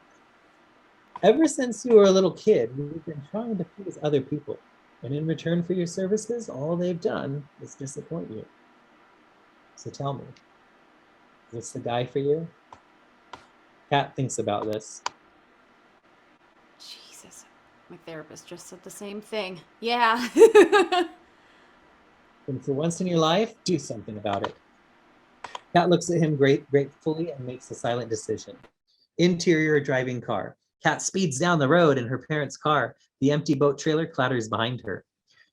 Ever since you were a little kid, we've been trying to please other people. And in return for your services, all they've done is disappoint you. So tell me, is this the guy for you? Kat thinks about this. Jesus. My therapist just said the same thing. Yeah. And for once in your life, do something about it. Kat looks at him gratefully and makes a silent decision. Interior driving car. Kat speeds down the road in her parents' car. The empty boat trailer clatters behind her.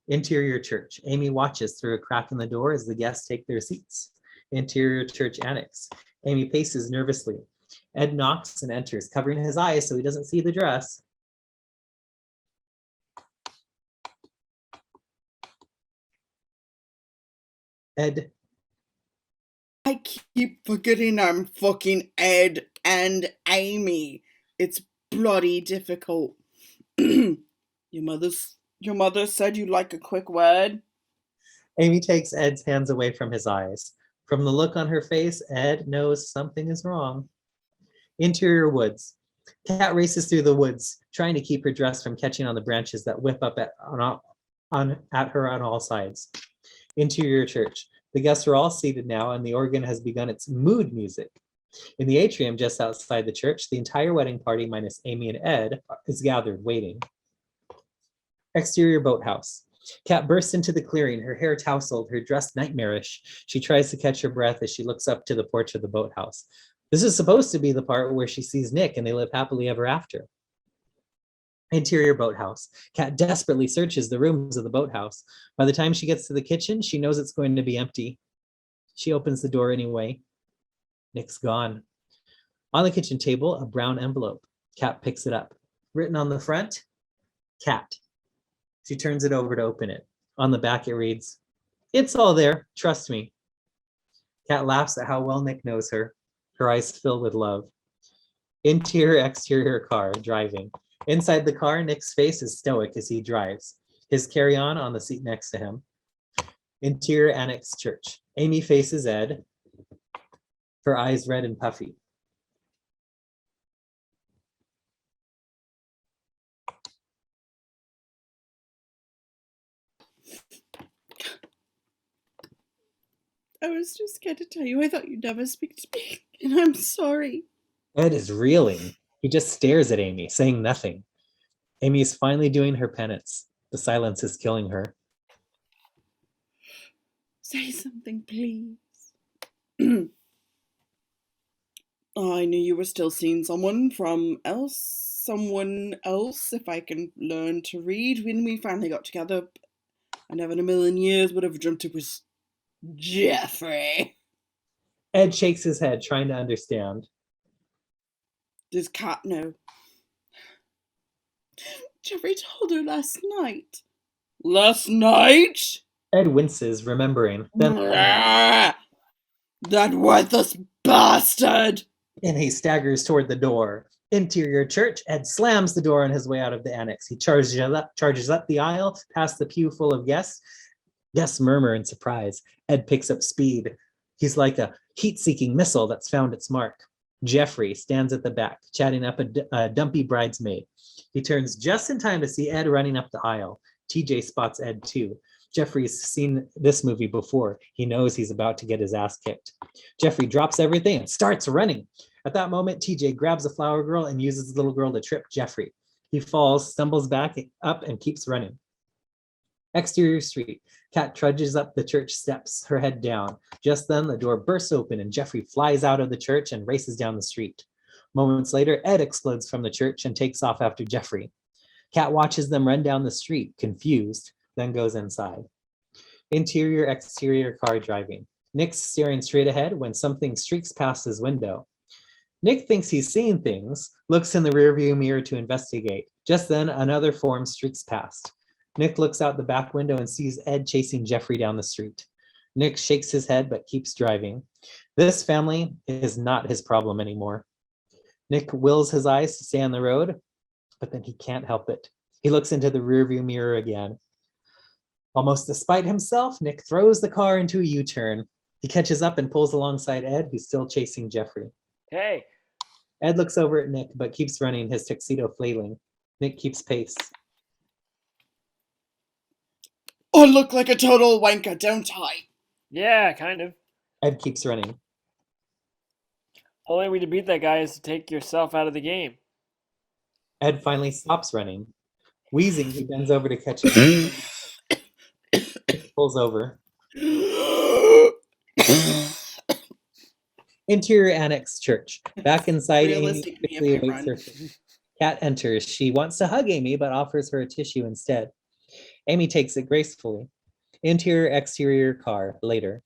Interior church. Amy watches through a crack in the door as the guests take their seats. Interior church annex. Amy paces nervously. Ed knocks and enters, covering his eyes so he doesn't see the dress. Ed. I keep forgetting I'm fucking Ed and Amy. It's bloody difficult. Your mother said you'd like a quick word. Amy takes Ed's hands away from his eyes. From the look on her face, Ed knows something is wrong. Interior woods. Kat races through the woods, trying to keep her dress from catching on the branches that whip up at her on all sides. Interior church. The guests are all seated now, and the organ has begun its mood music. In the atrium just outside the church, the entire wedding party, minus Amy and Ed, is gathered, waiting. Exterior boathouse. Kat bursts into the clearing, her hair tousled, her dress nightmarish. She tries to catch her breath as she looks up to the porch of the boathouse. This is supposed to be the part where she sees Nick and they live happily ever after. Interior boathouse. Kat desperately searches the rooms of the boathouse. By the time she gets to the kitchen, she knows it's going to be empty. She opens the door anyway. Nick's gone. On the kitchen table, a brown envelope. Kat picks it up. Written on the front, Kat. She turns it over to open it. On the back, it reads, "It's all there, trust me." Kat laughs at how well Nick knows her, her eyes filled with love. Interior, exterior car, driving. Inside the car, Nick's face is stoic as he drives, his carry-on on the seat next to him. Interior annex church. Amy faces Ed, her eyes red and puffy. I was just scared to tell you I thought you'd never speak to me, and I'm sorry. Ed is reeling. He just stares at Amy, saying nothing. Amy is finally doing her penance. The silence is killing her. Say something, please. I knew you were still seeing someone else, if I can learn to read, when we finally got together. I never in a million years would have dreamt it was Jeffrey. Ed shakes his head, trying to understand. Does Kat know? Jeffrey told her last night. Last night? Ed winces, remembering. Then, That worthless bastard! and he staggers toward the door. Interior church. Ed slams the door on his way out of the annex. He charges up the aisle, past the pew full of guests. Guests murmur in surprise. Ed picks up speed. He's like a heat-seeking missile that's found its mark. Jeffrey stands at the back, chatting up a dumpy bridesmaid. He turns just in time to see Ed running up the aisle. TJ spots Ed too. Jeffrey's seen this movie before. He knows he's about to get his ass kicked. Jeffrey drops everything and starts running. At that moment, TJ grabs a flower girl and uses the little girl to trip Jeffrey. He falls, stumbles back up, and keeps running. Exterior street. Kat trudges up the church steps, her head down. Just then, the door bursts open and Jeffrey flies out of the church and races down the street. Moments later, Ed explodes from the church and takes off after Jeffrey. Kat watches them run down the street, confused, then goes inside. Interior, exterior car driving. Nick's staring straight ahead when something streaks past his window. Nick thinks he's seeing things, looks in the rearview mirror to investigate, Just then, another form streaks past. Nick looks out the back window and sees Ed chasing Jeffrey down the street. Nick shakes his head but keeps driving. This family is not his problem anymore. Nick wills his eyes to stay on the road, but then he can't help it. He looks into the rearview mirror again. Almost despite himself, Nick throws the car into a U-turn. He catches up and pulls alongside Ed, who's still chasing Jeffrey. Hey, Ed looks over at Nick, but keeps running, his tuxedo flailing. Nick keeps pace. I look like a total wanker, don't I? yeah, kind of. Ed keeps running. Only way to beat that guy is to take yourself out of the game. Ed finally stops running. Wheezing, he bends over to catch him. Nick pulls over. Interior Annex Church. Back inside, Amy Realistic quickly if I awaits her run. fate. Kat enters. She wants to hug Amy, but offers her a tissue instead. Amy takes it gracefully. Interior, exterior car. Later.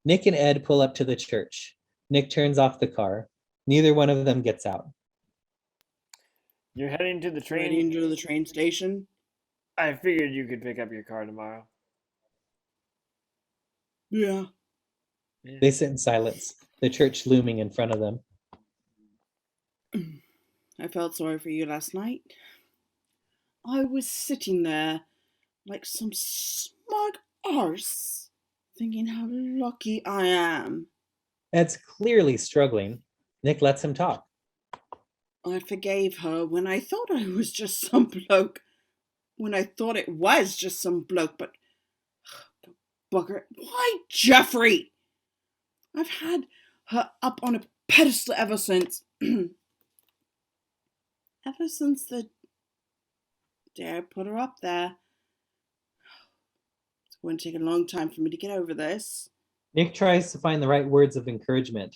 Nick and Ed pull up to the church. Nick turns off the car. Neither one of them gets out. You're heading to the train. Ready into the train station? I figured you could pick up your car tomorrow. Yeah. They sit in silence, the church looming in front of them. I felt sorry for you last night. I was sitting there like some smug arse, thinking how lucky I am. Ed's clearly struggling. Nick lets him talk. I forgave her when I thought I was just some bloke. When I thought it was just some bloke, but the bugger. Why, Jeffrey? I've had her up on a pedestal ever since. Ever since the day I put her up there. It's going to take a long time for me to get over this. Nick tries to find the right words of encouragement.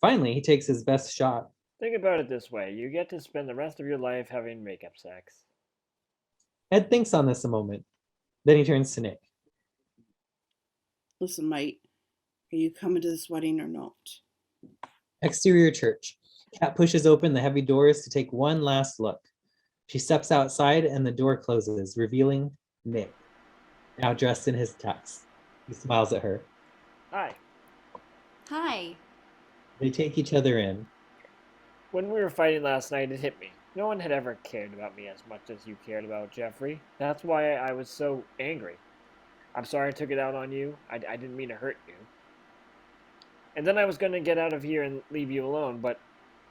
Finally, he takes his best shot. Think about it this way. You get to spend the rest of your life having makeup sex. Ed thinks on this a moment. Then he turns to Nick. Listen, mate, are you coming to this wedding or not? Exterior church. Kat pushes open the heavy doors to take one last look. She steps outside and the door closes, revealing Nick, now dressed in his tux. He smiles at her. Hi. Hi. They take each other in. When we were fighting last night, it hit me. No one had ever cared about me as much as you cared about Jeffrey. That's why I was so angry. I'm sorry I took it out on you. I didn't mean to hurt you. And then I was going to get out of here and leave you alone, but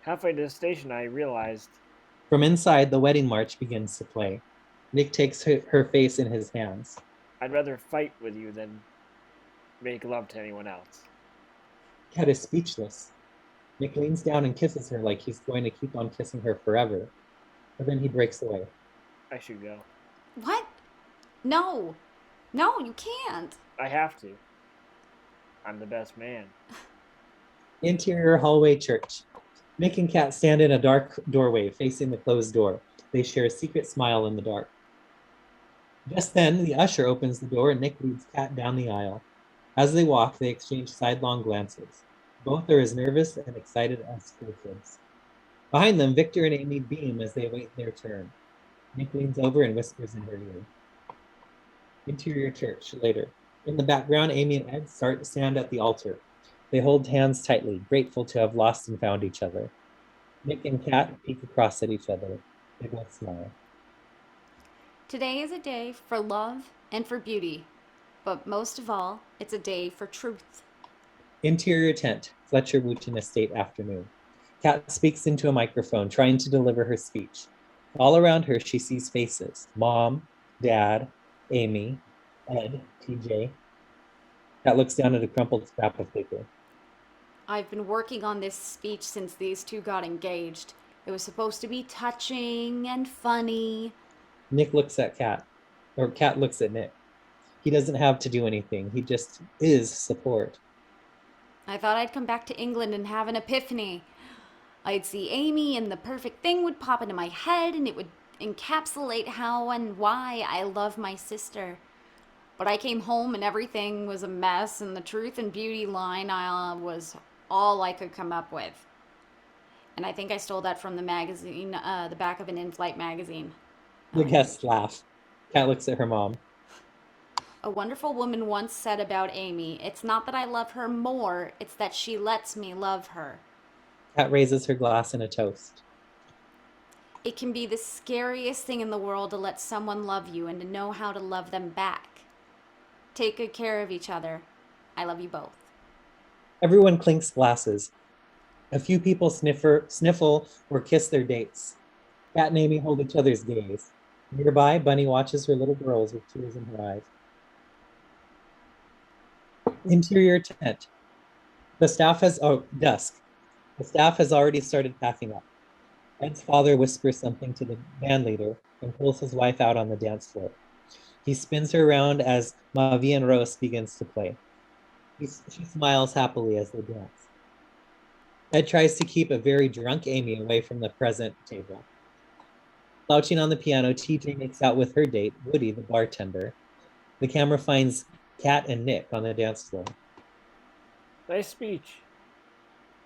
halfway to the station I realized... From inside, the wedding march begins to play. Nick takes her face in his hands. I'd rather fight with you than make love to anyone else. Kat is speechless. Nick leans down and kisses her like he's going to keep on kissing her forever. But then he breaks away. I should go. What? No. No, you can't. I have to. I'm the best man. Interior hallway church. Nick and Kat stand in a dark doorway facing the closed door. They share a secret smile in the dark. Just then, the usher opens the door and Nick leads Kat down the aisle. As they walk, they exchange sidelong glances. Both are as nervous and excited as school kids. Behind them, Victor and Amy beam as they await their turn. Nick leans over and whispers in her ear. Interior church, later. In the background, Amy and Ed stand at the altar. They hold hands tightly, grateful to have lost and found each other. Nick and Kat peek across at each other. They both smile. Today is a day for love and for beauty, but most of all, it's a day for truth. Interior tent, Fletcher Wooten Estate afternoon. Kat speaks into a microphone, trying to deliver her speech. All around her, she sees faces. Mom, Dad, Amy, Ed, TJ. Kat looks down at a crumpled scrap of paper. I've been working on this speech since these two got engaged. It was supposed to be touching and funny. Nick looks at Kat, or Kat looks at Nick. He doesn't have to do anything. He just is support. I thought I'd come back to England and have an epiphany. I'd see Amy and the perfect thing would pop into my head and it would encapsulate how and why I love my sister. But I came home and everything was a mess and the truth and beauty line was all I could come up with. And I think I stole that from the magazine, the back of an in-flight magazine. The guests laugh. Kat looks at her mom. A wonderful woman once said about Amy, "It's not that I love her more, it's that she lets me love her." Kat raises her glass in a toast. It can be the scariest thing in the world to let someone love you and to know how to love them back. Take good care of each other. I love you both. Everyone clinks glasses. A few people sniffle or kiss their dates. Kat and Amy hold each other's gaze. Nearby, Bunny watches her little girls with tears in her eyes. Interior tent. Dusk. The staff has already started packing up. Ed's father whispers something to the band leader and pulls his wife out on the dance floor. He spins her around as Ma Vie en Rose begins to play. She smiles happily as they dance. Ed tries to keep a very drunk Amy away from the present table. Slouching on the piano, TJ makes out with her date, Woody, the bartender. The camera finds Kat and Nick on the dance floor. Nice speech.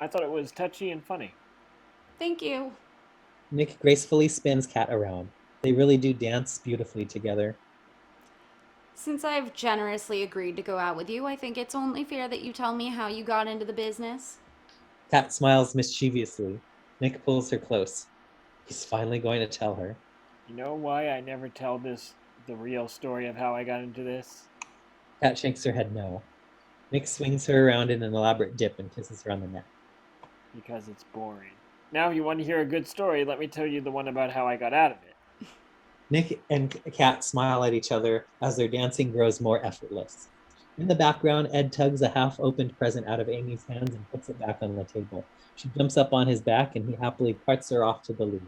I thought it was touchy and funny. Thank you. Nick gracefully spins Kat around. They really do dance beautifully together. Since I've generously agreed to go out with you, I think it's only fair that you tell me how you got into the business. Kat smiles mischievously. Nick pulls her close. He's finally going to tell her. You know why I never tell the real story of how I got into this? Kat shakes her head no. Nick swings her around in an elaborate dip and kisses her on the neck. Because it's boring. Now, if you want to hear a good story, let me tell you the one about how I got out of it. Nick and Kat smile at each other as their dancing grows more effortless. In the background, Ed tugs a half-opened present out of Amy's hands and puts it back on the table. She jumps up on his back and he happily carts her off to the lead.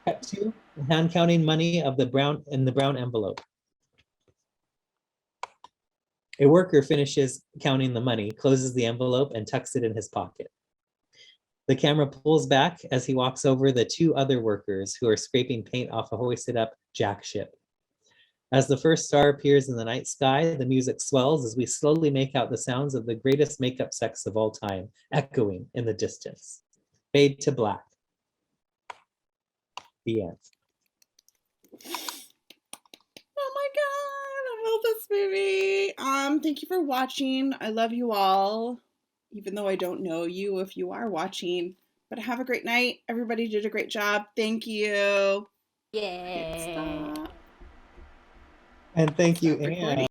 Cut to hand counting money in the brown envelope. A worker finishes counting the money, closes the envelope, and tucks it in his pocket. The camera pulls back as he walks over the two other workers who are scraping paint off a hoisted up jack ship. As the first star appears in the night sky, the music swells as we slowly make out the sounds of the greatest makeup sex of all time, echoing in the distance. Fade to black. The end. Oh my god, I love this movie. Thank you for watching. I love you all, even though I don't know you if you are watching. But have a great night. Everybody did a great job. Thank you. Yay. Stop. And thank you, Stop recording. Anne.